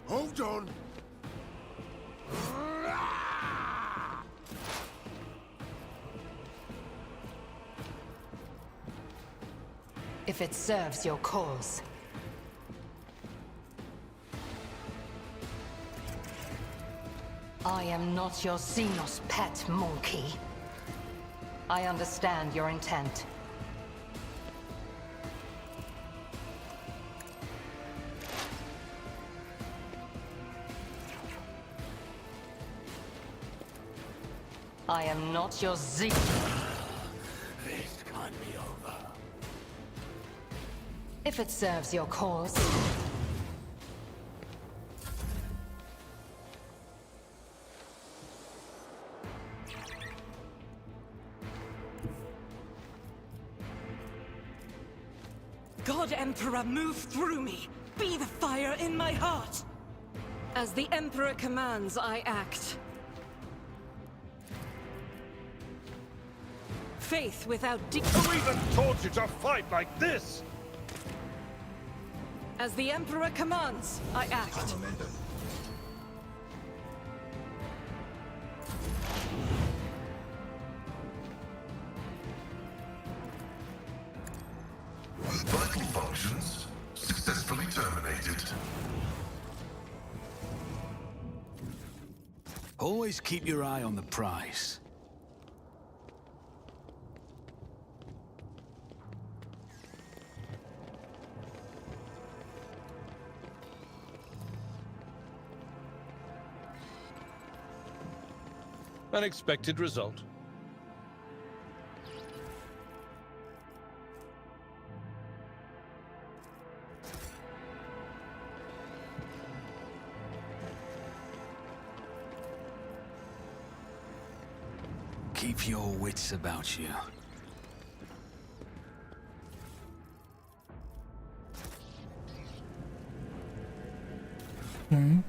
Hold on! If it serves your cause. I am not your xenos pet, monkey. I understand your intent. I am not your This can't be over. If it serves your cause. God Emperor, move through me! Be the fire in my heart! As the Emperor commands, I act. Faith without Who even taught you to fight like this? As the Emperor commands, I act. Vital functions successfully terminated. Always keep your eye on the prize. Unexpected result. Keep your wits about you. Hmm.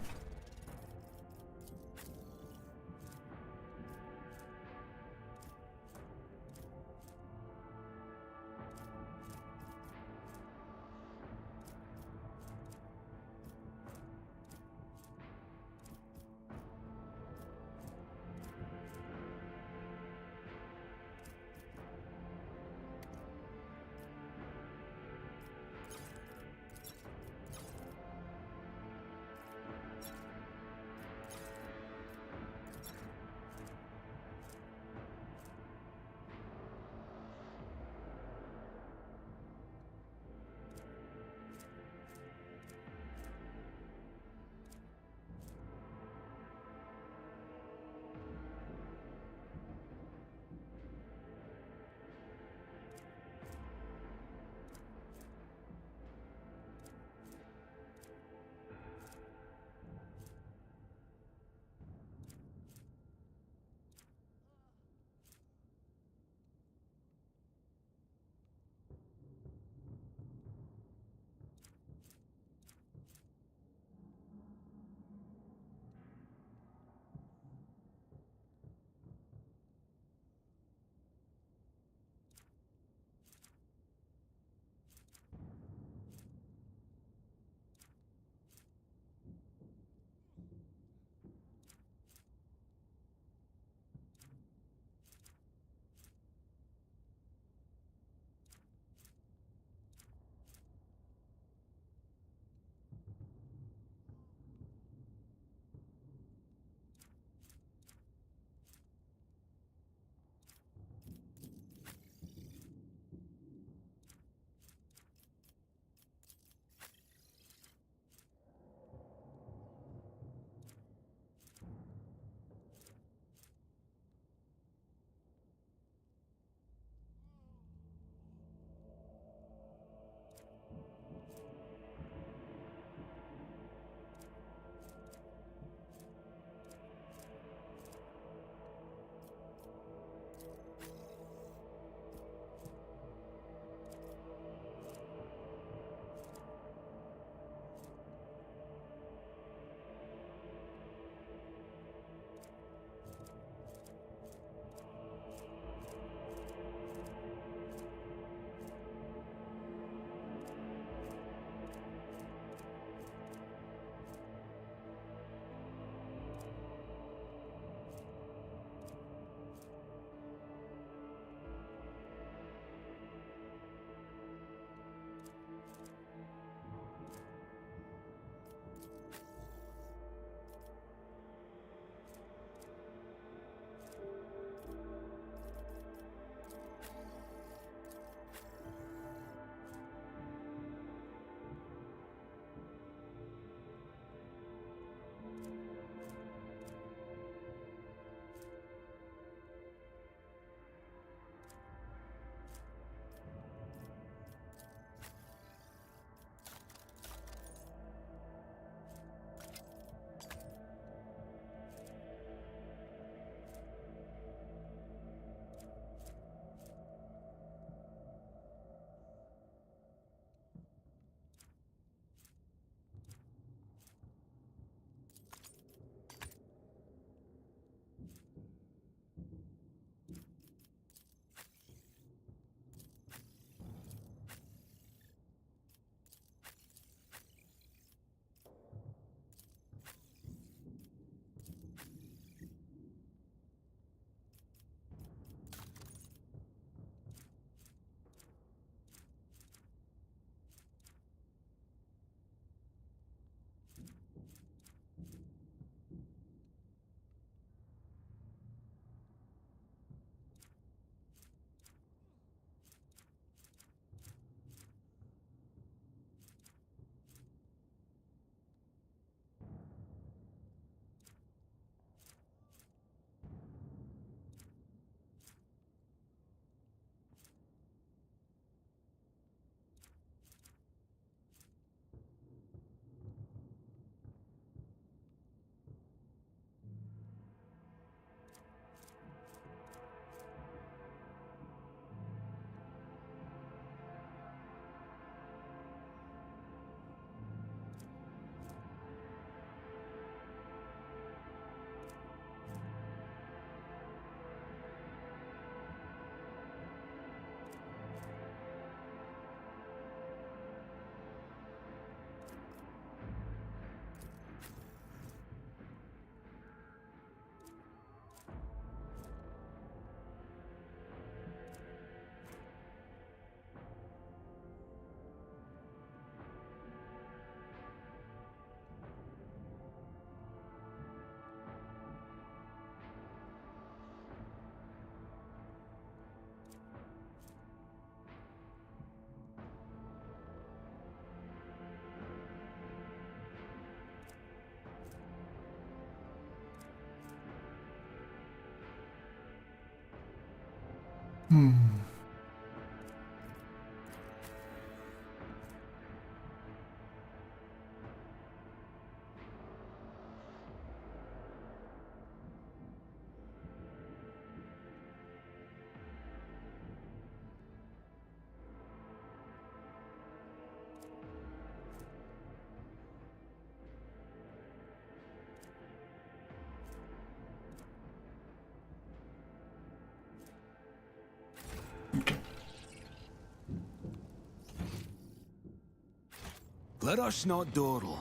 Let us not dawdle.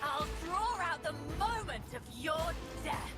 I'll draw out the moment of your death.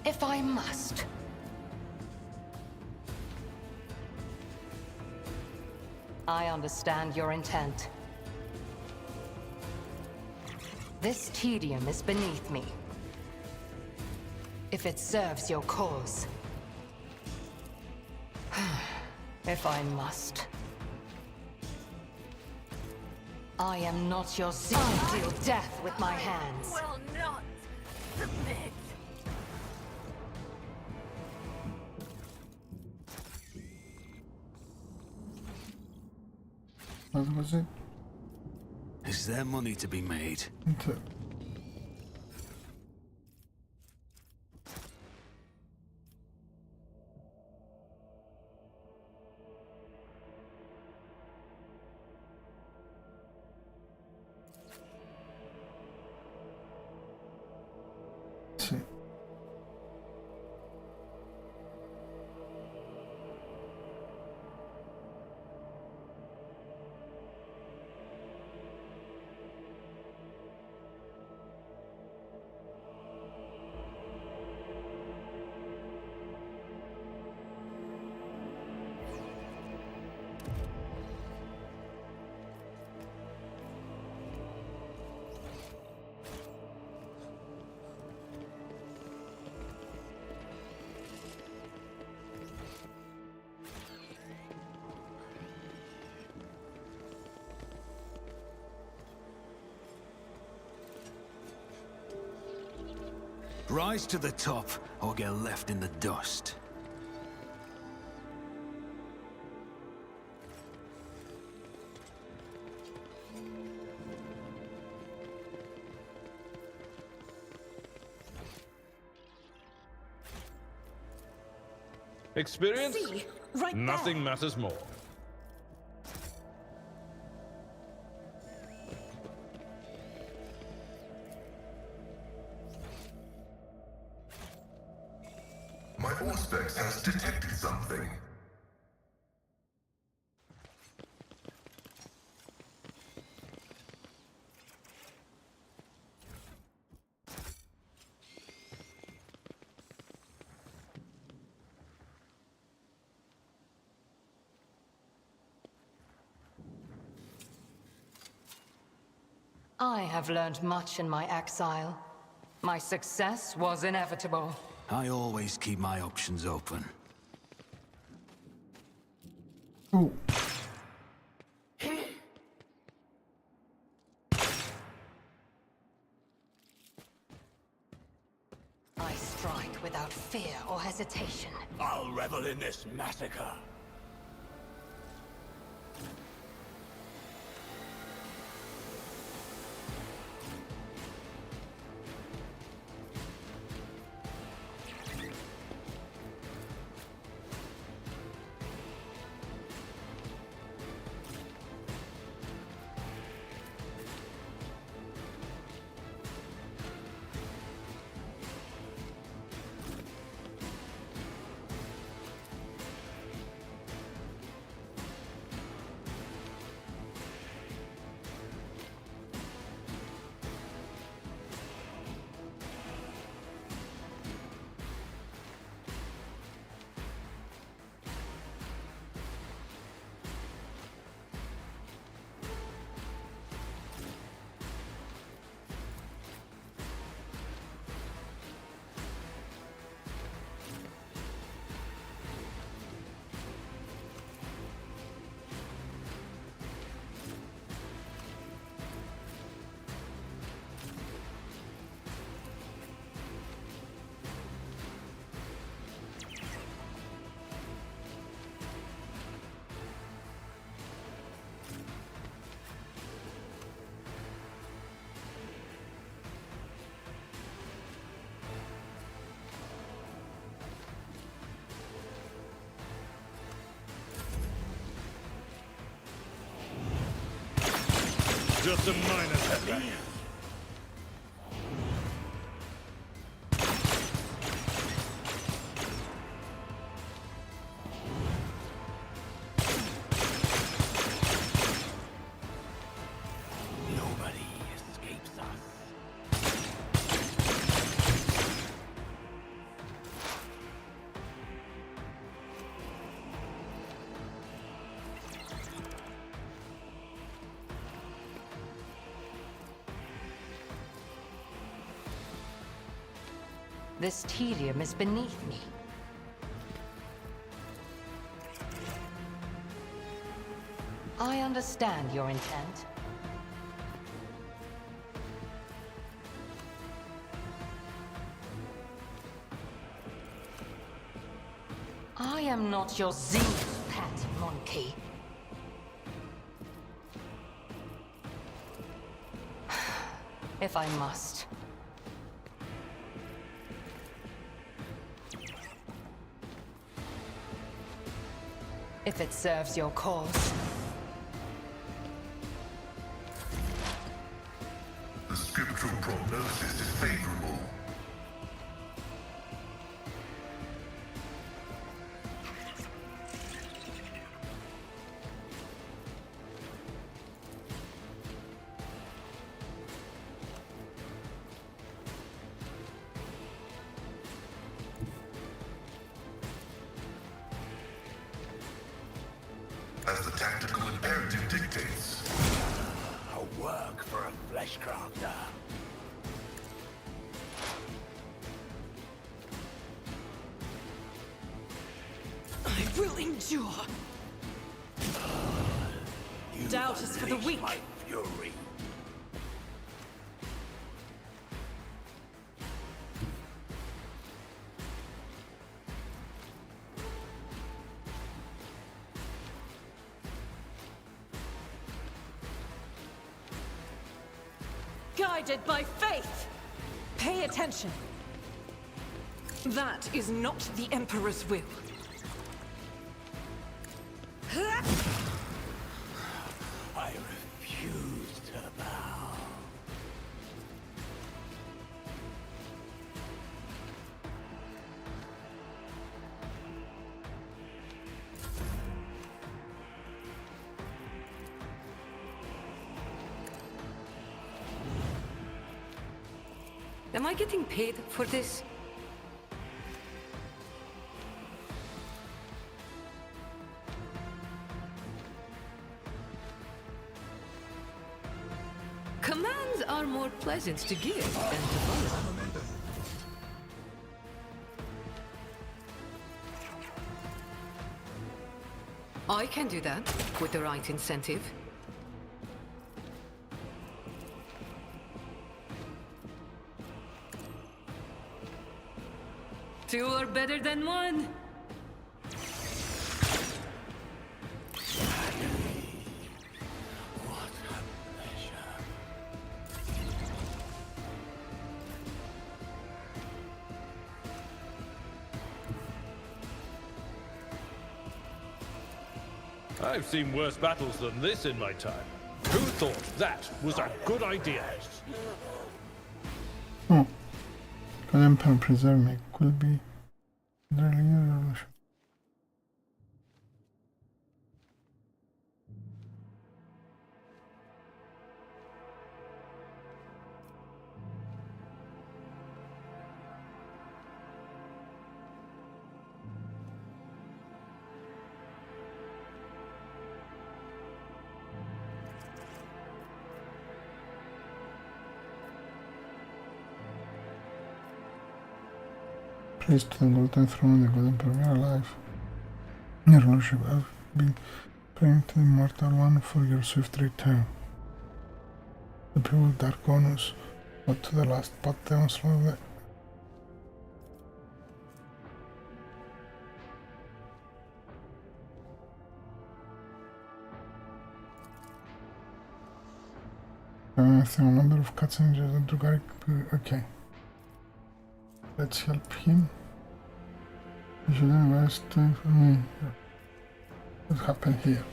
If I must. I understand your intent. This tedium is beneath me. If it serves your cause. If I must. I am not your I deal death with my hands. Will not submit. What was it? Is there money to be made? Rise to the top, or get left in the dust. Experience? See, right Nothing there. matters more. My Auspex has detected something. I have learned much in my exile. My success was inevitable. I always keep my options open. Oh. I strike without fear or hesitation. I'll revel in this massacre. just a minor setback. Nobody escapes us. This tedium is beneath me. I understand your intent. I am not your xenos pet, monkey. If I must. If it serves your cause. The scriptural prognosis is favorable. As the tactical imperative dictates. A work for a fleshcrafter. I will endure. Doubt is for the weak. My fury. Guided by faith. Pay attention. That is not the Emperor's will. I refuse to bow. Am I getting paid for this? Commands are more pleasant to give than to follow. I can do that with the right incentive. Two are better than one. I've seen worse battles than this in my time. Who thought that was a good idea? Oh, God Emperor preserve me. Could be really revolution. Praise to the golden throne and the golden emperor, we are alive. Your lordship, I've been praying to the immortal one for your swift return. The people of Koronus, not to the last but the onslaught of the... A number of cutscenes and Drugaric. Okay. Let's help him. You should invest for me. What happened here?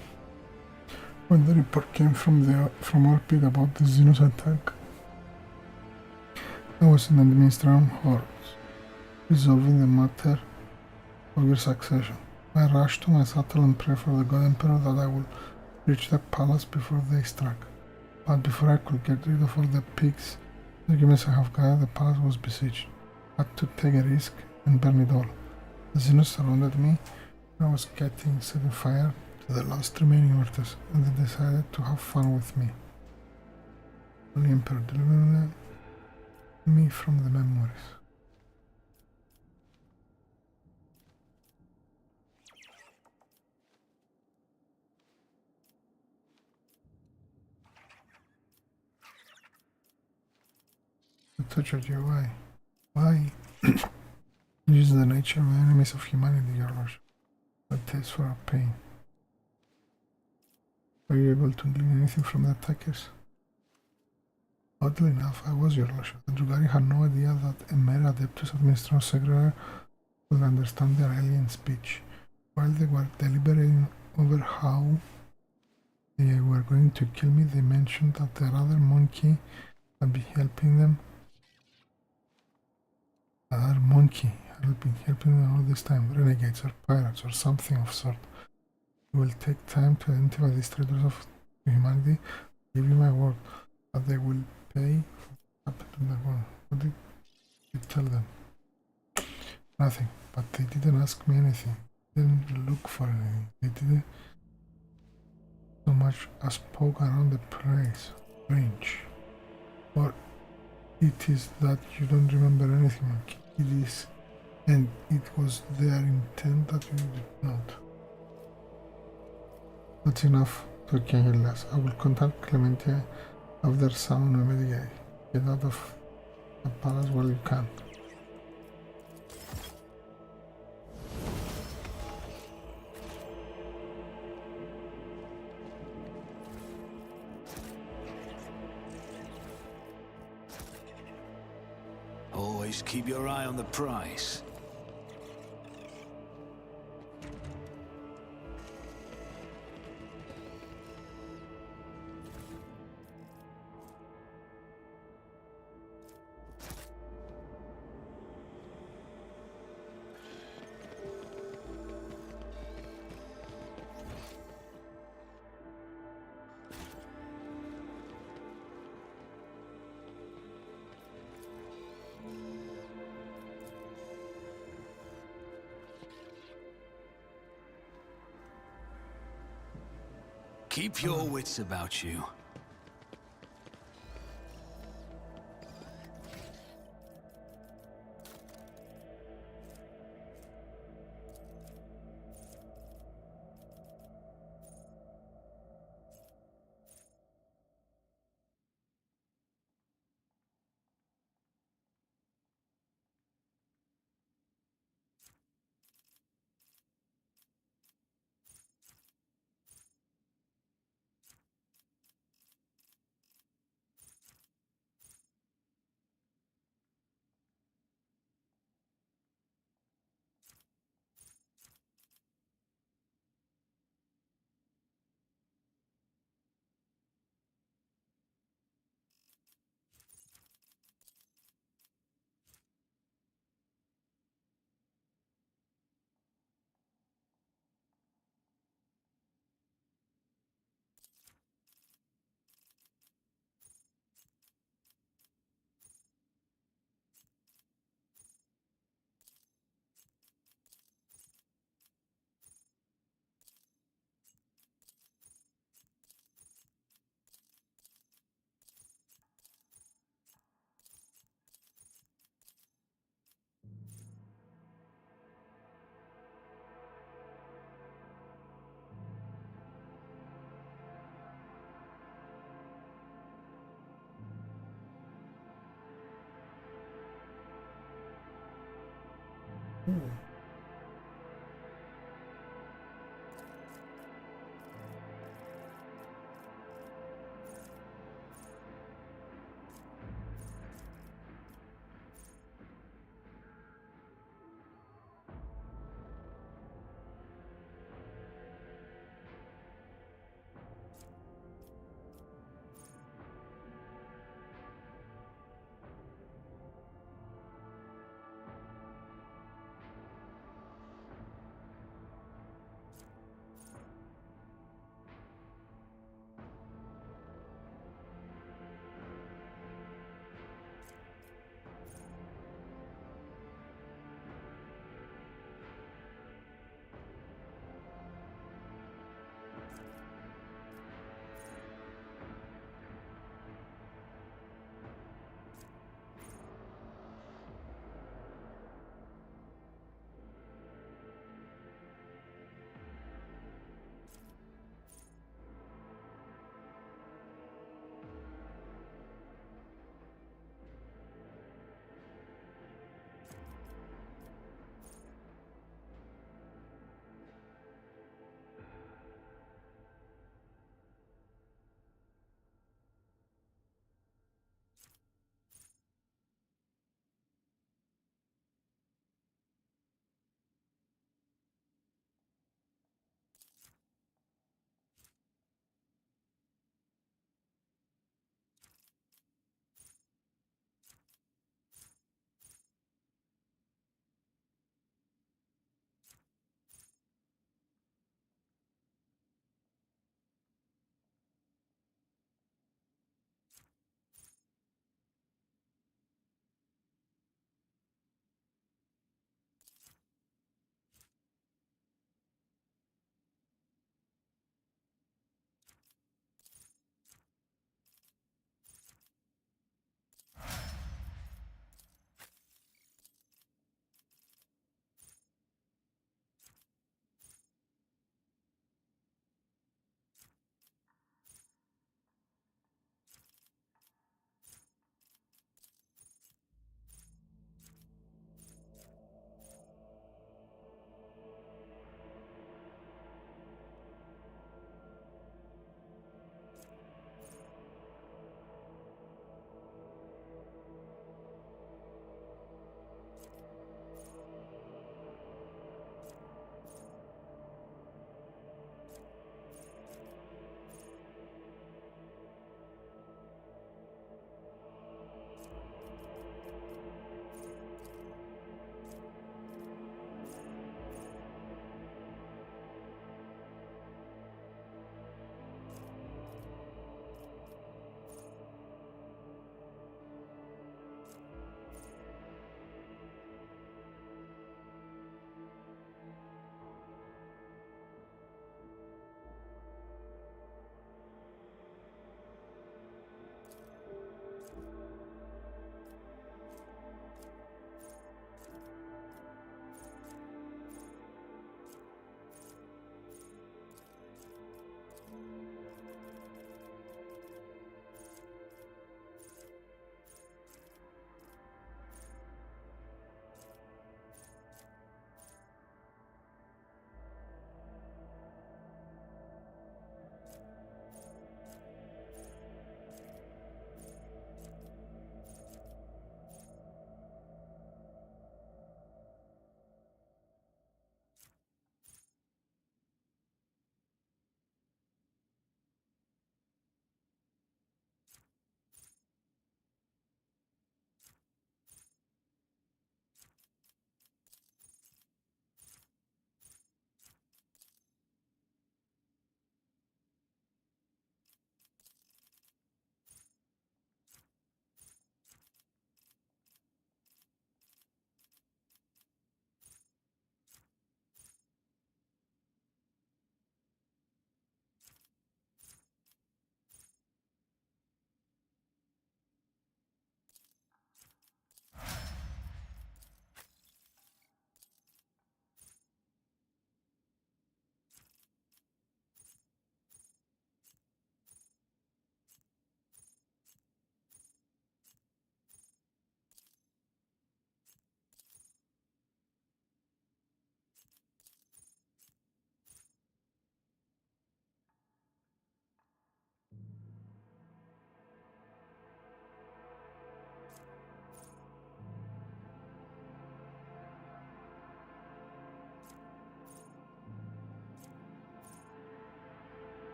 When the report came from Orbit about the xenos attack, I was in administration halls, resolving the matter of your succession. I rushed to my shuttle and prayed for the God Emperor that I would reach the palace before they struck. But before I could get rid of all the pigs, the documents I have gathered, the palace was besieged. I had to take a risk and burn it all. The xenos surrounded me, and I was getting setting fire to the last remaining orders, and they decided to have fun with me. Only Emperor delivered me from the memories. I tortured you, why? Why? It is the nature of the enemies of humanity, your lordship. A taste for our pain. Were you able to glean anything from the attackers? Oddly enough, I was, your lordship. The Drugari had no idea that a mere Adeptus Administrator Secretary would understand their alien speech. While they were deliberating over how they were going to kill me, they mentioned that their other monkey had been helping them. The other monkey had been helping them all this time, renegades or pirates or something of sort. It will take time to identify these traitors of humanity. I give you my word that they will pay for what happened to the world. What did you tell them? Nothing, but they didn't ask me anything. They didn't look for anything. They didn't so much as poke around the place, range. Or it is that you don't remember anything, monkey. It is, and it was their intent that you did not. That's enough talking, Hildas. I will contact Clementia after someone immediately. Get out of the palace while you can. Always keep your eye on the prize. Keep your wits about you.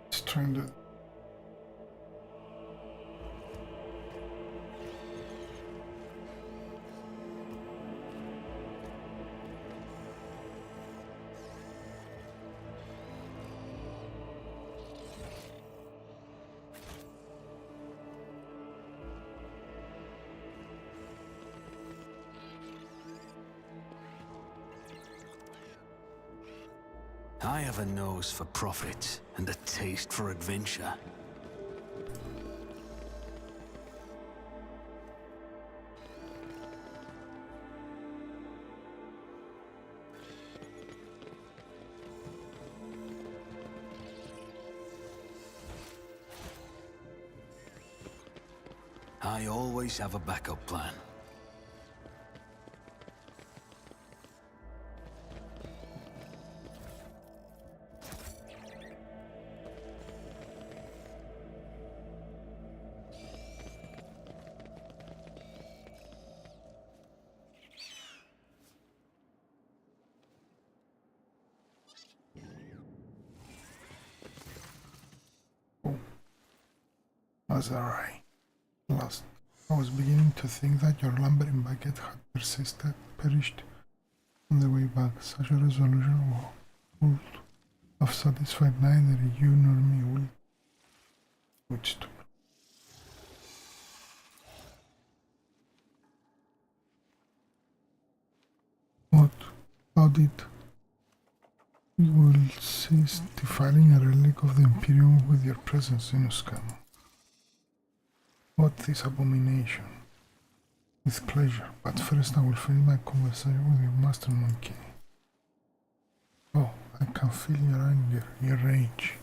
It's trying to. I have a nose for profit and a taste for adventure. I always have a backup plan. Azarai. Lost. I was beginning to think that your lumbering bucket had perished on the way back. Such a resolution would have satisfied neither you nor me. Which to what? How did you will cease defiling a relic of the Imperium with your presence, xenos? What this abomination? With pleasure, but first I will finish my conversation with your master monkey. Oh, I can feel your anger, your rage,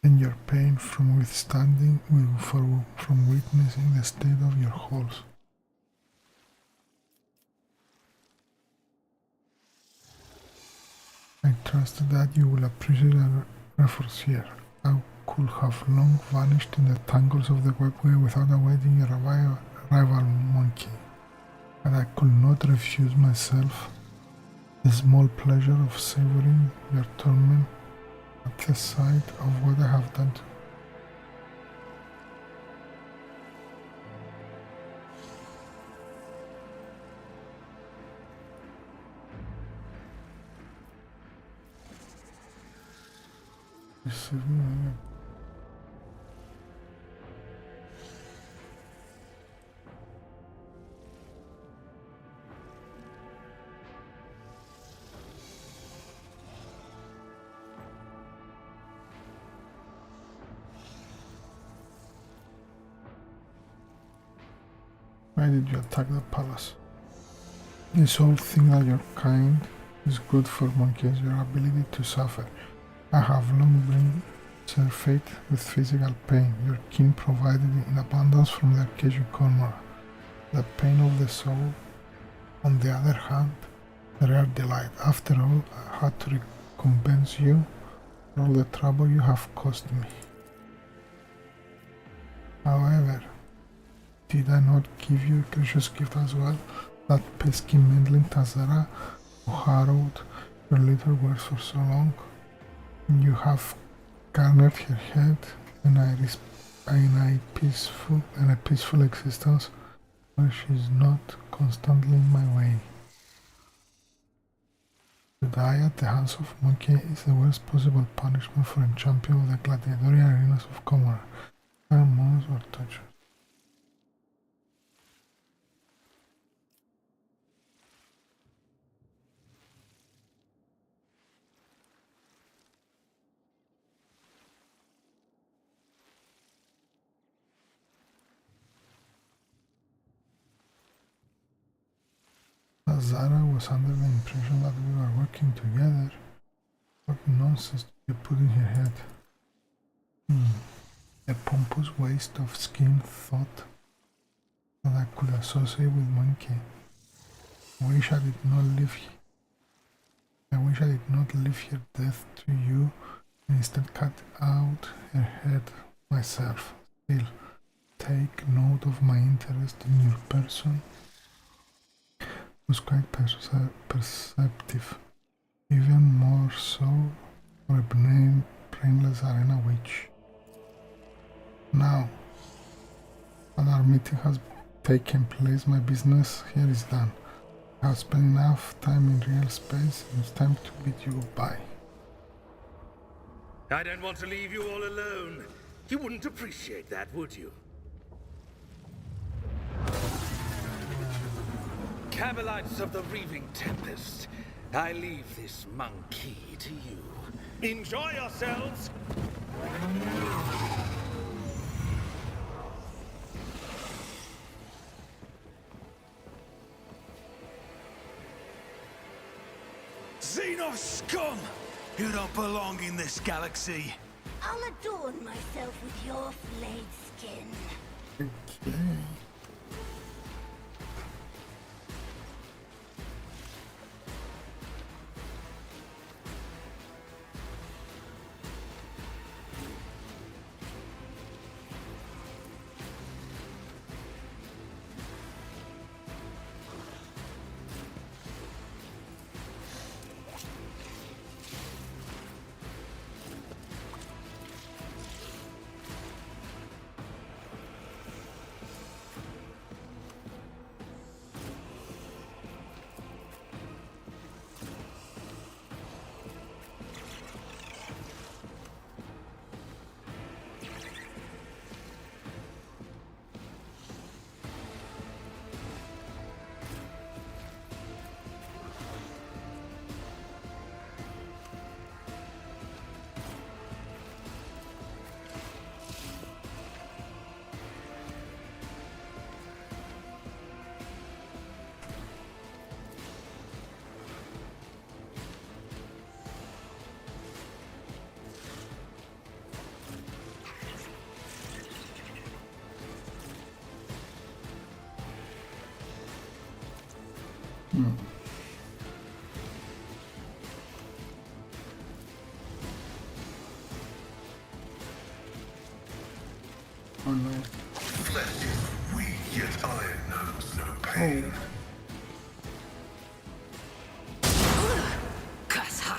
and your pain from from witnessing the state of your halls. I trusted that you will appreciate our efforts here. I could have long vanished in the tangles of the webway without awaiting your rival monkey, but I could not refuse myself the small pleasure of savoring your torment at the sight of what I have done to you. Why did you attack the palace? This whole thing that your kind is good for monkeys, your ability to suffer. I have long been surfeit with physical pain. Your kin provided in abundance from their cage in Cornwall. The pain of the soul, on the other hand, a rare delight. After all, I had to recompense you for all the trouble you have caused me. However, did I not give you a gracious gift as well? That pesky meddling Tazara who harrowed your little words for so long? You have garnered her head and a peaceful existence where she is not constantly in my way. To die at the hands of monkey is the worst possible punishment for a champion of the gladiatorial arenas of Comora. Monks or torture. Zara was under the impression that we were working together. What nonsense did you put in her head? A pompous waste of skin thought that I could associate with monkey. I wish I did not leave her death to you and instead cut out her head myself. Still, take note of my interest in your person. was quite perceptive, even more so for a brainless arena witch. Now that our meeting has taken place, my business here is done. I have spent enough time in real space, and it's time to bid you goodbye. I don't want to leave you all alone. You wouldn't appreciate that, would you? Cabalites of the Reaving Tempest, I leave this monkey to you. Enjoy yourselves! Xenos scum! You don't belong in this galaxy. I'll adorn myself with your flayed skin. Okay. Oh no. Flesh is weak, yet iron knows no pain. Kasa.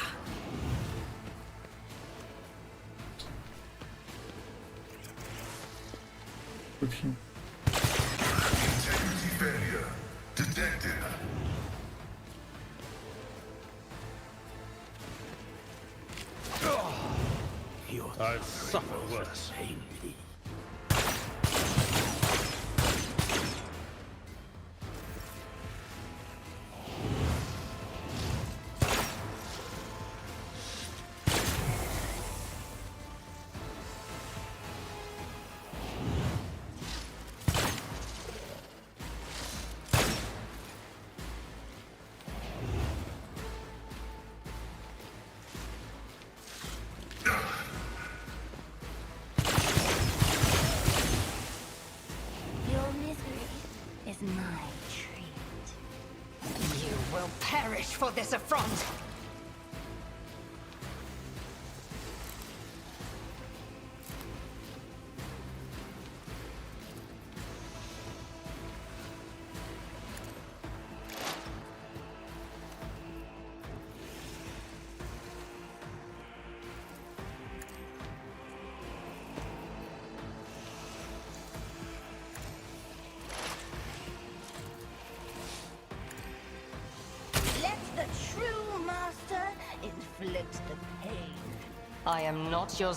With him. Integrity failure detected. I've suffered worse. Your misery is my treat. You will perish for this affront! Let the true master inflict the pain. I am not your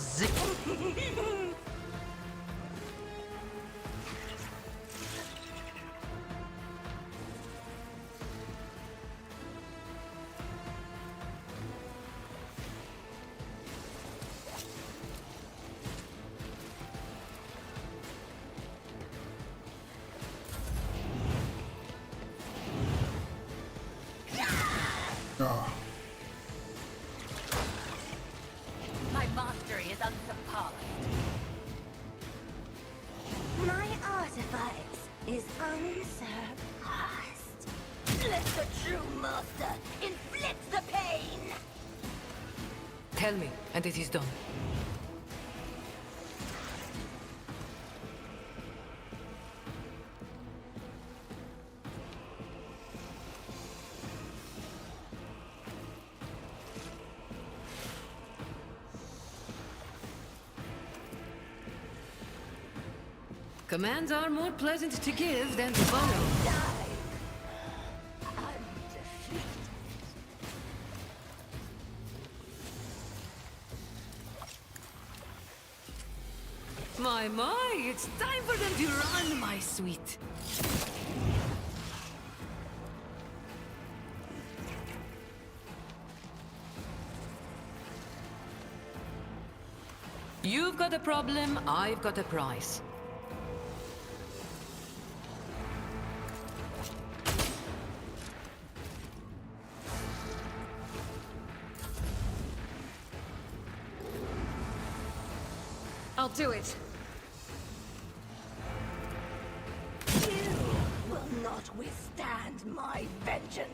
Oh. My mastery is unsurpassed. My artifact is unsurpassed. Let the true master inflict the pain. Tell me, and it is done. Commands are more pleasant to give than to follow. My, it's time for them to run, my sweet. You've got a problem, I've got a price. I'll do it. You will not withstand my vengeance.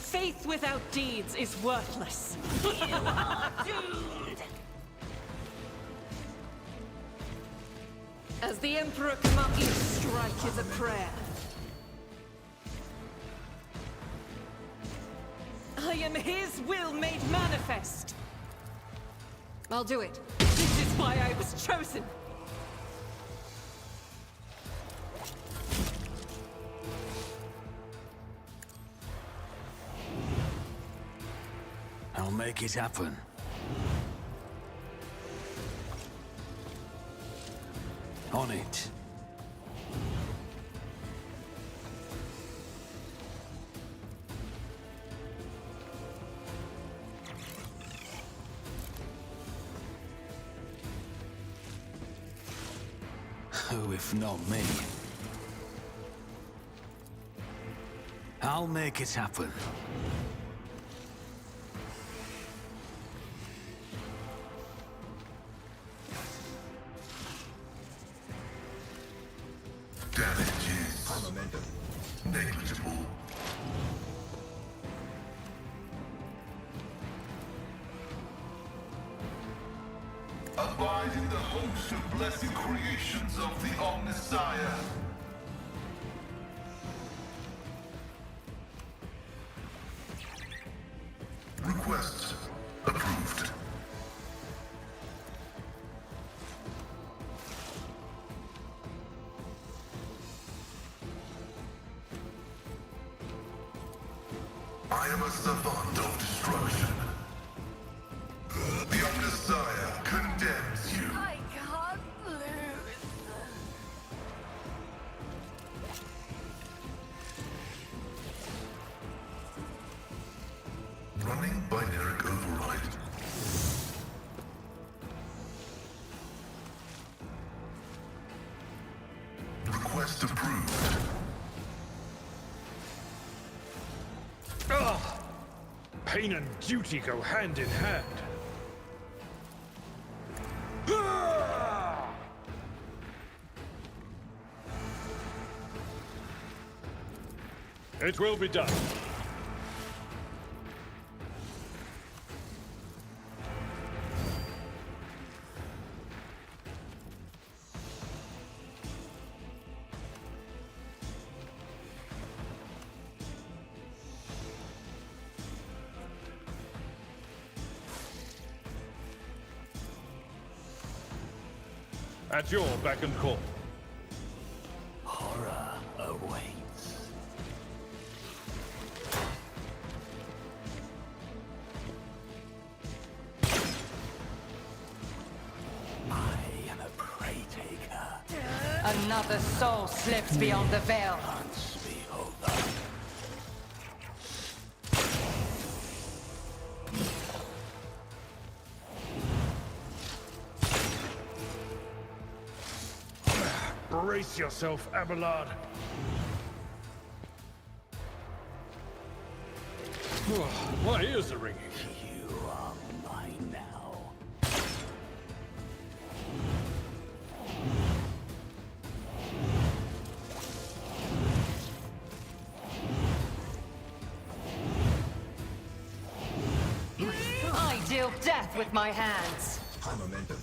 Faith without deeds is worthless. You are doomed! As the Emperor commands, each strike is a prayer. I am his will made manifest. I'll do it. This is why I was chosen. I'll make it happen. On it. Who if not me? I'll make it happen. Damage is negligible. Abide in the host of blessed creations of the Omnissiah. Request approved. I am a savant of destruction. The Omnissiah condemns you. I can't lose. Running binary override. Request approved. Ugh! Pain and duty go hand in hand. It will be done. At your beck and call. Horror awaits. I am a prey taker. Another soul slips beyond the veil. Once beholder. Brace yourself, Abelard. My ears are ringing. You are mine now. I deal death with my hands. High momentum.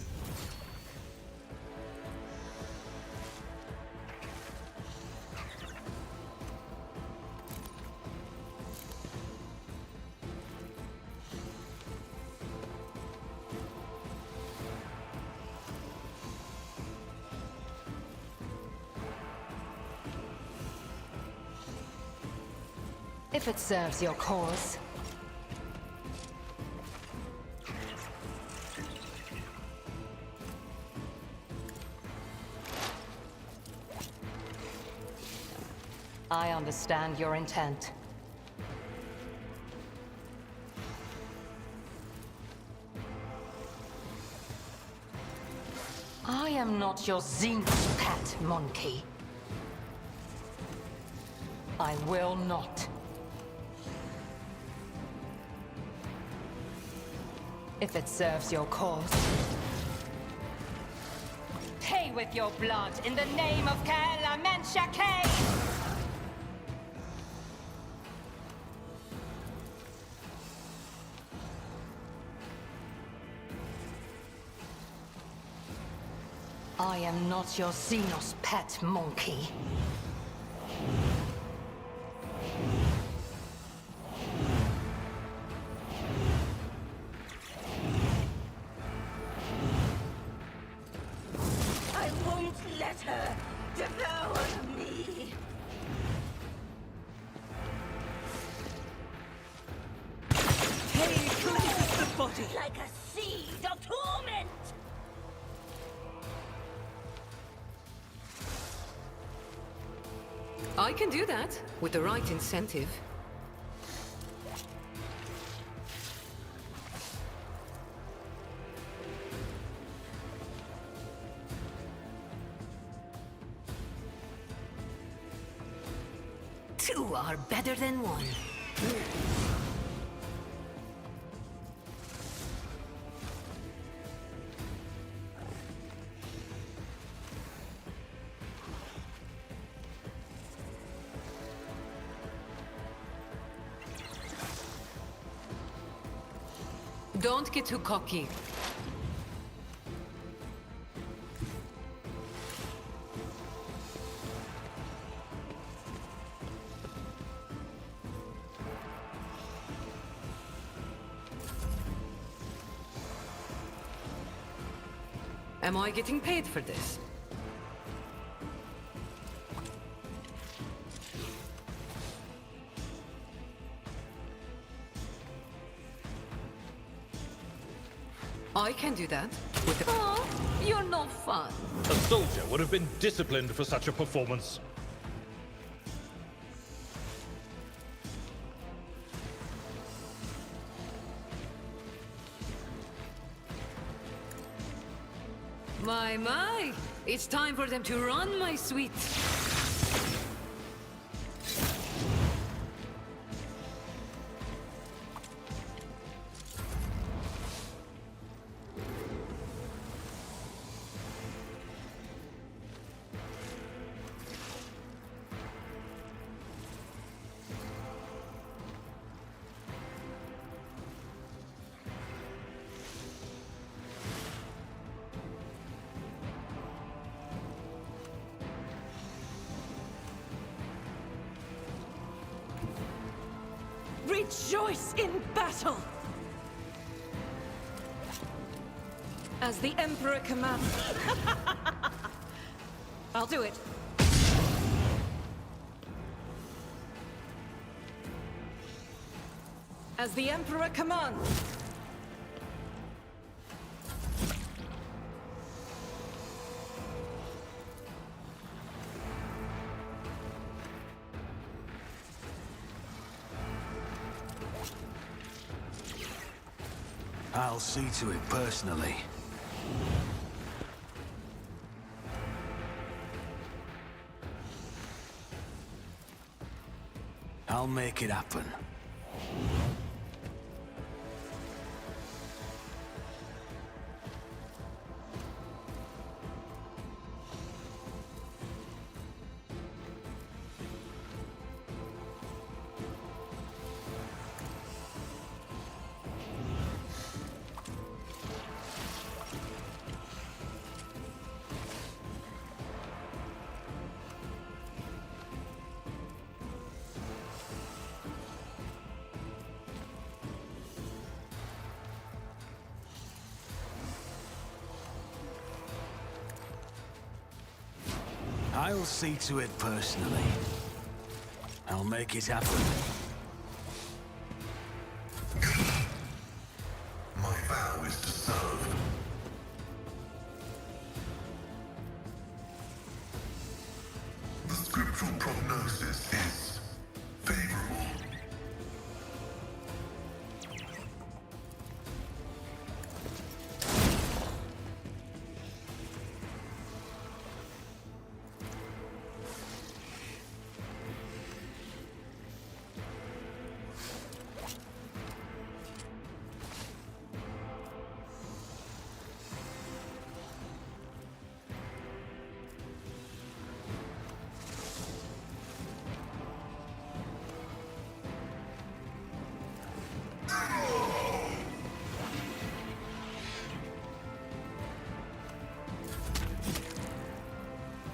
If it serves your cause. I understand your intent. I am not your xenos pet, monkey. I will not. If it serves your cause. Pay with your blood in the name of Kaela Menshake! I am not your xenos pet, monkey. I won't let her devour me. Pain cleanses the body. Like a seed of torment. I can do that, with the right incentive. Two are better than one. Don't get too cocky. Am I getting paid for this? I can do that. With the... Oh, you're no fun. A soldier would have been disciplined for such a performance. My. It's time for them to run, my sweet. Rejoice in battle! As the Emperor commands. I'll do it. As the Emperor commands. I'll see to it personally. I'll make it happen. I'll see to it personally. I'll make it happen. scriptural prognosis is favorable.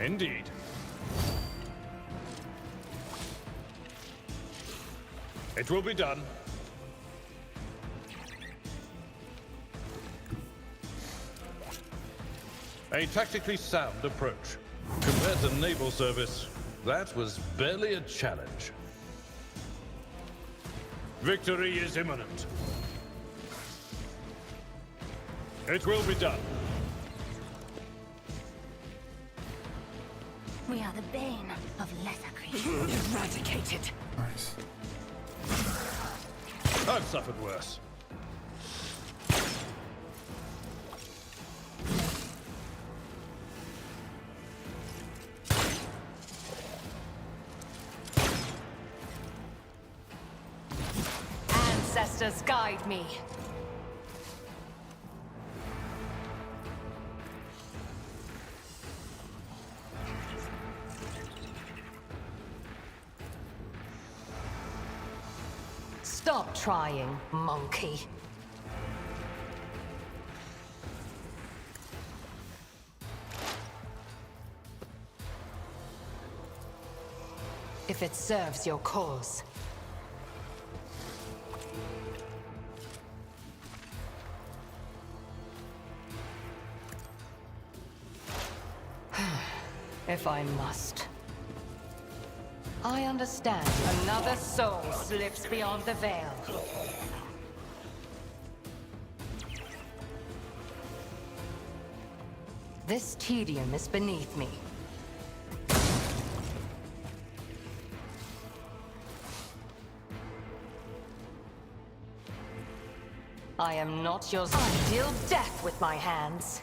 Indeed. It will be done. A tactically sound approach. Compared to naval service, that was barely a challenge. Victory is imminent. It will be done. We are the bane of lesser creatures. Eradicated. Nice. I've suffered worse. Ancestors guide me. Stop trying, monkey. If it serves your cause. If I must. I understand. Another soul slips beyond the veil. This tedium is beneath me. I am not yours. I deal death with my hands.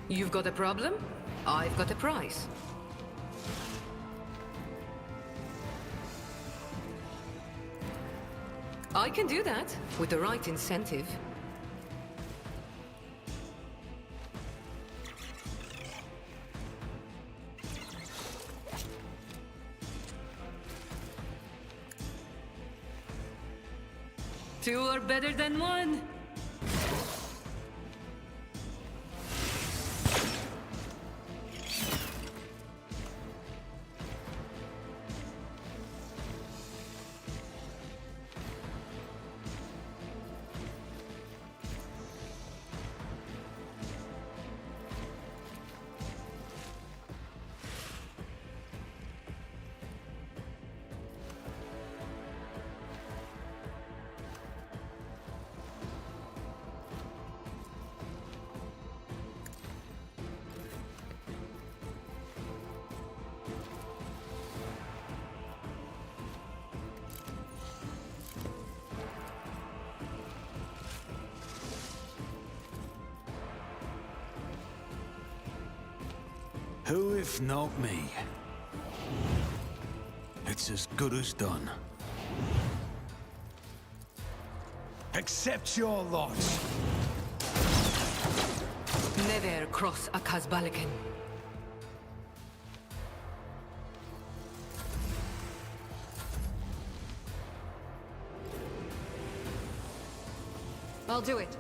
You've got a problem? I've got a prize. I can do that, with the right incentive. Two are better than one. Who if not me? It's as good as done. Accept your lot. Never cross a Kazbalikan. I'll do it.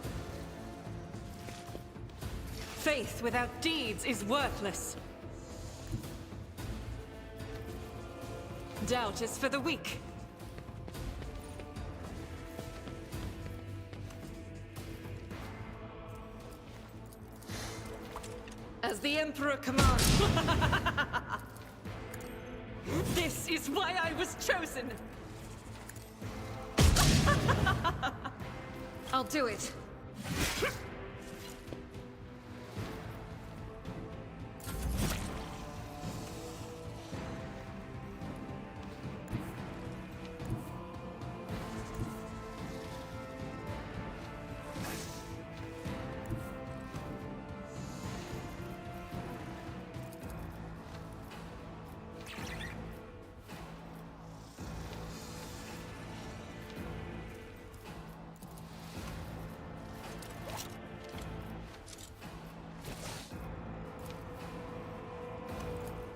Faith without deeds is worthless. Doubt is for the weak. As the Emperor commands. This is why I was chosen! I'll do it.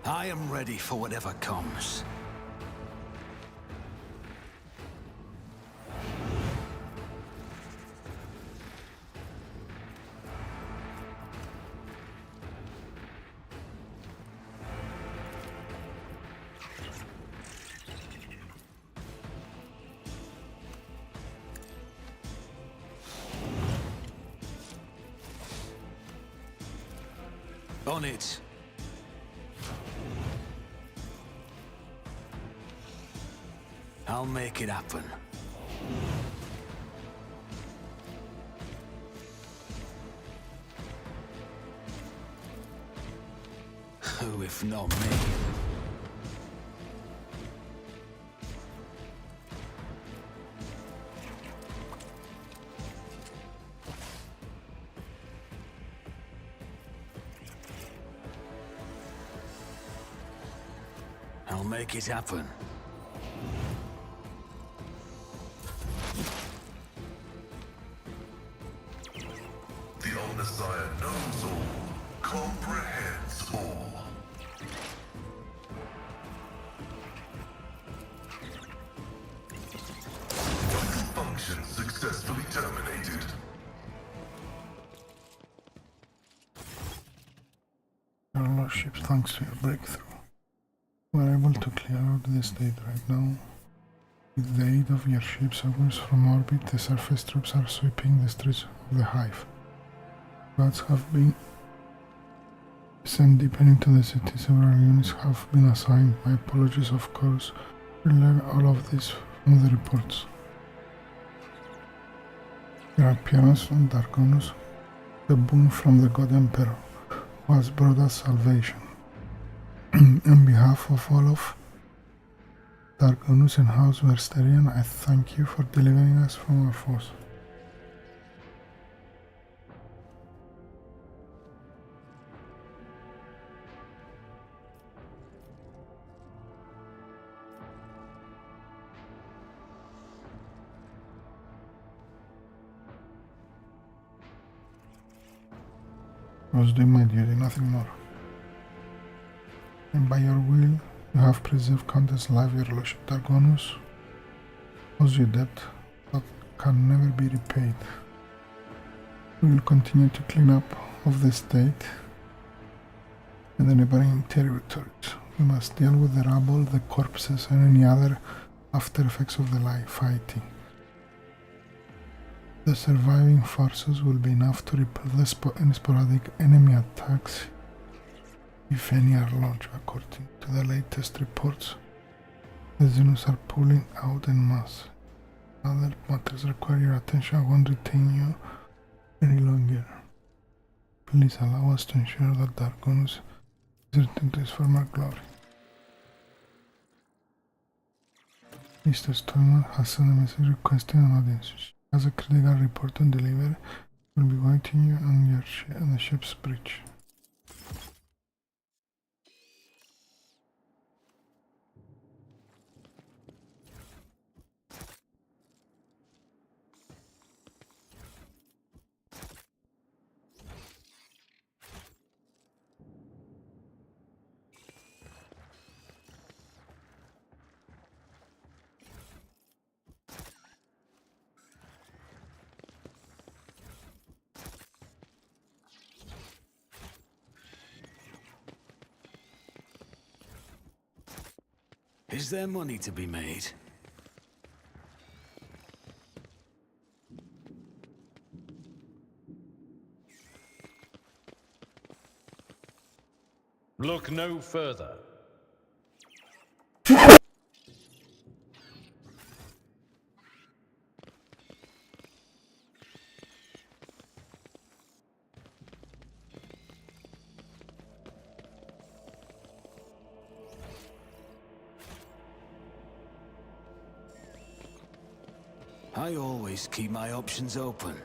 I am ready for whatever comes. On it. I'll make it happen. Who if not me? I'll make it happen. Messiah knows all, comprehends all. Vital function successfully terminated. Our ships, thanks to your breakthrough. We're able to clear out this state right now. With the aid of your ships away from orbit, the surface troops are sweeping the streets of the Hive. Guards have been sent deeper into the city. Several units have been assigned. My apologies, of course. We learn all of this from the reports. Your appearance on Darkonus, the boon from the God Emperor, who has brought us salvation. On behalf of all of Darkonus and House Versterian, I thank you for delivering us from our foes. I was doing my duty, nothing more. And by your will, you have preserved Countess' life, your lordship. Darkonus owes you debt that can never be repaid. We will continue to clean up of the state and the neighboring territories. We must deal with the rubble, the corpses, and any other after effects of the fighting. The surviving forces will be enough to repel any sporadic enemy attacks, if any are launched. According to the latest reports, the xenos are pulling out en masse. Other matters require your attention. I won't retain you any longer. Please allow us to ensure that Darkonus is returned to his former glory. Mr. Stoneman has sent a message requesting an audience. As a critical report to deliver, will be waiting you on the ship's bridge. Is there money to be made? Look no further. I always keep my options open.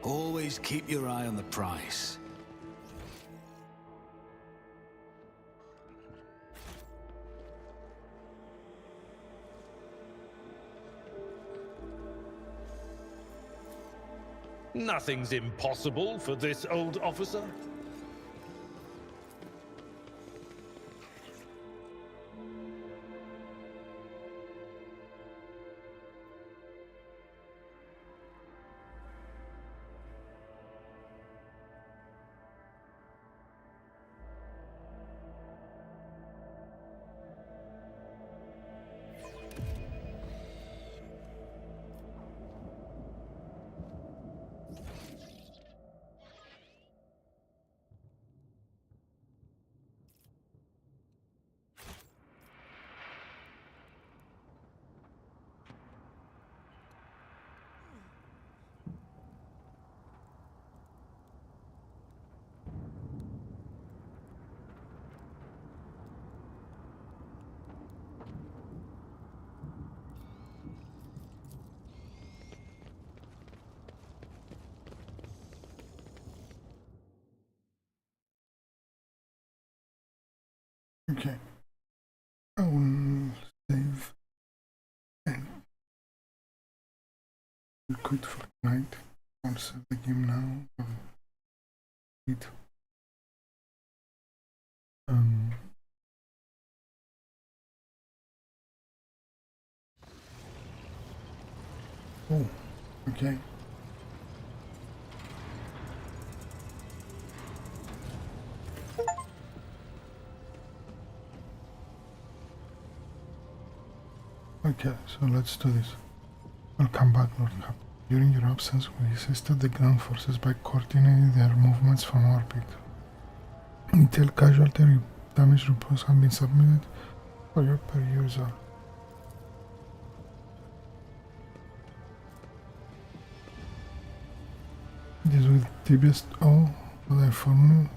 Always keep your eye on the price. Nothing's impossible for this old officer. Okay, I will save and we'll quit for tonight. I'll save the game now. It. Oh, okay. Okay, so let's do this. Welcome back, Lord Captain. During your absence, we assisted the ground forces by coordinating their movements from orbit. Detailed casualty damage reports have been submitted for your perusal. It is with deepest awe that I inform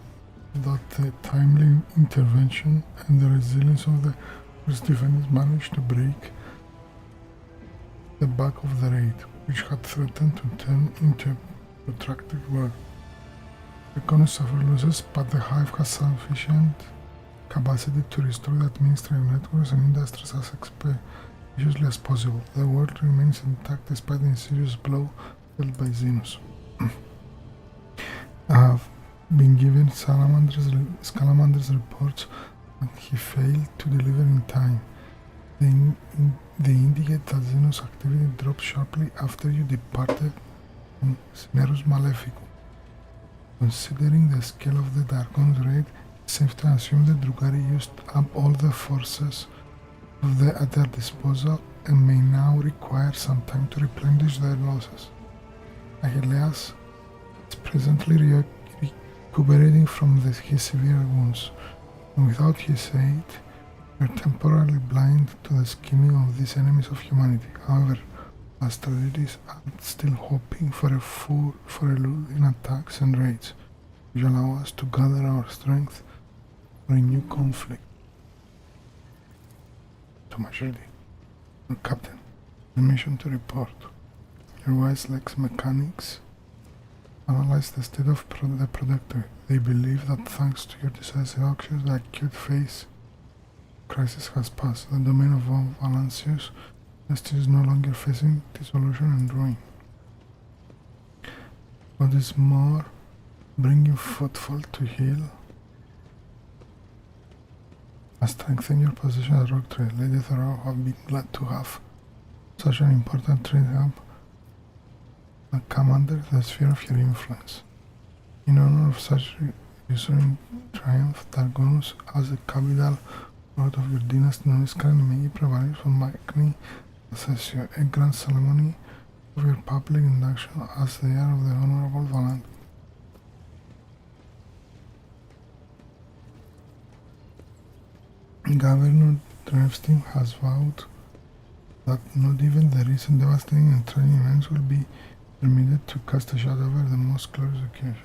you that the timely intervention and the resilience of the first defenders managed to break the back of the raid, which had threatened to turn into a protracted war. The Koronus suffered losses, but the Hive has sufficient capacity to restore the administrative networks and industries as expeditiously as possible. The world remains intact despite the insidious blow dealt by Xenos. I have been given Salamander's reports that he failed to deliver in time. They indicate that Xenos activity dropped sharply after you departed from Cinerus Maleficum. Considering the scale of the Darkon's raid, it's safe to assume that Drugari used up all the forces at their disposal and may now require some time to replenish their losses. Achilles is presently recuperating from his severe wounds, and without his aid, we are temporarily blind to the scheming of these enemies of humanity. However, as strategies are still hoping for a lull in attacks and raids, which allow us to gather our strength for a new conflict. To Majority, Captain, mission to report. Your wise legs mechanics analyze the state of the Protectorate. They believe that thanks to your decisive actions, the acute phase crisis has passed. The domain of Valancius is no longer facing dissolution and ruin. What is more, bringing footfall to heal has strengthened your position as rock trade. Lady Thoreau have been glad to have such an important trade hub that come under the sphere of your influence. In honor of such reassuring triumph, Dargonus as the capital Out of your dynasty noise can may provide for Magni Assessio, a grand ceremony of your public induction as the heir of the Honorable Valant. Governor Drevstein has vowed that not even the recent devastating and tragic events will be permitted to cast a shadow over the most glorious occasion.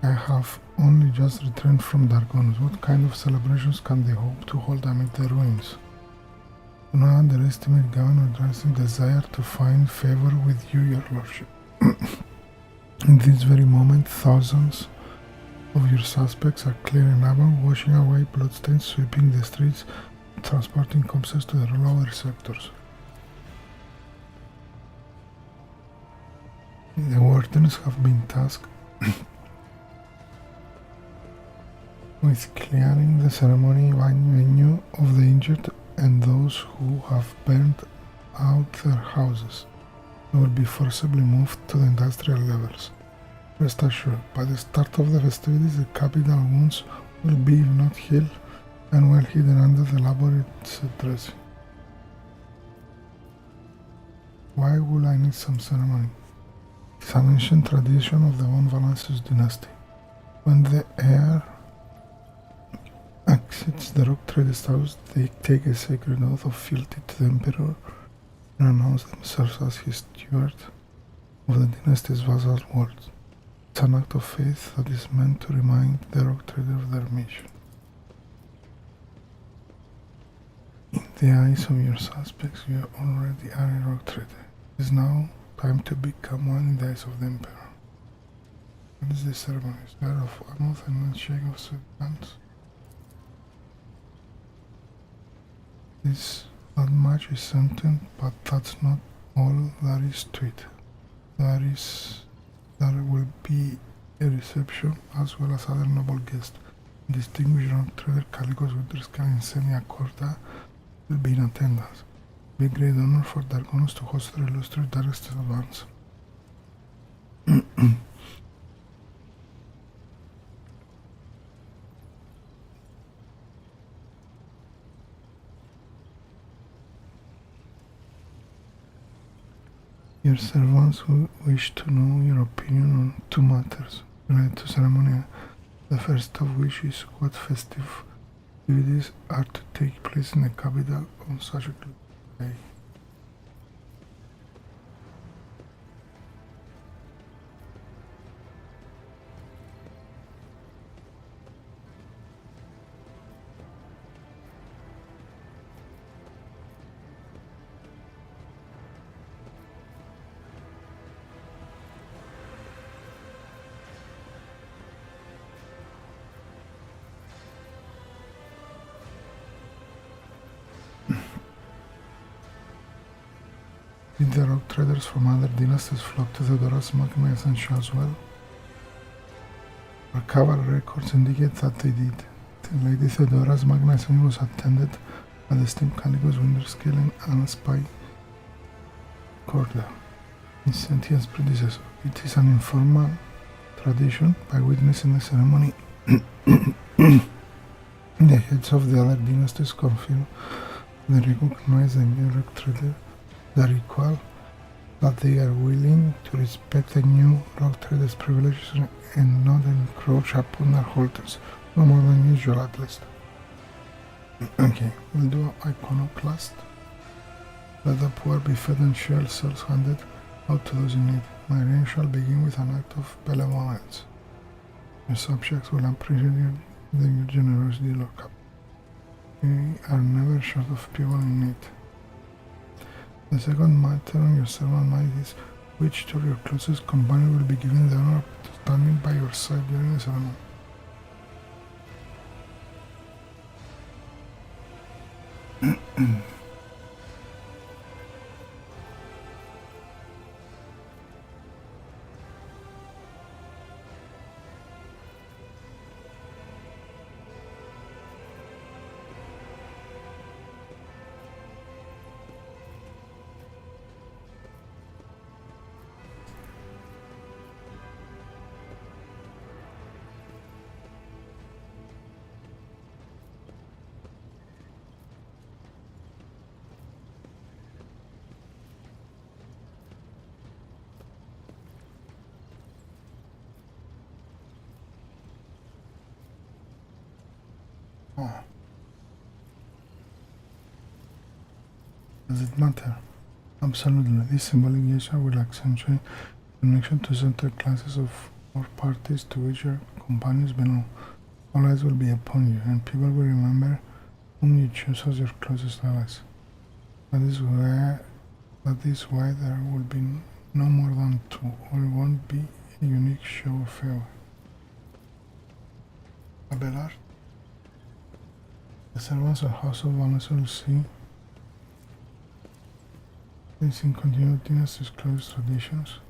I have only just returned from Dargonus. What kind of celebrations can they hope to hold amid the ruins? Do not underestimate Governor Drevstein's desire to find favor with you, your lordship. In this very moment, thousands of your suspects are clearing rubble, washing away bloodstains, sweeping the streets, transporting corpses to the lower sectors. The wardens have been tasked with clearing the ceremony venue of the injured and those who have burned out their houses. They will be forcibly moved to the industrial levels. Rest assured, by the start of the festivities, the capital wounds will be, if not healed, and well hidden under the elaborate dressing. Why would I need some ceremony? It's an ancient tradition of the Von Valancius dynasty. When the heir exits the rock trader's house, they take a sacred oath of fealty to the Emperor and announce themselves as his steward of the dynasty's vassal wards. It's an act of faith that is meant to remind the rock trader of their mission. In the eyes of your suspects, you already are a rock trader. It is now time to become one in the eyes of the Emperor. What is the ceremony? Swear of an oath and a shake of sweet hands. That much is certain, but that's not all there is to it. There will be a reception as well as other noble guests. Distinguished rock trader Calicos Winterscale and Semia Corda will be in attendance. It will be a great honor for Dargonus to host their illustrious Dynasty advance. Your servants who wish to know your opinion on two matters related to ceremony, the first of which is what festive activities are to take place in the capital on such a day. Did the rock traders from other dynasties flock to Theodoras Magna Essential as well? Our cavalry records indicate that they did. The Lady Theodoras Magna Essential was attended by the esteemed Calicos Winterscale and Anna Spy Corda, his sentient predecessor. It is an informal tradition by witnessing the ceremony. The heads of the other dynasties confirm they recognize the new rock trader, their equal, that they are willing to respect the new rock traders' privileges and not encroach upon their holders, no more than usual at least. Okay, we'll do iconoclast. Let the poor be fed and shell cells handed out to those in need. My reign shall begin with an act of benevolence. Your subjects will appreciate your generosity, Lord Cap. We are never short of people in need. The second matter on your servant mind is which to your closest companion will be given the honor of standing by your side during the ceremony. Oh. Does it matter? Absolutely. This symbolic gesture will accentuate connection to certain classes of or parties to which your companions belong. All eyes will be upon you, and people will remember whom you choose as your closest allies. That is why there will be no more than two, or it won't be a unique show of favor. Abelard, the servants of House of Vanessa will see this in continued dynasty's close traditions.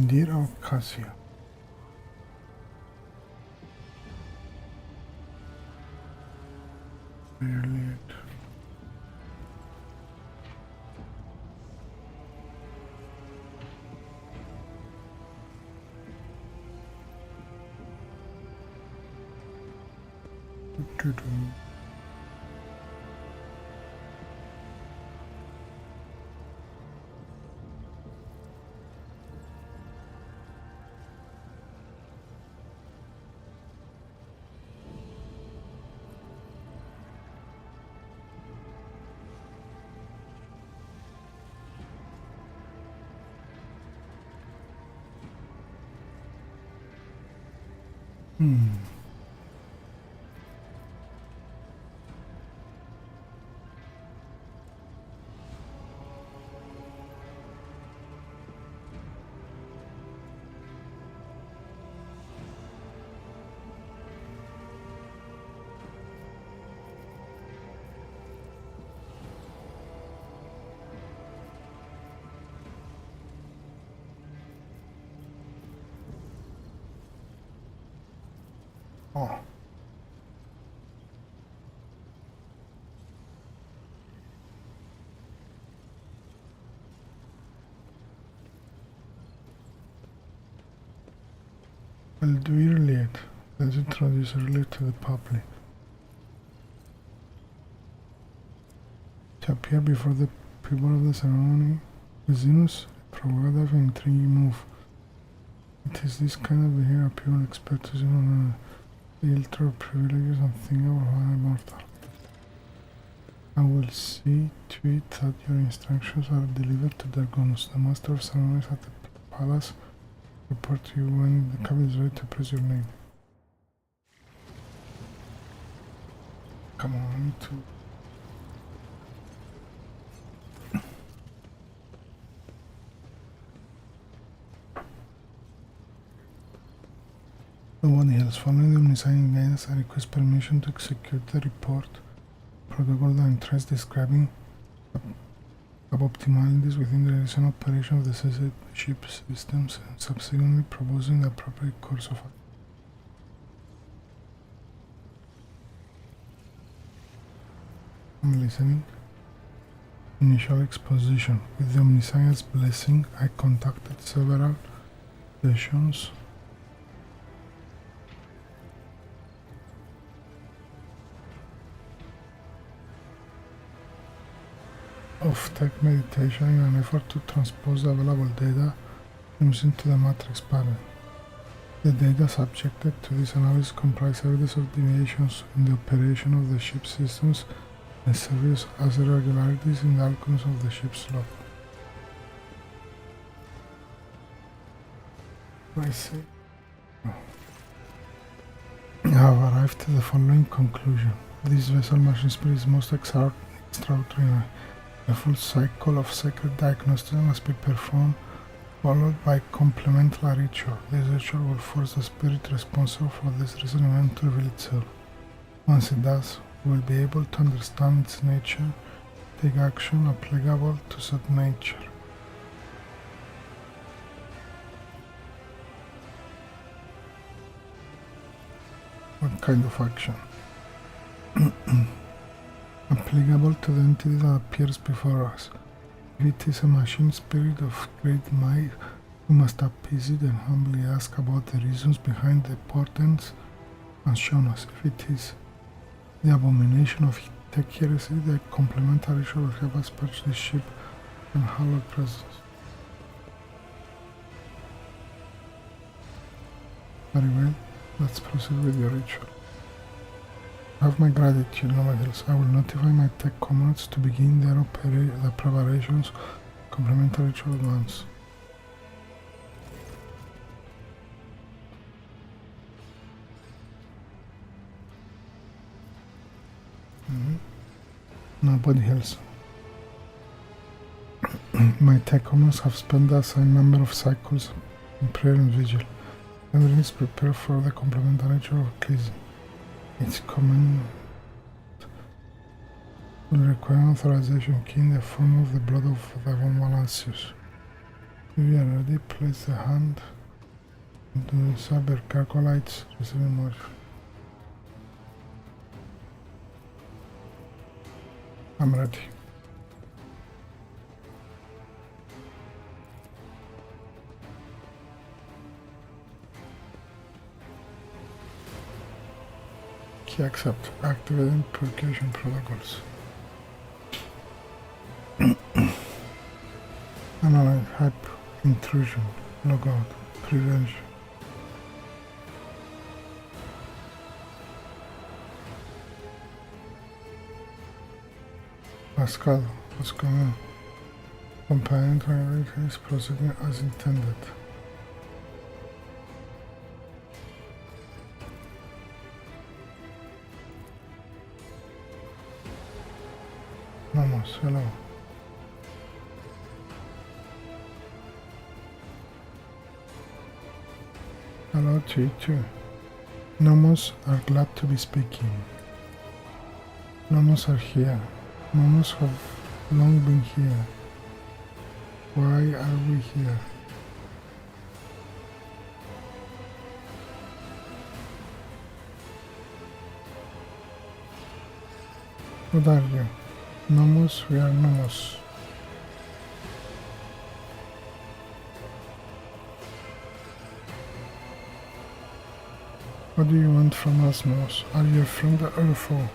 Dear Ocasio, really Oh. Well, do you relate? Let's introduce earlier to the public. To appear before the people of the ceremony, the xenos, a provocative and intriguing move. It is this kind of behavior people expect to see on the altar of privileges and think about how immortal. I will see to it that your instructions are delivered to Koronus, the master of ceremonies at the palace. Report to you when the cabinet is ready to press your name. Come on, I need to... Nobody else. Following the omniscient guidance, I request permission to execute the report protocol that entries describing suboptimalities within the recent operation of the ship systems and subsequently proposing the appropriate course of action. I'm listening. Initial exposition. With the omniscient's blessing, I contacted several sessions of tech meditation in an effort to transpose the available data into the matrix pattern. The data subjected to this analysis comprise evidence of deviations in the operation of the ship systems and serious as irregularities in the algorithms of the ship's log. I see. I have arrived at the following conclusion. This vessel machine spirit is most extraordinary. A full cycle of sacred diagnostics must be performed, followed by complementary ritual. This ritual will force the spirit responsible for this recent event to reveal itself. Once it does, we will be able to understand its nature, take action applicable to such nature. What kind of action? applicable to the entity that appears before us. If it is a machine spirit of great might, we must appease it and humbly ask about the reasons behind the portents as shown us. If it is the abomination of tech heresy, the complementary ritual will help us purge the ship and hallowed presence. Very well, let's proceed with your ritual. Have my gratitude, Nova Hills. I will notify my tech comrades to begin their the preparations. Complementary ritual at once. Nobody else. My tech comrades have spent the assigned number of cycles in prayer and vigil. Everything is prepared for the complementary ritual of cleansing. Its command will require authorization key in the form of the blood of the Von Valancius. If you are ready, place the hand into the Sabercarcolites, receiving morphine. I'm ready. Key accept. Activating purgation protocols. Analyze hype intrusion. Logout. Prevention. Pascal, what's going on? Companion translation is proceeding as intended. Nomos, hello. Hello to you too. Nomos are glad to be speaking. Nomos are here. Nomos have long been here. Why are we here? What are you? Nomos, we are Nomos. What do you want from us, Nomos? Are you a friend or a foe?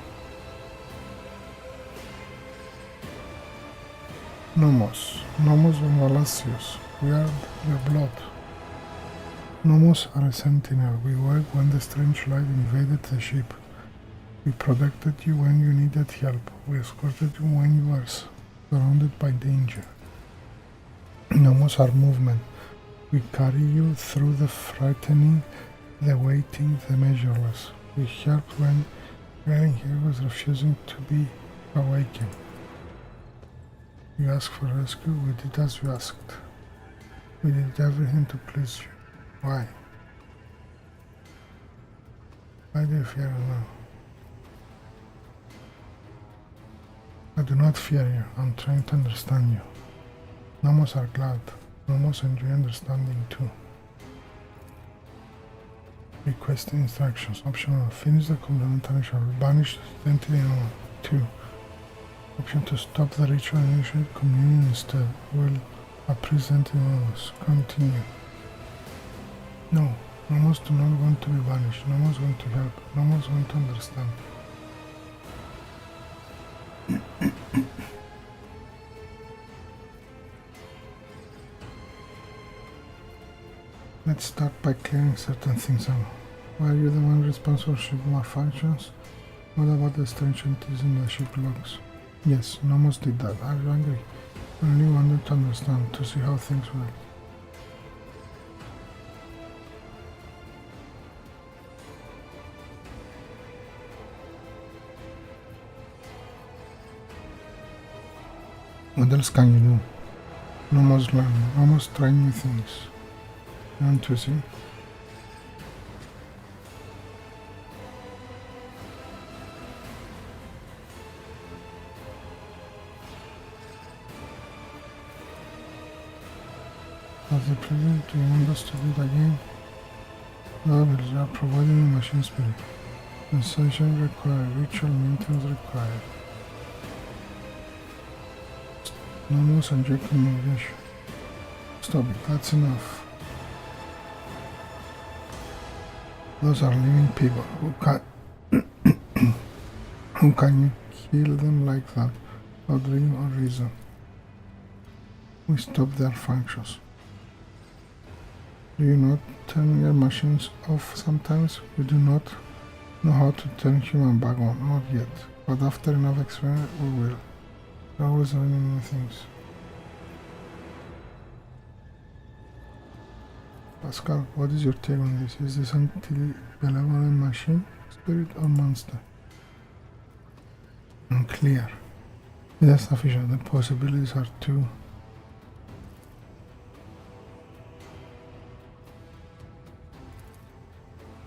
Nomos. Nomos and Valancius. We are your blood. Nomos are a sentinel. We work when the strange light invaded the ship. We protected you when you needed help. We escorted you when you were surrounded by danger. Nomos are movement. We carry you through the frightening, the waiting, the measureless. We helped when here was refusing to be awakened. You asked for rescue, we did as you asked. We did everything to please you. Why? Why do you fear now? I do not fear you, I'm trying to understand you. Nomos are glad. Nomos enjoy understanding too. Request instructions. Optional. Finish the complementary ritual. Banish the entity in 1. 2. Option to stop the ritual and initiate communion instead. Will present in Nomos. Continue. No. Nomos do not want to be banished. Nomos want to help. Nomos want to understand. Let's start by clearing certain things out. Were you the one responsible for ship malfunctions? What about the strange entities in the ship logs? Yes, Nomos did that. Are you angry? I only wanted to understand, to see how things work. What else can you do? Nomos learn. Nomos try new things. You want to see? As the president, do you want us to do it again? No, but you are providing a machine spirit. Sensation required, ritual maintenance required. Nomos and your communication. Stop it, that's enough. Those are living people. Who can you kill them like that without dream or reason? We stop their functions. Do you not turn your machines off sometimes? We do not know how to turn human back on, not yet. But after enough experience, we will. We're always learning new things. Pascal, what is your take on this? Is this anti-benevolent machine, spirit, or monster? Unclear. It is sufficient. The possibilities are too.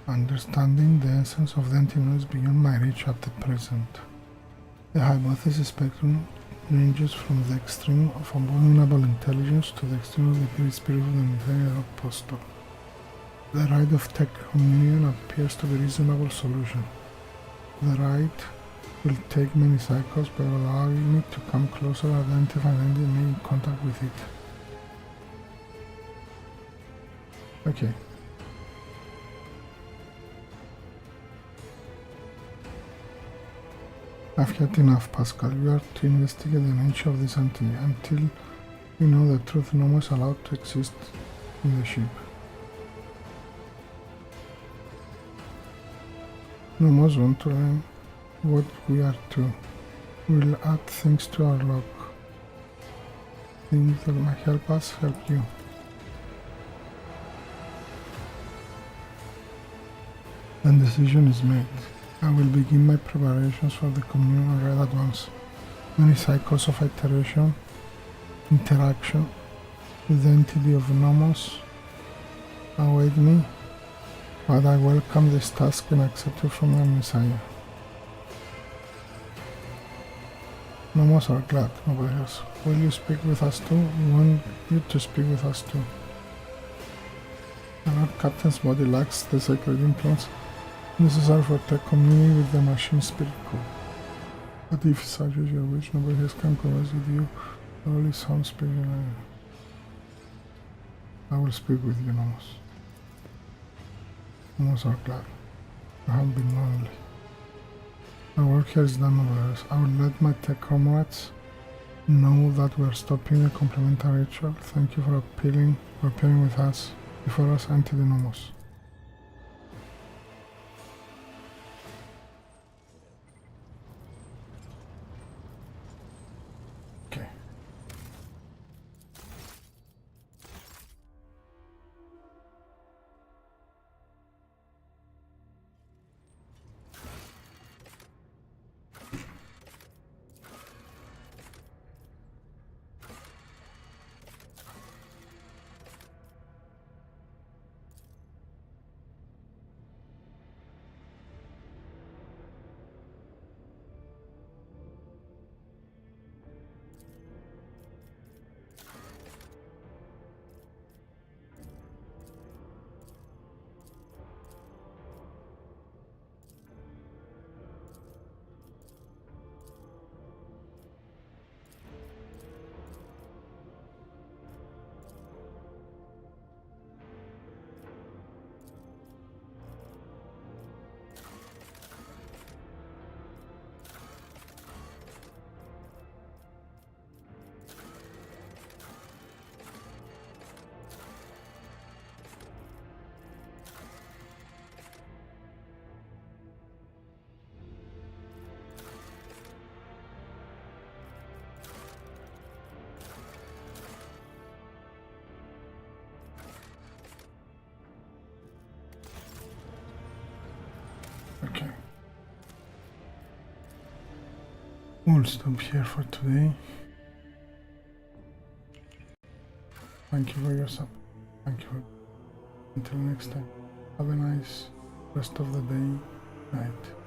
Understanding the essence of the antivenom is beyond my reach at the present. The hypothesis spectrum ranges from the extreme of abominable intelligence to the extreme of the great spirit of the Imperial apostle. The right of tech communion appears to be a reasonable solution. The right will take many cycles, but will allow me to come closer, identify and make contact with it. Okay. I've had enough, Pascal. You are to investigate the nature of this entity until you know the truth. No more is allowed to exist in the ship. No more want to learn what we are to. We'll add things to our log. Things that might help us help you. Then decision is made. I will begin my preparations for the communion right at once. Many cycles of interaction with the entity of Nomos await me, but I welcome this task and accept it from the Messiah. Nomos are glad, nobody else. Will you speak with us too? We want you to speak with us too. The Lord Captain's body lacks the sacred influence necessary for tech communion with the machine spirit core. But if such is your wish, nobody else can converse with you. Only some speaking. I will speak with you, Nomos. Nomos are glad. You have been lonely. Our work here is done over us. I will let my tech comrades know that we are stopping the complementary ritual. Thank you for appearing with us before us and to the Nomos. Okay. We'll stop here for today. Thank you for your support. Thank you. Until next time. Have a nice rest of the day, night.